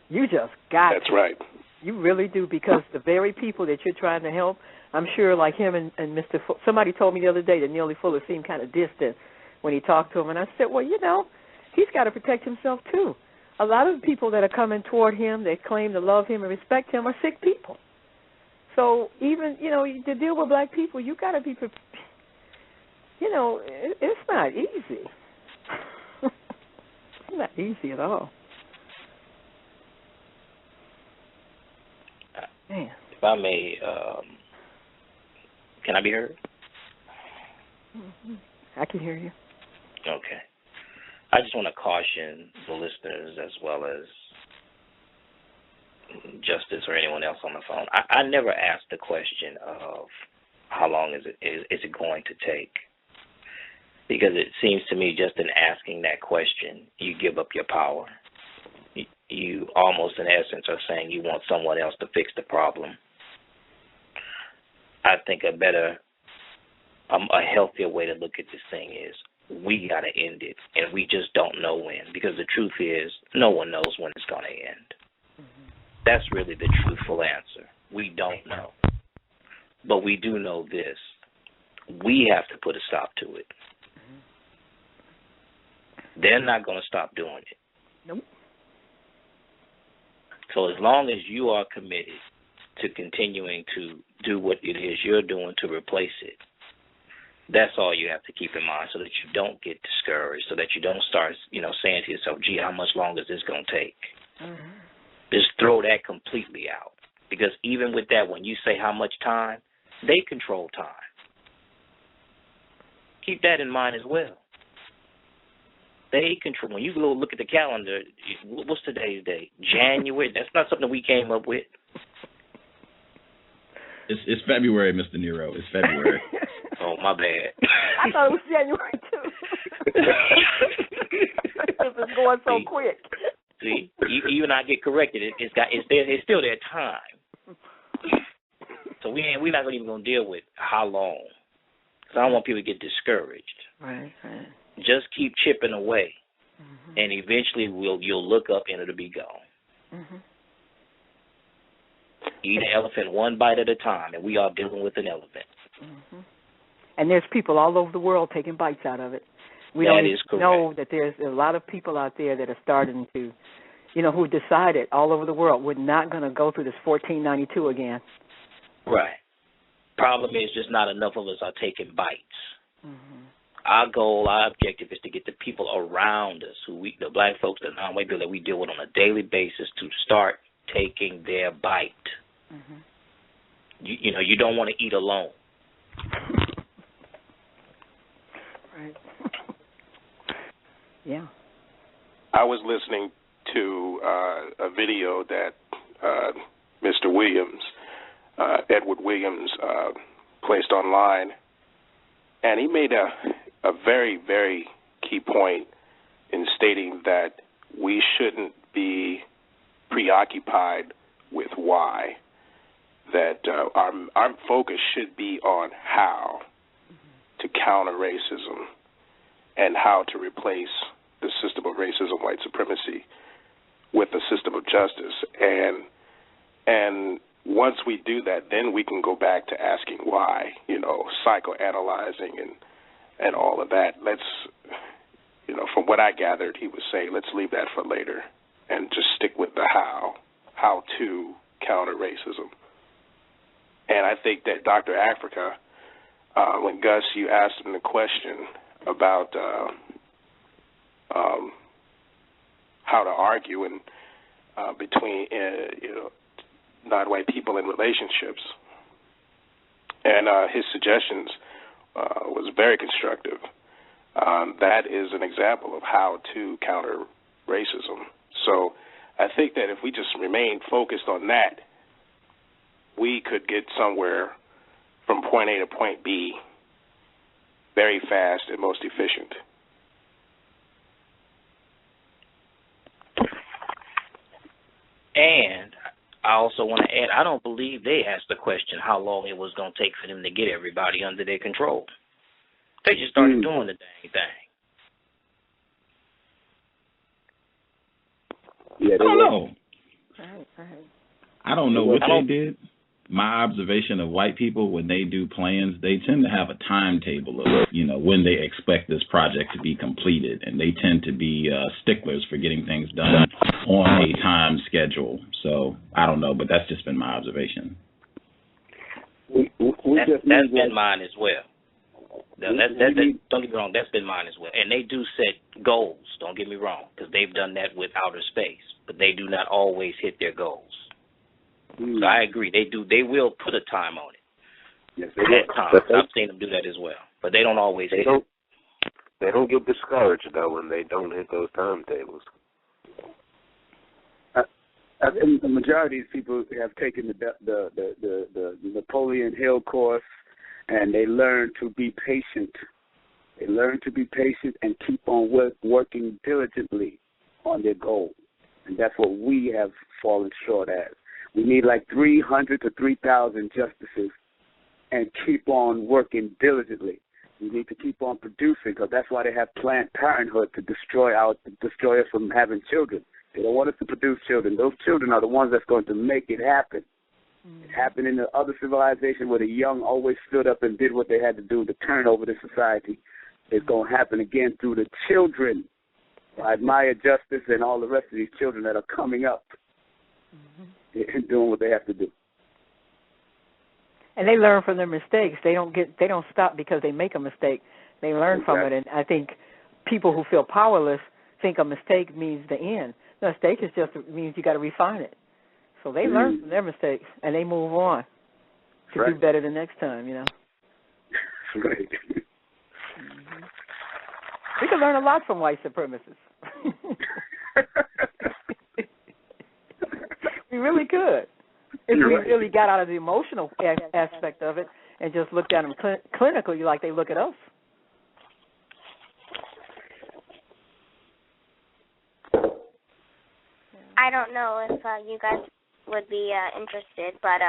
You just got to. That's right. You really do, because the very people that you're trying to help, I'm sure, like him and Mr. Somebody told me the other day that Neely Fuller seemed kind of distant when he talked to him, and I said, well, you know, he's got to protect himself too. A lot of the people that are coming toward him, that claim to love him and respect him, are sick people. So even, you know, to deal with black people, you got to be, you know, it's not easy. not easy at all. Man. If I may, can I be heard? I can hear you. Okay. I just want to caution the listeners as well as Justice or anyone else on the phone. I never asked the question of how long is it going to take, because it seems to me just in asking that question, you give up your power. You almost in essence are saying you want someone else to fix the problem. I think a healthier way to look at this thing is we got to end it, and we just don't know when, because the truth is no one knows when it's going to end. Mm-hmm. That's really the truthful answer. We don't know. But we do know this. We have to put a stop to it. Mm-hmm. They're not going to stop doing it. Nope. So as long as you are committed to continuing to do what it is you're doing to replace it, that's all you have to keep in mind, so that you don't get discouraged, so that you don't start, saying to yourself, gee, how much longer is this going to take? Mm-hmm. Just throw that completely out. Because even with that, when you say how much time, they control time. Keep that in mind as well. They control. When you go look at the calendar, what's today's date? January. That's not something we came up with. It's February, Mr. Nero. It's February. Oh, my bad. I thought it was January too. It's going so quick. See, even I get corrected. It's still their time. So we're not even gonna deal with how long. Because I don't want people to get discouraged. Right. Just keep chipping away, mm-hmm. and eventually you'll look up and it'll be gone. Mm-hmm. Eat an elephant one bite at a time, and we are dealing with an elephant. Mm-hmm. And there's people all over the world taking bites out of it. We don't know that there's a lot of people out there that are starting to, who decided all over the world we're not going to go through this 1492 again. Right. Problem is just not enough of us are taking bites. Mm-hmm. Our goal, our objective is to get the people around us, the black folks, the non-white people that we deal with on a daily basis, to start taking their bite. Mm-hmm. You don't want to eat alone. Right. Yeah. I was listening to a video that Mr. Williams, Edward Williams, placed online, and he made a very, very key point in stating that we shouldn't be preoccupied with why, that our focus should be on how to counter racism and how to replace the system of racism, white supremacy, with a system of justice. And once we do that, then we can go back to asking why, psychoanalyzing and all of that. Let's, from what I gathered, he was saying, let's leave that for later and just stick with the how to counter racism. And I think that Dr. Afrika, when Gus, you asked him the question about how to argue and between non-white people in relationships, and his suggestions was very constructive. That is an example of how to counter racism. So I think that if we just remain focused on that, we could get somewhere from point A to point B very fast and most efficient. And I also want to add, I don't believe they asked the question how long it was going to take for them to get everybody under their control. They just started doing the dang thing. Yeah, I don't know. Right. I don't know what they did. My observation of white people, when they do plans, they tend to have a timetable of, when they expect this project to be completed, and they tend to be sticklers for getting things done on a time schedule. So I don't know, but that's just been my observation. That's been mine as well. Don't get me wrong, that's been mine as well. And they do set goals, don't get me wrong, because they've done that with outer space, but they do not always hit their goals. So I agree, they will put a time on it. Yes, I've seen them do that as well, but they don't always hit it. They don't get discouraged, though, when they don't hit those timetables. The majority of people have taken the Napoleon Hill course, and they learn to be patient. They learn to be patient and keep on working diligently on their goal. And that's what we have fallen short at. We need like 300 to 3,000 justices and keep on working diligently. We need to keep on producing, because that's why they have Planned Parenthood, to destroy us from having children. They don't want us to produce children. Those children are the ones that's going to make it happen. It happened in the other civilization where the young always stood up and did what they had to do to turn over the society. It's going to happen again through the children. I admire Justice and all the rest of these children that are coming up and doing what they have to do. And they learn from their mistakes. They don't stop because they make a mistake. They learn from it. And I think people who feel powerless think a mistake means the end. The mistake is just means you got to refine it. So they learn from their mistakes and they move on to do better the next time. You know. Right. We can learn a lot from white supremacists. We really could. If we really got out of the emotional aspect of it and just looked at them clinically like they look at us. I don't know if you guys would be interested, but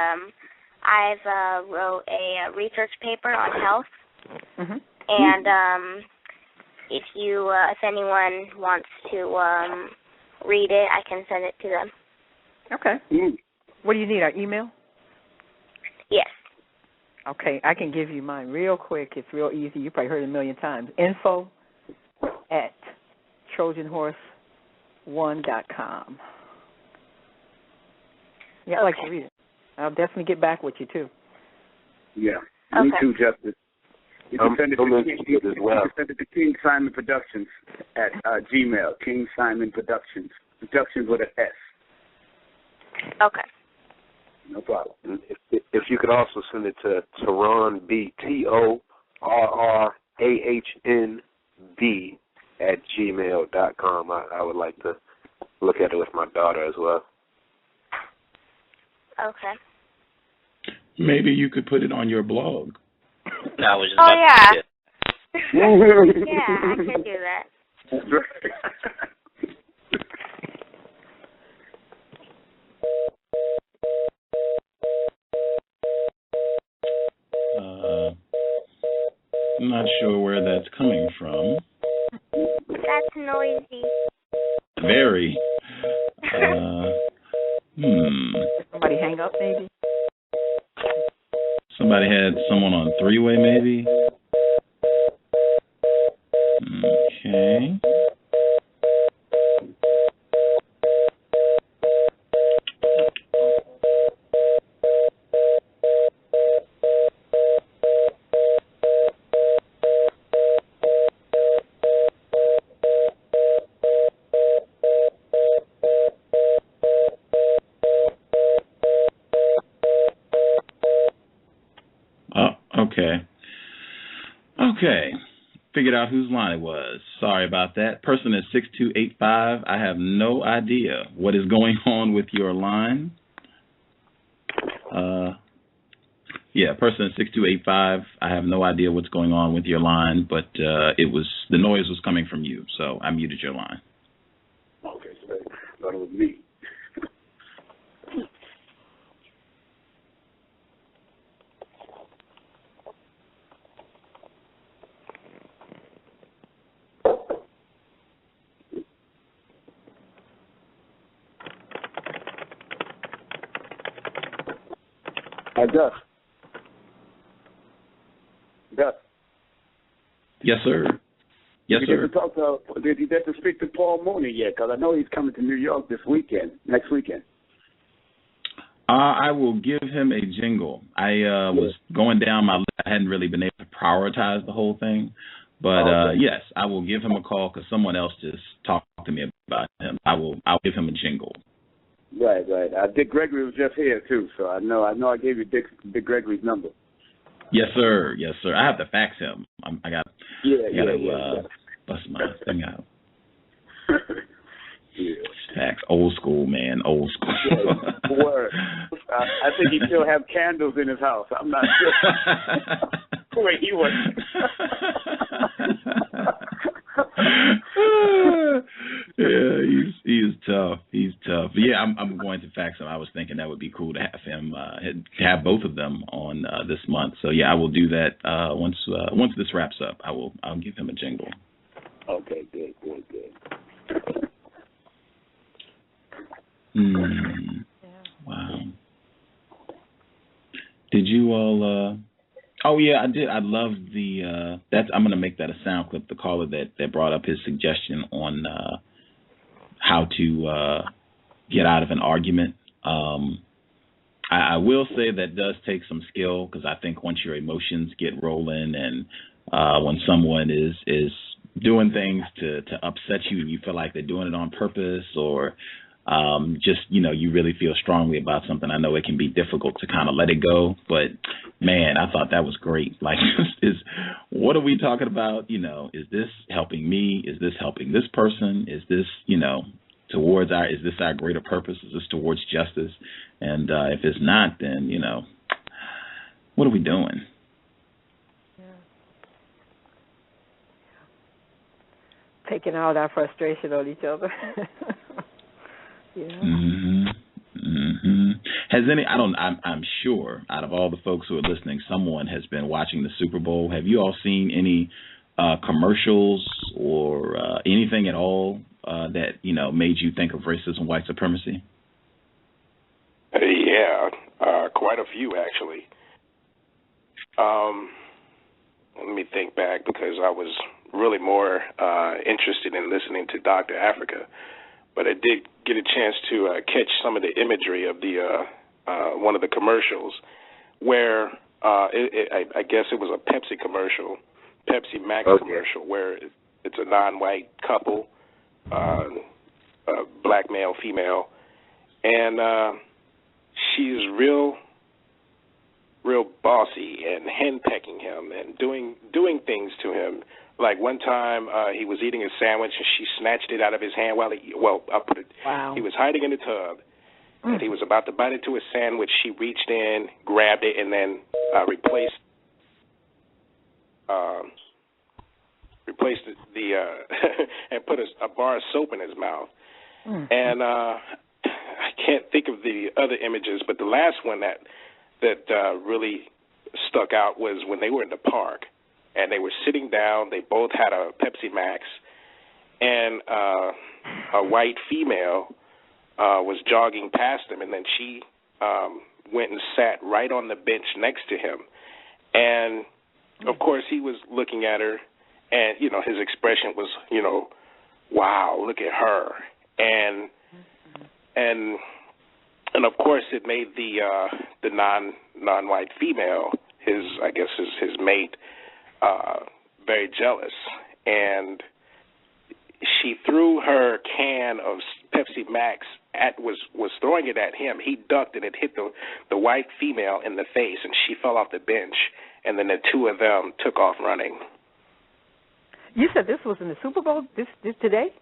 I've wrote a research paper on health, and if anyone wants to read it, I can send it to them. Okay. What do you need, our email? Yes. Okay, I can give you mine real quick. It's real easy. You probably heard it a million times. info@trojanhorse1.com. Yeah, I'd like to read it. I'll definitely get back with you, too. Yeah, me too, Justice. You can send it to King Simon Productions at Gmail, King Simon Productions. Productions with an S. Okay. No problem. If you could also send it to Torran B, TORRAHNB @gmail.com. I would like to look at it with my daughter as well. Okay. Maybe you could put it on your blog. I was just about to yeah, I could do that. That's right. I'm not sure where that's coming from. That's noisy. Very. Somebody hang up, maybe? Somebody had someone on three-way, maybe? Okay. Okay. Figured out whose line it was. Sorry about that. Person is 6285. I have no idea what is going on with your line. Yeah, person is 6285. I have no idea what's going on with your line, but the noise was coming from you, so I muted your line. Okay, so I thought it was me. Gus. Yes, sir. Yes, sir. Did you get to speak to Paul Mooney yet? Because I know he's coming to New York next weekend. I will give him a jingle. I was going down my list. I hadn't really been able to prioritize the whole thing. But, yes, I will give him a call because someone else just talked to me about him. I'll give him a jingle. Right. Dick Gregory was just here, too, so I know I gave you Dick Gregory's number. Yes, sir. I have to fax him. I got to bust my thing out. Fax, old school, man, old school. Word. I think he still have candles in his house. I'm not sure where he was. Yeah, he's tough. He's tough. But yeah, I'm going to fax him. I was thinking that would be cool to have him have both of them on this month. So yeah, I will do that once this wraps up. I'll give him a jingle. Okay, good. Wow. Did you all? Oh yeah, I did. I love the. I'm going to make that a sound clip. The caller that brought up his suggestion on how to get out of an argument. I will say that does take some skill because I think once your emotions get rolling and when someone is doing things to upset you and you feel like they're doing it on purpose or just, you really feel strongly about something. I know it can be difficult to kind of let it go, but man, I thought that was great. Like, what are we talking about? Is this helping me? Is this helping this person? Is this, is this our greater purpose? Is this towards justice? And if it's not, then, what are we doing? Taking out our frustration on each other. Has I'm sure out of all the folks who are listening, someone has been watching the Super Bowl. Have you all seen any commercials or anything at all that, made you think of racism, white supremacy? Yeah, quite a few, actually. Let me think back because I was really more interested in listening to Dr. Afrika. But I did get a chance to catch some of the imagery of the one of the commercials where I guess it was a Pepsi commercial, Pepsi Max commercial, where it's a non-white couple, black male, female, and she's real bossy and henpecking him and doing things to him. Like one time, he was eating a sandwich and she snatched it out of his hand he was hiding in the tub and he was about to bite into his sandwich. She reached in, grabbed it, and then replaced the and put a bar of soap in his mouth. And I can't think of the other images, but the last one that really stuck out was when they were in the park. And they were sitting down. They both had a Pepsi Max, and a white female was jogging past him, and then she went and sat right on the bench next to him. And, of course, he was looking at her, and, his expression was, wow, look at her. And of course, it made the non-white female, his mate, very jealous, and she threw her can of Pepsi Max was throwing it at him. He ducked and it hit the white female in the face, and she fell off the bench. And then the two of them took off running. You said this was in the Super Bowl this today?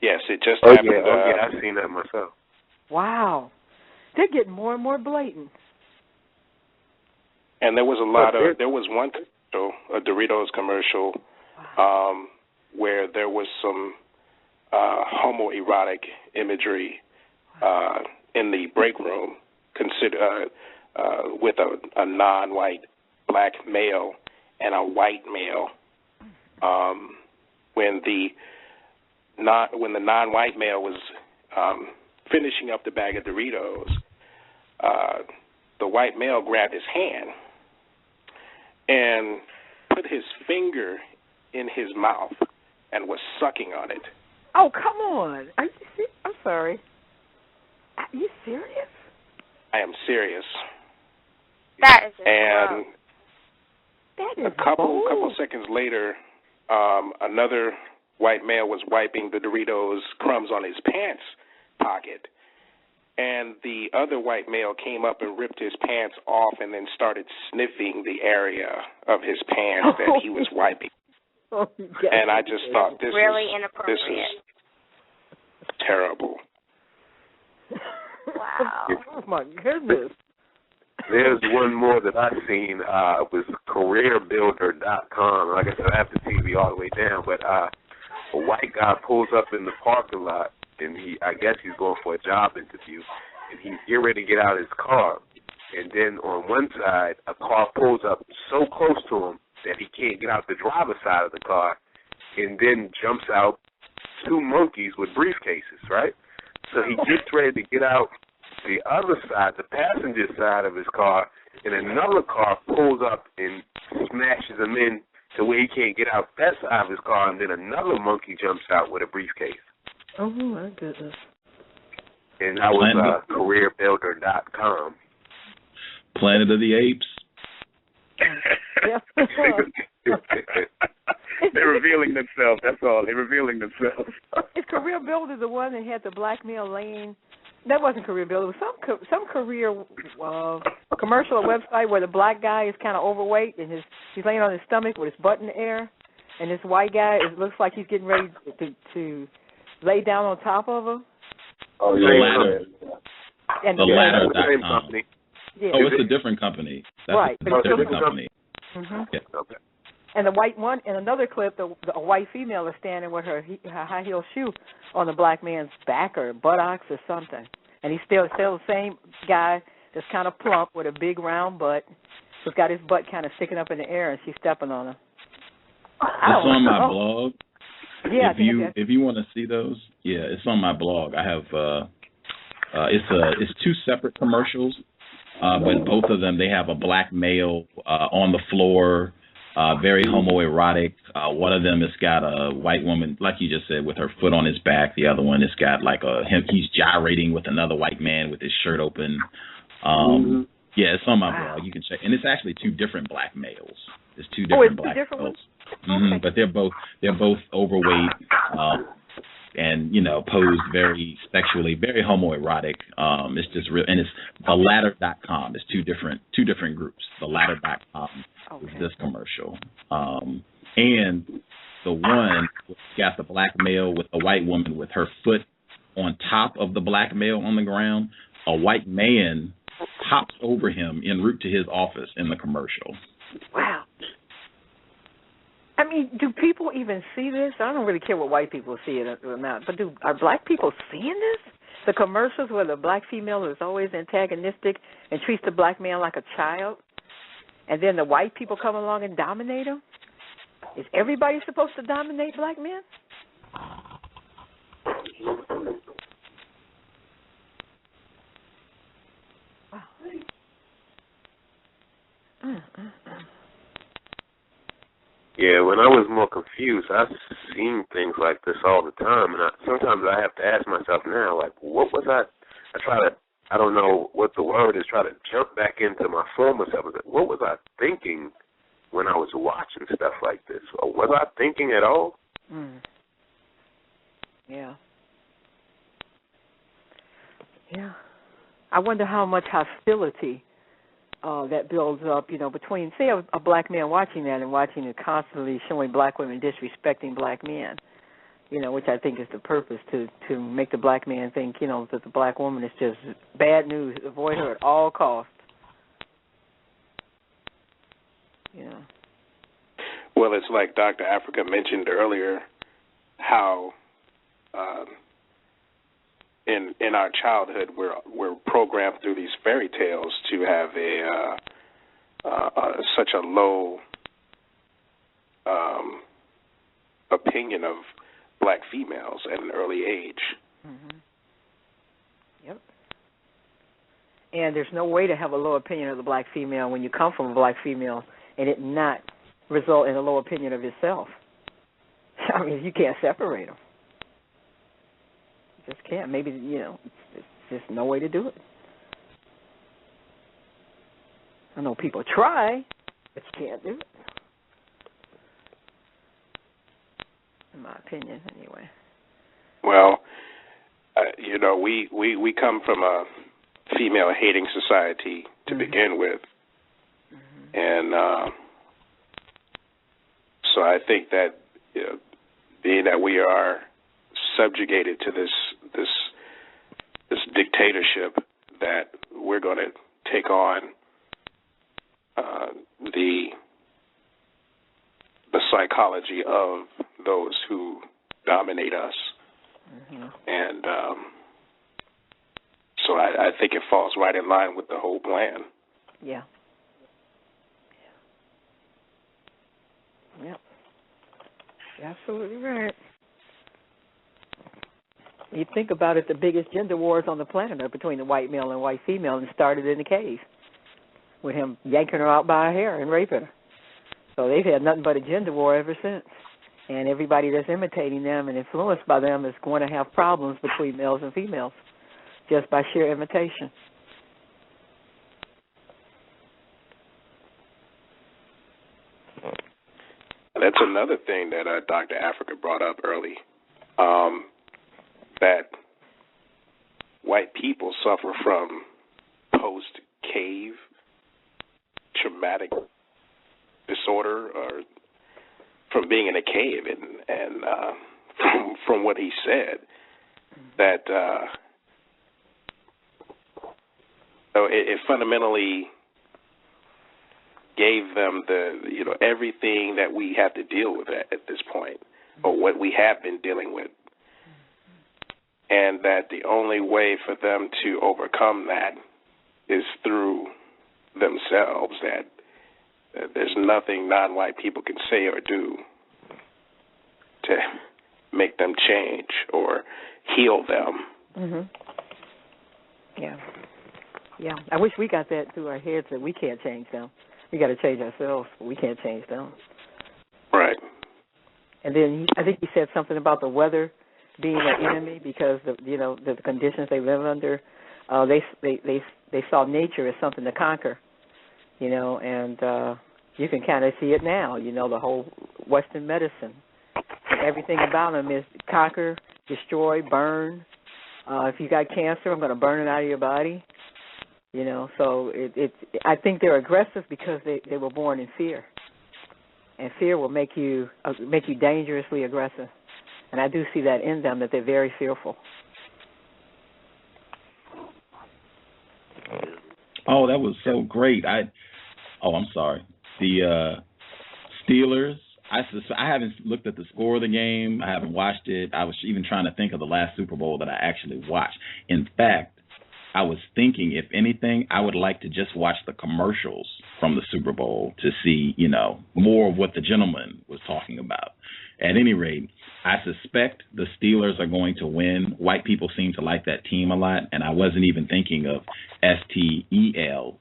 Yes, it just happened. Yeah, I've seen that myself. Wow, they're getting more and more blatant. And there was there was one commercial, a Doritos commercial, where there was some homoerotic imagery in the break room, with a non-white black male and a white male. When the non-white male was finishing up the bag of Doritos, the white male grabbed his hand and put his finger in his mouth and was sucking on it. Oh, come on. Are you I'm sorry. Are you serious? I am serious. That is just and that is a couple seconds later, another white male was wiping the Doritos crumbs on his pants pocket, and the other white male came up and ripped his pants off and then started sniffing the area of his pants that he was wiping. And I just thought, this really is inappropriate. Terrible. Wow. Oh my goodness. There's one more that I've seen. It was careerbuilder.com. Like I said, I have the TV all the way down, but a white guy pulls up in the parking lot, and I guess he's going for a job interview, and he's getting ready to get out of his car. And then on one side, a car pulls up so close to him that he can't get out the driver's side of the car, and then jumps out two monkeys with briefcases, right? So he gets ready to get out the other side, the passenger side of his car, and another car pulls up and smashes him in to where he can't get out that side of his car, and then another monkey jumps out with a briefcase. Oh, my goodness. And that was careerbuilder.com. Planet of the Apes. They're revealing themselves. That's all. They're revealing themselves. Is Career Builder the one that had the black male laying? That wasn't Career Builder. It was some career commercial or website where the black guy is kind of overweight and he's laying on his stomach with his butt in the air, and this white guy looks like he's getting ready to lay down on top of him. Oh, the ladder. And the ladder.com. Yeah. Oh, it's a different company. That's right. a different company. Mm-hmm. Yeah. And the white one, in another clip, a white female is standing with her high heel shoe on the black man's back or buttocks or something, and he's still the same guy that's kind of plump with a big round butt, who's got his butt kind of sticking up in the air, and she's stepping on him. It's on my blog. Yeah. If you want to see those, yeah, it's on my blog. I have it's two separate commercials, but both of them they have a black male on the floor. Very homoerotic. One of them has got a white woman, like you just said, with her foot on his back. The other one has got like he's gyrating with another white man with his shirt open. Yeah, it's on my blog. You can check. And it's actually two different black males. It's two different black males. Mm-hmm. But they're both overweight and posed very sexually, very homoerotic. It's just real, and it's theladder.com. It's two different groups. Theladder.com. Okay. This commercial, and the one got the black male with a white woman with her foot on top of the black male on the ground. A white man hops over him en route to his office in the commercial. Wow. I mean, do people even see this? I don't really care what white people see it or not, but are black people seeing this? The commercials where the black female is always antagonistic and treats the black man like a child? And then the white people come along and dominate them? Is everybody supposed to dominate black men? Wow. Yeah, when I was more confused, I've seen things like this all the time, and sometimes I have to ask myself now, like, what was I don't know what the word is, try to jump back into my former self. What was I thinking when I was watching stuff like this? Or was I thinking at all? Yeah. Yeah. I wonder how much hostility that builds up, between, say, a black man watching that and watching it constantly showing black women disrespecting black men. Which I think is the purpose, to make the black man think, that the black woman is just bad news. Avoid her at all costs. Yeah. Well, it's like Dr. Afrika mentioned earlier, how in our childhood we're programmed through these fairy tales to have such a low opinion of black females at an early age. Mm-hmm. Yep. And there's no way to have a low opinion of the black female when you come from a black female and it not result in a low opinion of yourself. I mean, you can't separate them. You just can't. Maybe, it's just no way to do it. I know people try, but you can't do it. In my opinion, anyway. Well, we come from a female-hating society to begin with, and so I think that being that we are subjugated to this dictatorship, that we're going to take on the psychology of those who dominate us. And so I think it falls right in line with the whole plan. Yeah. Yep. You're absolutely right. You think about it, the biggest gender wars on the planet are between the white male and white female, and started in the cave with him yanking her out by her hair and raping her. So they've had nothing but a gender war ever since. And everybody that's imitating them and influenced by them is going to have problems between males and females just by sheer imitation. That's another thing that Dr. Afrika brought up early, that white people suffer from post-cave traumatic disorder, or from being in a cave, and from what he said, that it fundamentally gave them everything that we have to deal with at this point, or what we have been dealing with, and that the only way for them to overcome that is through themselves, that there's nothing non-white people can say or do to make them change or heal them. Yeah. Yeah. I wish we got that through our heads, that we can't change them. We got to change ourselves, but we can't change them. Right. And then I think he said something about the weather being an enemy because the conditions they live under. They saw nature as something to conquer, and you can kind of see it now. The whole Western medicine, and everything about them is conquer, destroy, burn. If you got cancer, I'm going to burn it out of your body. So I think they're aggressive because they were born in fear, and fear will make you dangerously aggressive. And I do see that in them, that they're very fearful. Oh, that was so great. I'm sorry. The Steelers, I haven't looked at the score of the game. I haven't watched it. I was even trying to think of the last Super Bowl that I actually watched. In fact, I was thinking, if anything, I would like to just watch the commercials from the Super Bowl to see, more of what the gentleman was talking about. At any rate, I suspect the Steelers are going to win. White people seem to like that team a lot, and I wasn't even thinking of STEAL,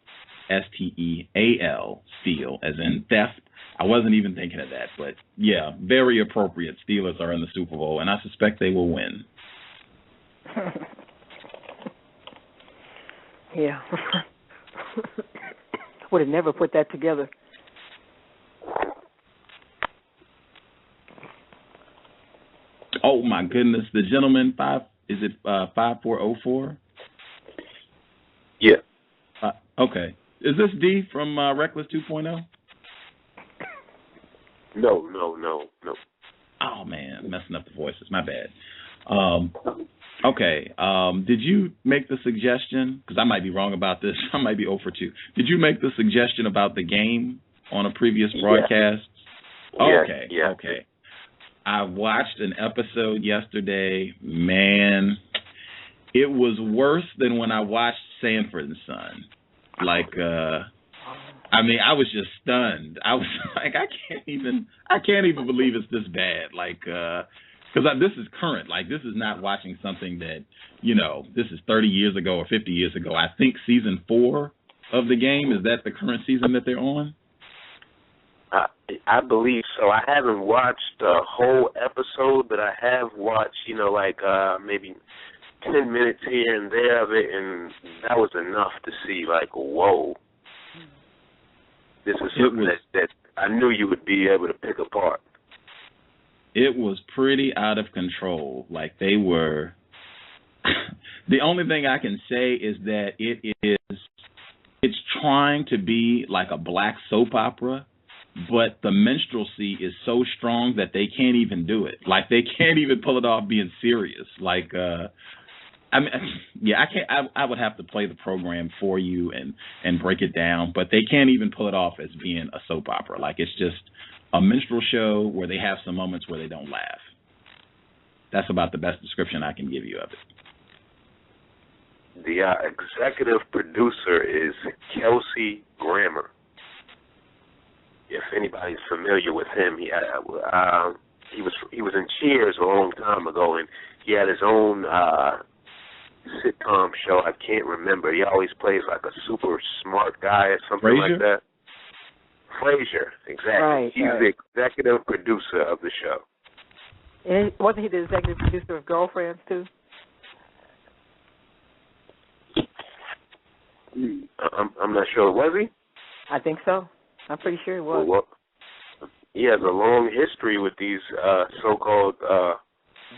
Steel, as in theft. I wasn't even thinking of that, but yeah, very appropriate. Steelers are in the Super Bowl, and I suspect they will win. Yeah. Would have never put that together. Oh my goodness, the gentleman 5404? Yeah. Okay. Is this D from Reckless 2.0? No. Oh man, messing up the voices. My bad. Okay. Did you make the suggestion? Because I might be wrong about this. I might be 0 for 2. Did you make the suggestion about the game on a previous broadcast? Yeah. Okay. Yeah. Okay. I watched an episode yesterday. Man, it was worse than when I watched Sanford and Son. I was just stunned. I was like, I can't even believe it's this bad. Because this is current. This is not watching something that, this is 30 years ago or 50 years ago. I think season 4 of the game, is that the current season that they're on? I believe so. I haven't watched the whole episode, but I have watched, maybe 10 minutes here and there of it, and that was enough to see, whoa. this is something that I knew you would be able to pick apart. It was pretty out of control. Like they were. The only thing I can say is that it's trying to be like a black soap opera, but the minstrelsy is so strong that they can't even do it. Like they can't even pull it off being serious. Like I mean, yeah, I can't. I would have to play the program for you and break it down, but they can't even pull it off as being a soap opera. Like it's just a minstrel show where they have some moments where they don't laugh. That's about the best description I can give you of it. The executive producer is Kelsey Grammer. If anybody's familiar with him, he was in Cheers a long time ago, and he had his own sitcom show. I can't remember. He always plays like a super smart guy or something Frasier? like that. Frasier, exactly. Right, He's the executive producer of the show. And wasn't he the executive producer of Girlfriends too? I'm not sure. Was he? I think so. I'm pretty sure he was. Well, he has a long history with these so-called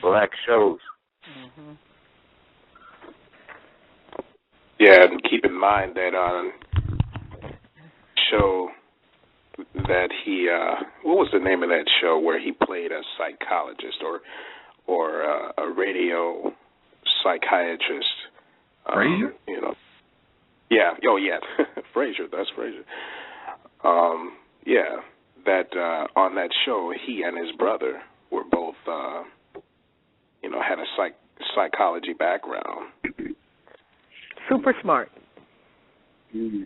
black shows. Mm-hmm. Yeah, and keep in mind that show that he what was the name of that show where he played a psychologist or a radio psychiatrist? Frasier? You know. Yeah. Oh, yeah. Frasier. That's Frasier. Yeah. That on that show, he and his brother were both, had a psychology background. Super smart. Mm-hmm.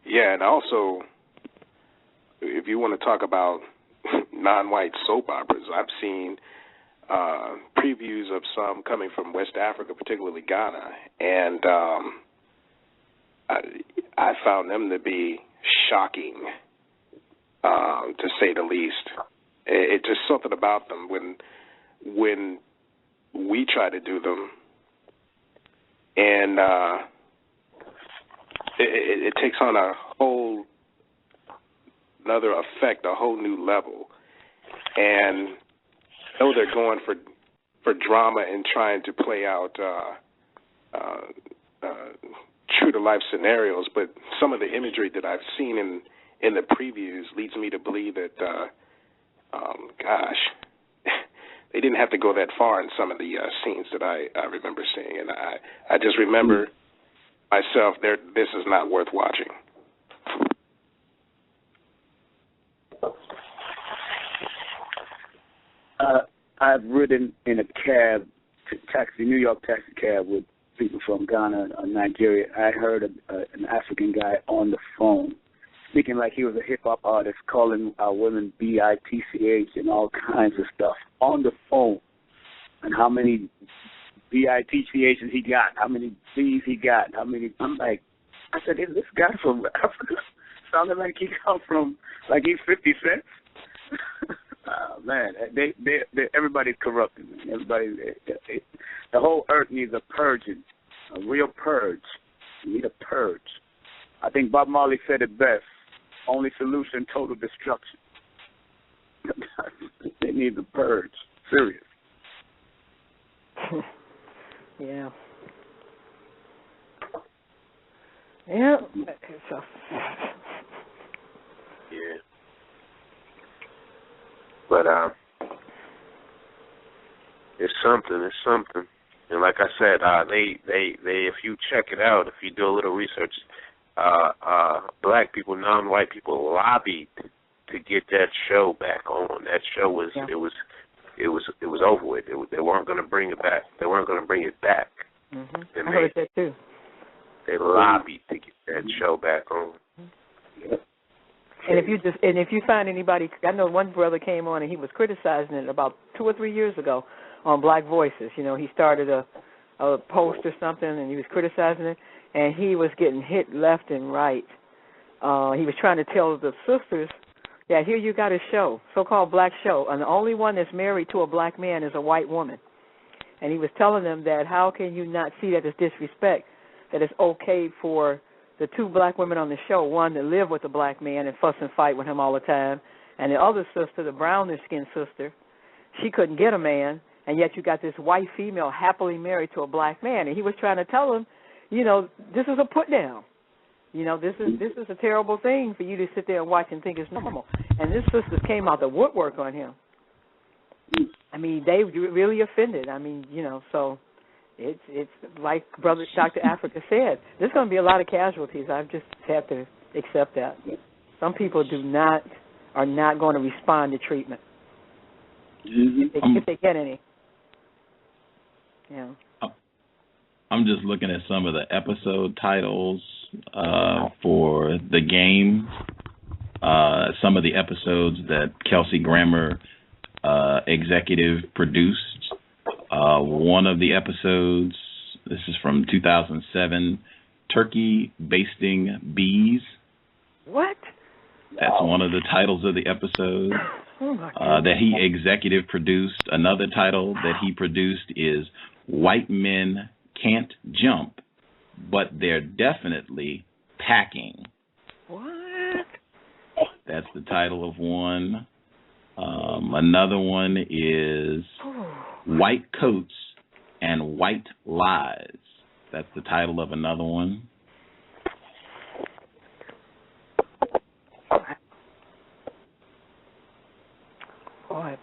Yeah, and also, if you want to talk about non-white soap operas, I've seen previews of some coming from West Africa, particularly Ghana, and I found them to be shocking, to say the least. It's just something about them when we try to do them, and it takes on a whole another effect, a whole new level, and though they're going for drama and trying to play out true to life scenarios, but some of the imagery that I've seen in the previews leads me to believe that they didn't have to go that far in some of the scenes that I remember seeing, and I just remember myself this is not worth watching. I've ridden in a cab, New York taxi cab with people from Ghana or Nigeria. I heard an African guy on the phone speaking like he was a hip-hop artist, calling women B-I-T-C-H and all kinds of stuff on the phone, and how many B-I-T-C-H's he got, how many B's he got, how many. I'm like, I said, is this guy from Africa? Sounded like he come from, like he's 50 Cent. Man, everybody's corrupted. The whole earth needs a purging, a real purge. We need a purge. I think Bob Marley said it best. Only solution, total destruction. They need the purge. Serious. Yeah. Yeah. Yeah. But it's something. And like I said, they if you check it out, if you do a little research, black people, non-white people lobbied to get that show back on. That show was it was over with. They weren't going to bring it back. They weren't going to bring it back. Mm-hmm. I heard that too. They lobbied to get that show back on. Yep. And if you find anybody, I know one brother came on and he was criticizing it about 2 or 3 years ago on Black Voices. You know, he started a post or something and he was criticizing it, and he was getting hit left and right. He was trying to tell the sisters, yeah, here you got a show, so-called black show, and the only one that's married to a black man is a white woman. And he was telling them that how can you not see that as disrespect, that it's okay for the two black women on the show, one that lived with a black man and fuss and fight with him all the time, and the other sister, the brownish-skinned sister, she couldn't get a man, and yet you got this white female happily married to a black man, and he was trying to tell him, you know, this is a put-down. You know, this is a terrible thing for you to sit there and watch and think it's normal. And this sister came out the woodwork on him. I mean, they really offended. I mean, you know, so it's like Brother Dr. Afrika said, there's going to be a lot of casualties. I just have to accept that. Some people are not going to respond to treatment if they get any. Yeah. I'm just looking at some of the episode titles for the game. Some of the episodes that Kelsey Grammer executive produced. One of the episodes, this is from 2007, Turkey Basting Bees. What? That's one of the titles of the episode that he executive produced. Another title that he produced is White Men Can't Jump, but They're Definitely Packing. What? That's the title of one. Another one is White Coats and White Lies. That's the title of another one.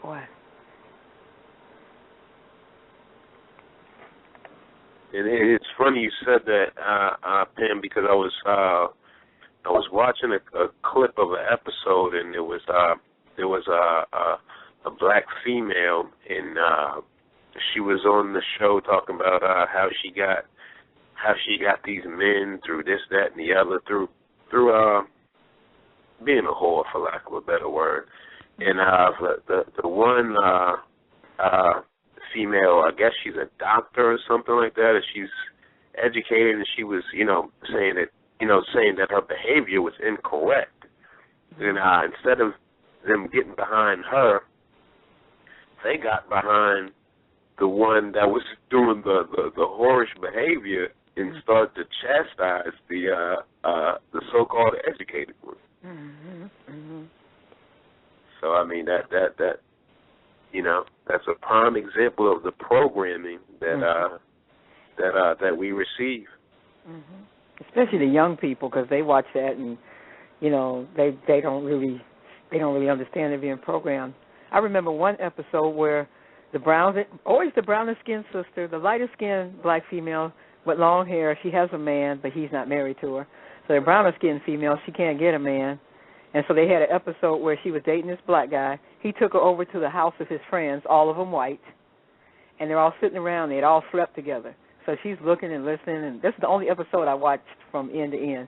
Boy. And it's funny you said that, Pam, because I was watching a clip of an episode, and there was a black female, and she was on the show talking about how she got these men through this, that, and the other, through being a whore, for lack of a better word. And the one female, I guess she's a doctor or something like that, and she's educated, and she was, saying that her behavior was incorrect. And instead of them getting behind her, they got behind the one that was doing the whorish behavior and started to chastise the so-called educated one. So I mean that that's a prime example of the programming that we receive. Especially the young people, because they watch that and they don't really understand they're being programmed. I remember one episode where always the browner skinned sister, the lighter skinned black female with long hair, she has a man, but he's not married to her. So the browner skinned female, she can't get a man. And so they had an episode where she was dating this black guy. He took her over to the house of his friends, all of them white, and they're all sitting around. They had all slept together. So she's looking and listening, and this is the only episode I watched from end to end.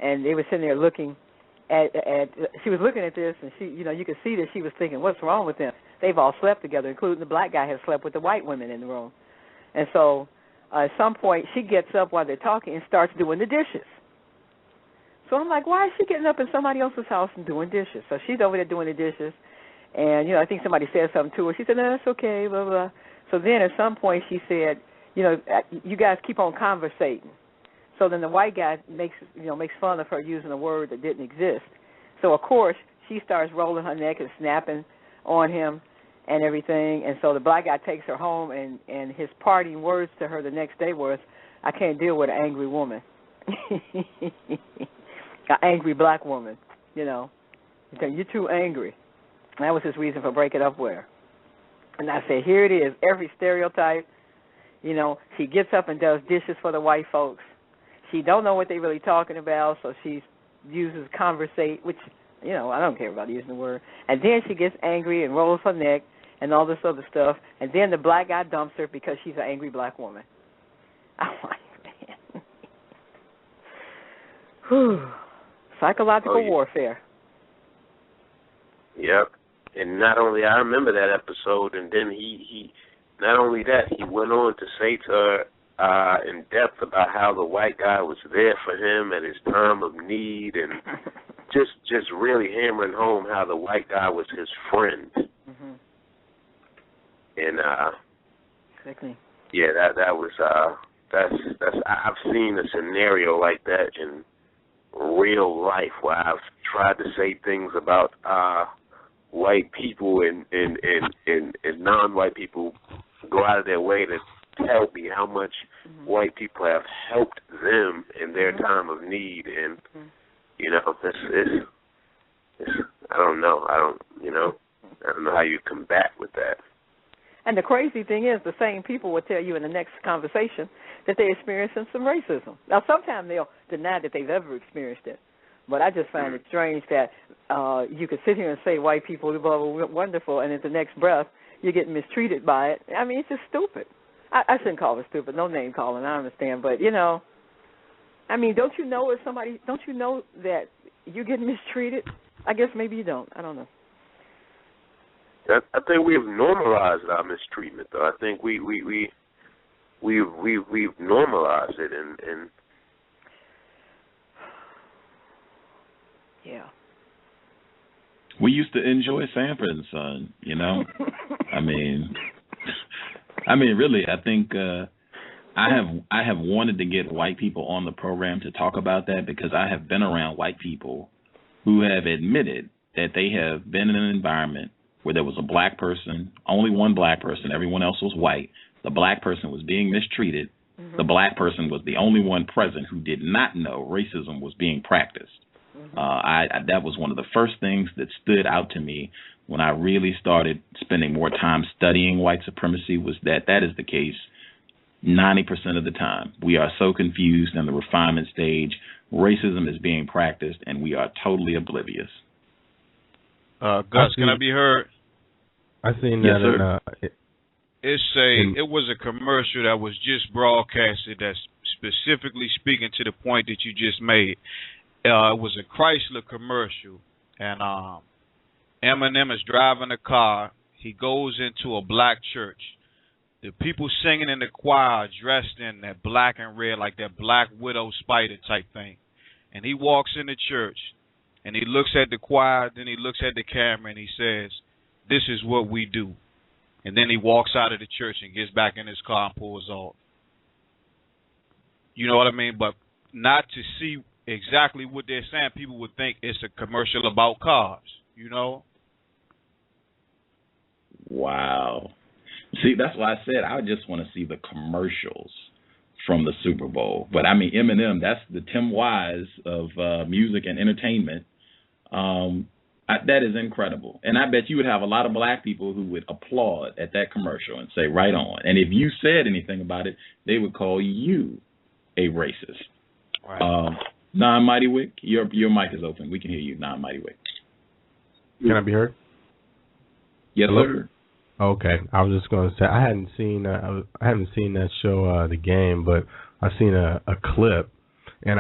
And they were sitting there looking at she was looking at this, and she, you could see that she was thinking, what's wrong with them? They've all slept together, including the black guy had slept with the white women in the room. And so at some point she gets up while they're talking and starts doing the dishes. So I'm like, why is she getting up in somebody else's house and doing dishes? So she's over there doing the dishes, and, I think somebody said something to her. She said, no, that's okay, blah, blah. So then at some point she said, you guys keep on conversating. So then the white guy makes fun of her using a word that didn't exist. So, of course, she starts rolling her neck and snapping on him and everything. And so the black guy takes her home, and his parting words to her the next day was, I can't deal with an angry woman. An angry black woman, You're too angry. And that was his reason for breaking up with her. And I said, here it is, every stereotype. She gets up and does dishes for the white folks. She don't know what they're really talking about, so she uses conversate, which, I don't care about using the word. And then she gets angry and rolls her neck and all this other stuff. And then the black guy dumps her because she's an angry black woman. I'm like, man. Whew. Psychological warfare. Yep. And not only, I remember that episode, and then he not only that, he went on to say to her in depth about how the white guy was there for him at his time of need, and just really hammering home how the white guy was his friend. And exactly. Yeah, that was that's I've seen a scenario like that real life where I've tried to say things about white people and non-white people go out of their way to tell me how much white people have helped them in their time of need, and you know, it's I don't know how you combat with that. And the crazy thing is, the same people will tell you in the next conversation that they're experiencing some racism. Now, sometimes they'll deny that they've ever experienced it, but I just find it strange that you could sit here and say white people are wonderful, and at the next breath you're getting mistreated by it. I mean, it's just stupid. I shouldn't call it stupid. No name calling. I understand, but you know, I mean, don't you know that you're getting mistreated? I guess maybe you don't. I don't know. I think we've normalized our mistreatment, though. I think we've normalized it, and yeah. We used to enjoy Sanford and Son, you know. I mean, really, I think I have wanted to get white people on the program to talk about that, because I have been around white people who have admitted that they have been in an environment where there was a black person, only one black person, everyone else was white. The black person was being mistreated. Mm-hmm. The black person was the only one present who did not know racism was being practiced. Mm-hmm. That was one of the first things that stood out to me when I really started spending more time studying white supremacy, was that is the case 90% of the time. We are so confused in the refinement stage. Racism is being practiced, and we are totally oblivious. Gus, can I be heard? I seen that. Yes, it was a commercial that was just broadcasted that's specifically speaking to the point that you just made. It was a Chrysler commercial, and Eminem is driving a car. He goes into a black church. The people singing in the choir dressed in that black and red, like that Black Widow spider type thing. And he walks in the church, and he looks at the choir, then he looks at the camera, and he says, "This is what we do." And then he walks out of the church and gets back in his car and pulls off. You know what I mean? But not to see exactly what they're saying, people would think it's a commercial about cars, you know? Wow. See, that's why I said I just want to see the commercials from the Super Bowl. But, I mean, Eminem, that's the Tim Wise of music and entertainment. That is incredible. And I bet you would have a lot of black people who would applaud at that commercial and say, right on. And if you said anything about it, they would call you a racist. Right. Non-Mighty Wick, your mic is open. We can hear you, Non-Mighty Wick. Can I be heard? Yes, hello? Sir. Okay, I was just going to say I haven't seen that show, The Game, but I've seen a clip, and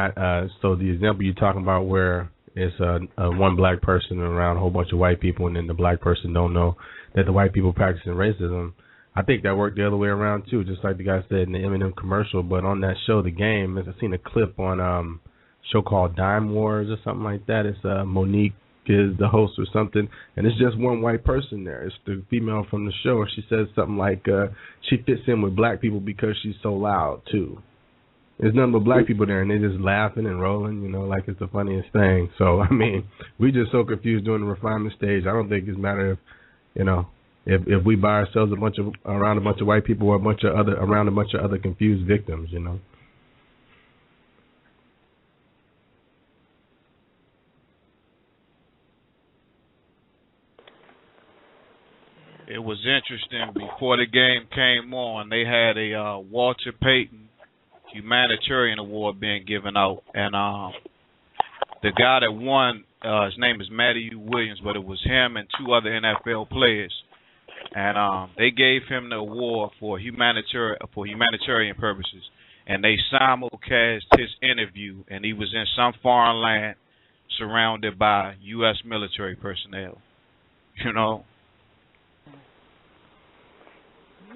so the example you're talking about where it's one black person around a whole bunch of white people, and then the black person don't know that the white people practicing racism. I think that worked the other way around too, just like the guy said in the Eminem commercial. But on that show, The Game, I've seen a clip on a show called Dime Wars or something like that. It's Monique is the host or something, and it's just one white person there. It's the female from the show. She says something like she fits in with black people because she's so loud too. There's nothing but black people there, and they're just laughing and rolling, you know, like it's the funniest thing. So I mean, we just so confused during the refinement stage. I don't think it's matter if, you know, if we buy ourselves around a bunch of white people or around a bunch of other confused victims, you know. It was interesting. Before the game came on, they had a Walter Payton Humanitarian Award being given out, and the guy that won, his name is Matthew Williams, but it was him and two other NFL players, and they gave him the award for humanitarian purposes, and they simulcast his interview, and he was in some foreign land surrounded by U.S. military personnel, you know.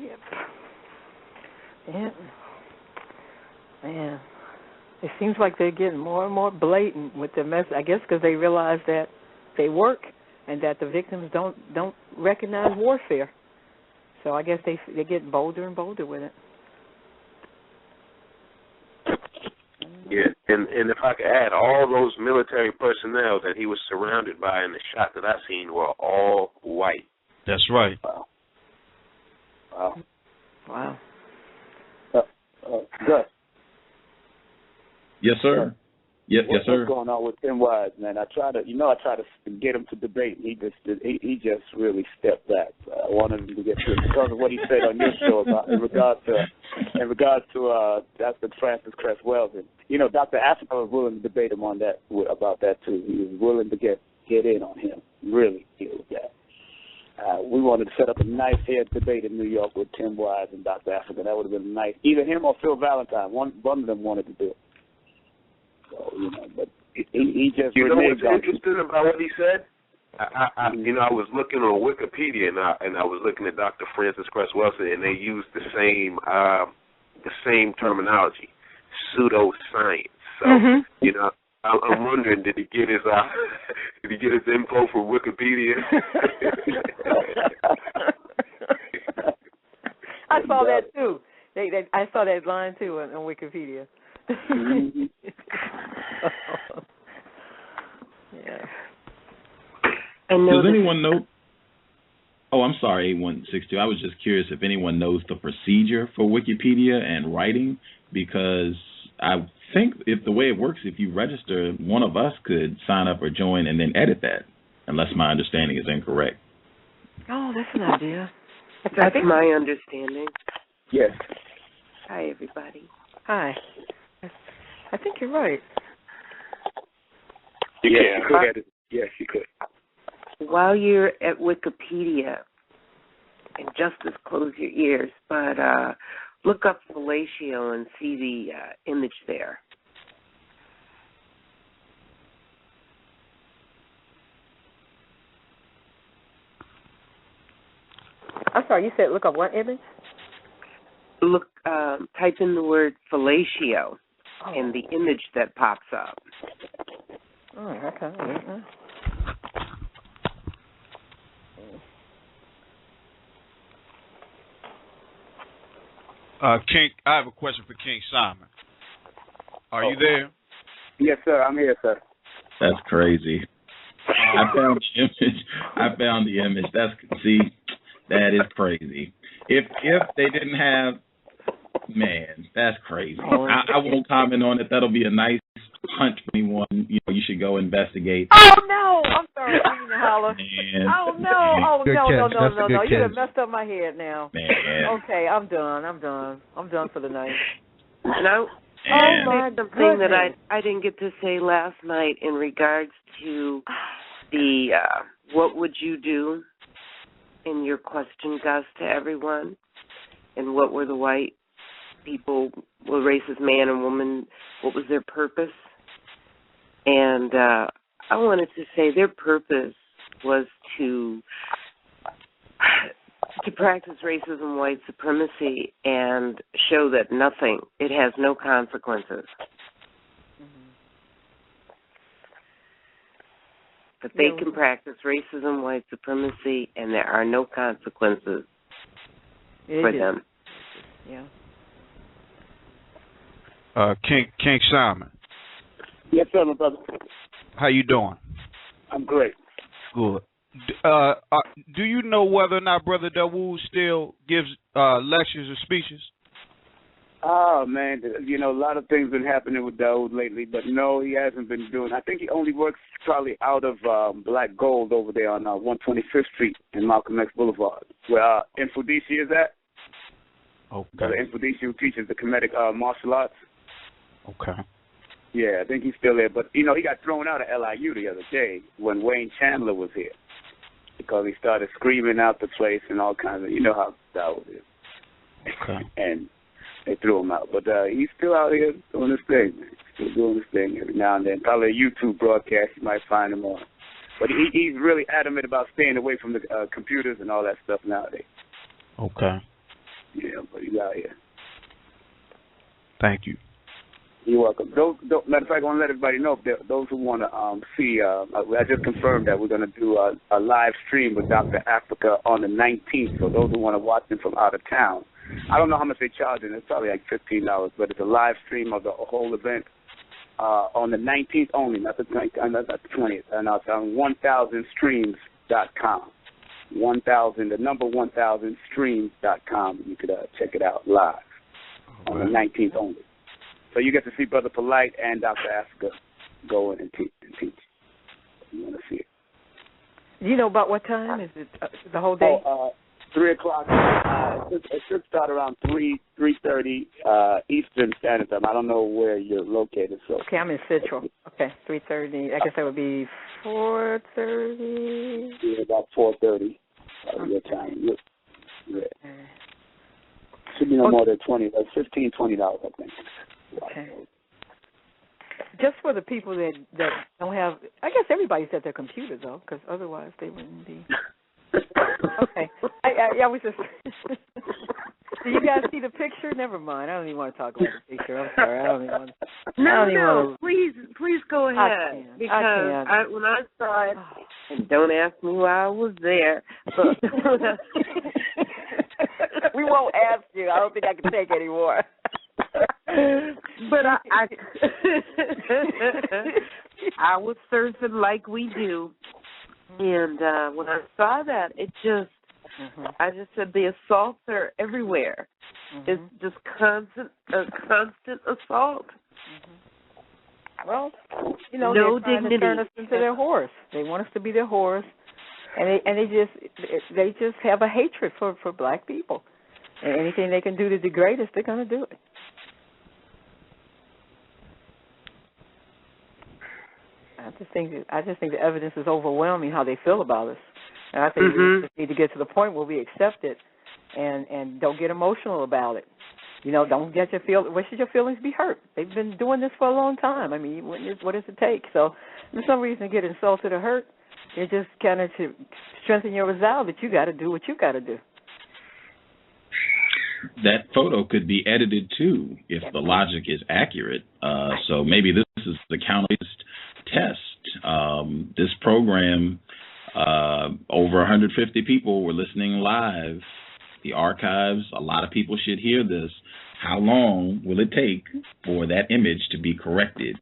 Yep. Yeah. Man, it seems like they're getting more and more blatant with their message. I guess because they realize that they work and that the victims don't recognize warfare. So I guess they get bolder and bolder with it. Yeah, and if I could add, all those military personnel that he was surrounded by in the shot that I seen were all white. That's right. Wow. Wow. Gus. Yes, sir. Yes, sir. What's going on with Tim Wise, man? I try to get him to debate. He just really stepped back. I wanted him to get to because of what he said on your show about in regards to Dr. Francis Cress Wells. And Dr. Afrika was willing to debate him on that about that too. He was willing to get in on him. Really deal with that. We wanted to set up a nice head debate in New York with Tim Wise and Dr. Afrika. That would have been nice. Either him or Phil Valentine. One of them wanted to do it. So, but he just. You know what's interesting about what he said? I was looking on Wikipedia and I was looking at Dr. Francis Cress Wells, and they used the same terminology, pseudoscience. So I'm wondering, did he get his info from Wikipedia? I saw that too. I saw that line too on Wikipedia. Yeah. Does anyone know? Oh, I'm sorry, 8162. I was just curious if anyone knows the procedure for Wikipedia and writing, because I think if the way it works, if you register, one of us could sign up or join and then edit that, unless my understanding is incorrect. Oh, that's an idea. That's my understanding. Yes. Hi, everybody. Hi. I think you're right. Yes, you could. While you're at Wikipedia, and Justice, close your ears, but look up fellatio and see the image there. I'm sorry, you said look up what image? Look, type in the word fellatio and the image that pops up. Oh, okay. King, I have a question for King Simon. Are you there? Yes, sir. I'm here, sir. That's crazy. I found the image. That is crazy. If they didn't have, man, that's crazy. I won't comment on it. That'll be a nice hunch for anyone. You should go investigate. Oh no! I'm sorry. I didn't holler. Man. Oh no! No! You have catch. messed up my head now. Man. Okay, I'm done. I'm done for the night. No. Oh my something goodness. that I didn't get to say last night in regards to the what would you do in your question, Gus, to everyone, and what were the white people, were races, man and woman, what was their purpose? And I wanted to say their purpose was to practice racism, white supremacy, and show that it has no consequences. That they can practice racism, white supremacy, and there are no consequences for them. Yeah. King Simon. Yes, sir, my brother. How you doing? I'm great. Good. Do you know whether or not Brother Dawood still gives lectures or speeches? Oh, man, a lot of things been happening with Dawood lately, but no, he hasn't been doing. I think he only works probably out of Black Gold over there on 125th Street in Malcolm X Boulevard, where Infodisi is at. Okay. The Infodisi who teaches the Kemetic martial arts. Okay. Yeah, I think he's still there. But, he got thrown out of LIU the other day when Wayne Chandler was here because he started screaming out the place and all kinds of, how Dawood is. Okay. And they threw him out. But he's still out here doing his thing, man. Still doing his thing every now and then. Probably a YouTube broadcast you might find him on. But he's really adamant about staying away from the computers and all that stuff nowadays. Okay. Yeah, but he's out here. Thank you. You're welcome. Matter of fact, I want to let everybody know, those who want to see, I just confirmed that we're going to do a live stream with Dr. Afrika on the 19th. So those who want to watch him from out of town, I don't know how much they charge, and it's probably like $15, but it's a live stream of the whole event. on the 19th only, not the 20th, and it's on 1000streams.com. 1000, the number 1000streams.com. You could check it out live on the 19th only. So you get to see Brother Polite and Dr. Afrika go in and teach. You want to see it. Do you know about what time? Is it the whole day? 3 o'clock. It should start around 3:30 Eastern Standard Time. I don't know where you're located. So okay, I'm in Central. Okay, 3:30. I guess that would be 4:30. Yeah, about 4:30 your time. Yeah. Should be no more than $20, $15, $20, I think. Okay. Just for the people that don't have, I guess everybody's at their computer though, because otherwise they wouldn't be. Okay. I was just. Do you guys see the picture? Never mind. I don't even want to talk about the picture. I'm sorry. I don't even want to. No. Please go ahead. Because when I saw it, and don't ask me why I was there. But we won't ask you. I don't think I can take any more. But I was surfing like we do. And when I saw that, it just, I just said the assaults are everywhere. It's just constant assault. Well, you know, no they're trying dignity. to turn us into their horse. They want us to be their horse, and they just have a hatred for black people. And anything they can do to degrade us, they're going to do it. I just think the evidence is overwhelming how they feel about us, and I think we just need to get to the point where we accept it, and don't get emotional about it. You know, don't get why should your feelings be hurt? They've been doing this for a long time. I mean, what does it take? So, there's no reason to get insulted or hurt. It just kind of to strengthen your resolve that you got to do what you got to do. That photo could be edited too if the logic is accurate. So maybe this is the county-based test. This program, over 150 people were listening live. The archives, a lot of people should hear this. How long will it take for that image to be corrected?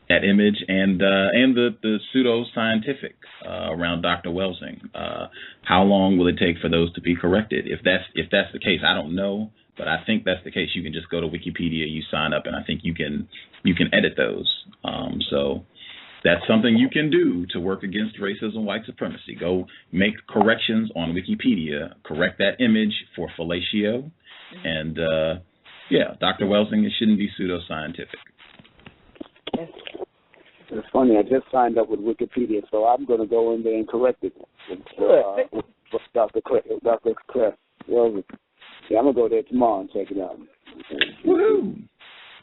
That image and the pseudo-scientific around Dr. Welsing. How long will it take for those to be corrected? If that's the case, I don't know, but I think that's the case. You can just go to Wikipedia, you sign up, and I think you can edit those. So that's something you can do to work against racism, white supremacy. Go make corrections on Wikipedia, correct that image for fellatio, and Dr. Welsing, it shouldn't be pseudo-scientific. It's funny, I just signed up with Wikipedia, so I'm going to go in there and correct it. Dr. Crest. Well, yeah, I'm going to go there tomorrow and check it out. Woo-hoo.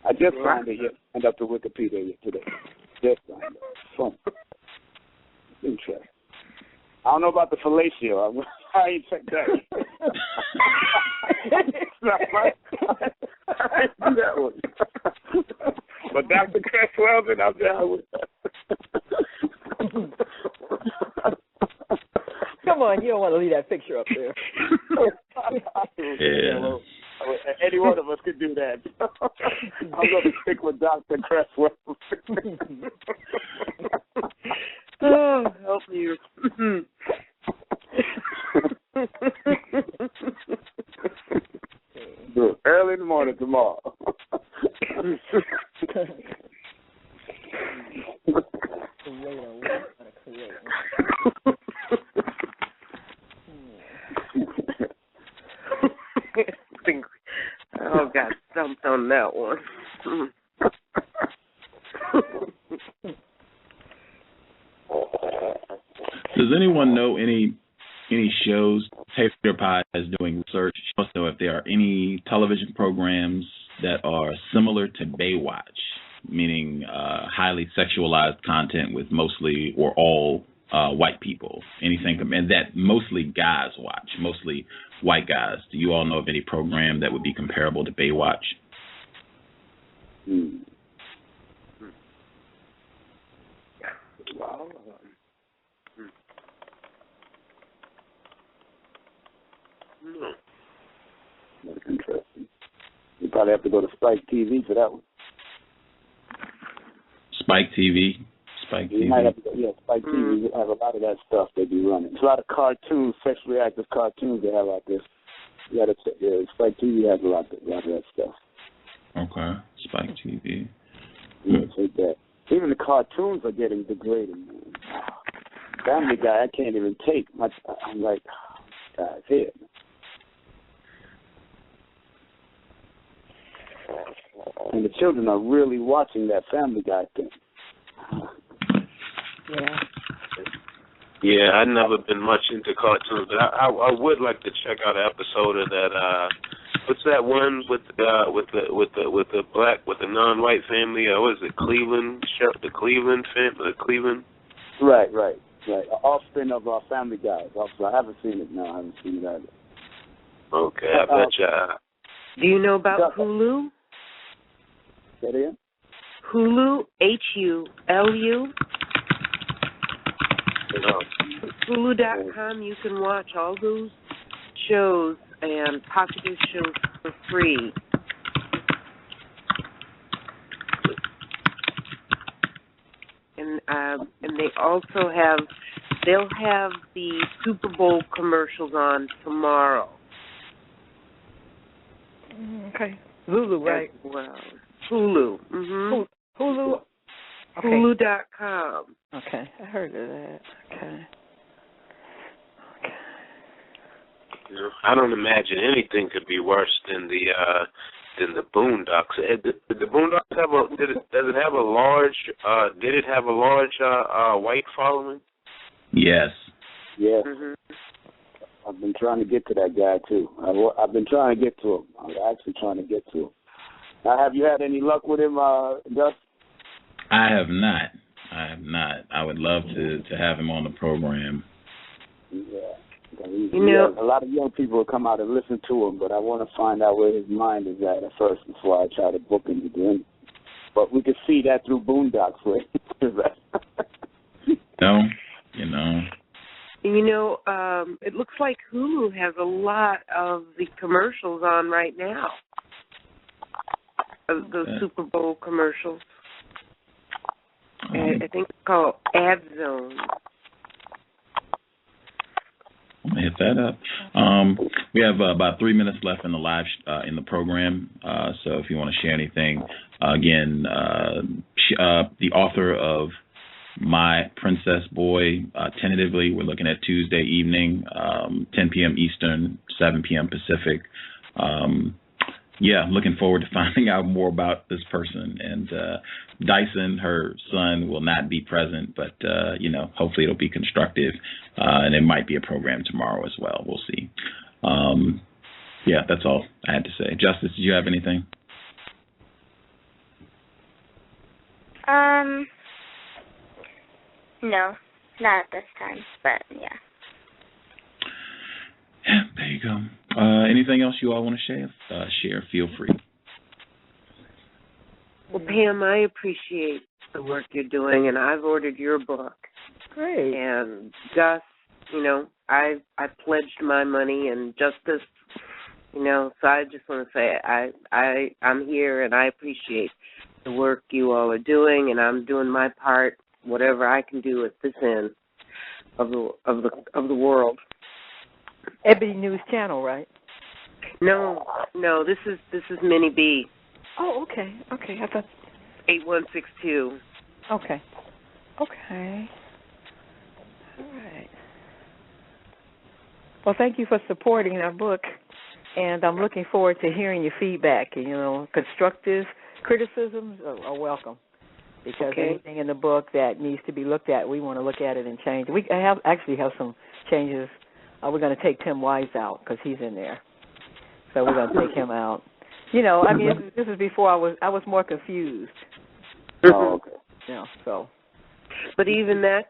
I just signed up to Wikipedia today. Just signed up. Fun. Interesting. I don't know about the fellatio. I ain't checked that. I didn't do that one. But Dr. Cresswell, and I'm down with that. Come on, you don't want to leave that picture up there. Yeah. Any one of us could do that. I'm going to stick with Dr. Cresswell. Oh, help you. Do it early in the morning tomorrow. Oh, got stumped on that one. Does anyone know any shows? Taylor Pye is doing research. She wants to know if there are any television programs that are similar to Baywatch, meaning highly sexualized content with mostly or all white people. Anything, and that mostly guys watch, mostly white guys. Do you all know of any program that would be comparable to Baywatch? Wow. That's interesting. You probably have to go to Spike TV for that one. Spike TV. You might have to, Spike TV have a lot of that stuff they be running. There's a lot of cartoons, sexually active cartoons they have out there. You gotta Spike TV has a lot of that stuff. Okay, Spike TV. Yeah, take that. Even the cartoons are getting degraded. Family Guy, I can't even take much. I'm like, guys, here. And the children are really watching that Family Guy thing. Yeah, I've never been much into cartoons, but I would like to check out an episode of that. What's that one with the non-white family? What is it? Cleveland? The Cleveland family? Cleveland? Right. Offspring of Family Guy. Also, I haven't seen it. No, I haven't seen it either. Okay, I bet you. Do you know about Hulu? Say it again? Hulu, Hulu. Hulu.com, you can watch all those shows and popular shows for free. And they also they'll have the Super Bowl commercials on tomorrow. Okay. Hulu, right? Well, Hulu. Mm-hmm. Hulu. Okay. Hulu.com. Okay, I heard of that. Okay. I don't imagine anything could be worse than the Boondocks. Did the Boondocks have did it have a large white following? Yes. Yes. Mm-hmm. I've been trying to get to that guy too. I've been trying to get to him. I'm actually trying to get to him. Now, have you had any luck with him, Gus? I have not. I would love to have him on the program. Yeah. A lot of young people will come out and listen to him, but I want to find out where his mind is at first before I try to book him again. But we can see that through Boondocks, right? No, it looks like Hulu has a lot of the commercials on right now. The Super Bowl commercials. I think it's called Ad Zone. I'm gonna hit that up. We have about 3 minutes left in the live in the program. So if you want to share anything, again, the author of My Princess Boy, tentatively we're looking at Tuesday evening, 10 p.m. Eastern, 7 p.m. Pacific. Looking forward to finding out more about this person. And Dyson, her son, will not be present, but, hopefully it'll be constructive. And it might be a program tomorrow as well. We'll see. That's all I had to say. Justice, did you have anything? No, not at this time, but yeah. Yeah, there you go. Anything else you all want to share? Feel free. Well, Pam, I appreciate the work you're doing, and I've ordered your book. Great. And Gus, I pledged my money and justice, so I just want to say I'm here and I appreciate the work you all are doing, and I'm doing my part, whatever I can do at this end of the world. Ebony News Channel, right? No, this is Minnie B. Oh, okay. I thought 8162. Okay. All right. Well, thank you for supporting our book, and I'm looking forward to hearing your feedback. Constructive criticisms are welcome, because anything in the book that needs to be looked at, we want to look at it and change. We actually have some changes. We're going to take Tim Wise out because he's in there, so we're going to take him out. This is before I was more confused. Oh, okay. So. But even that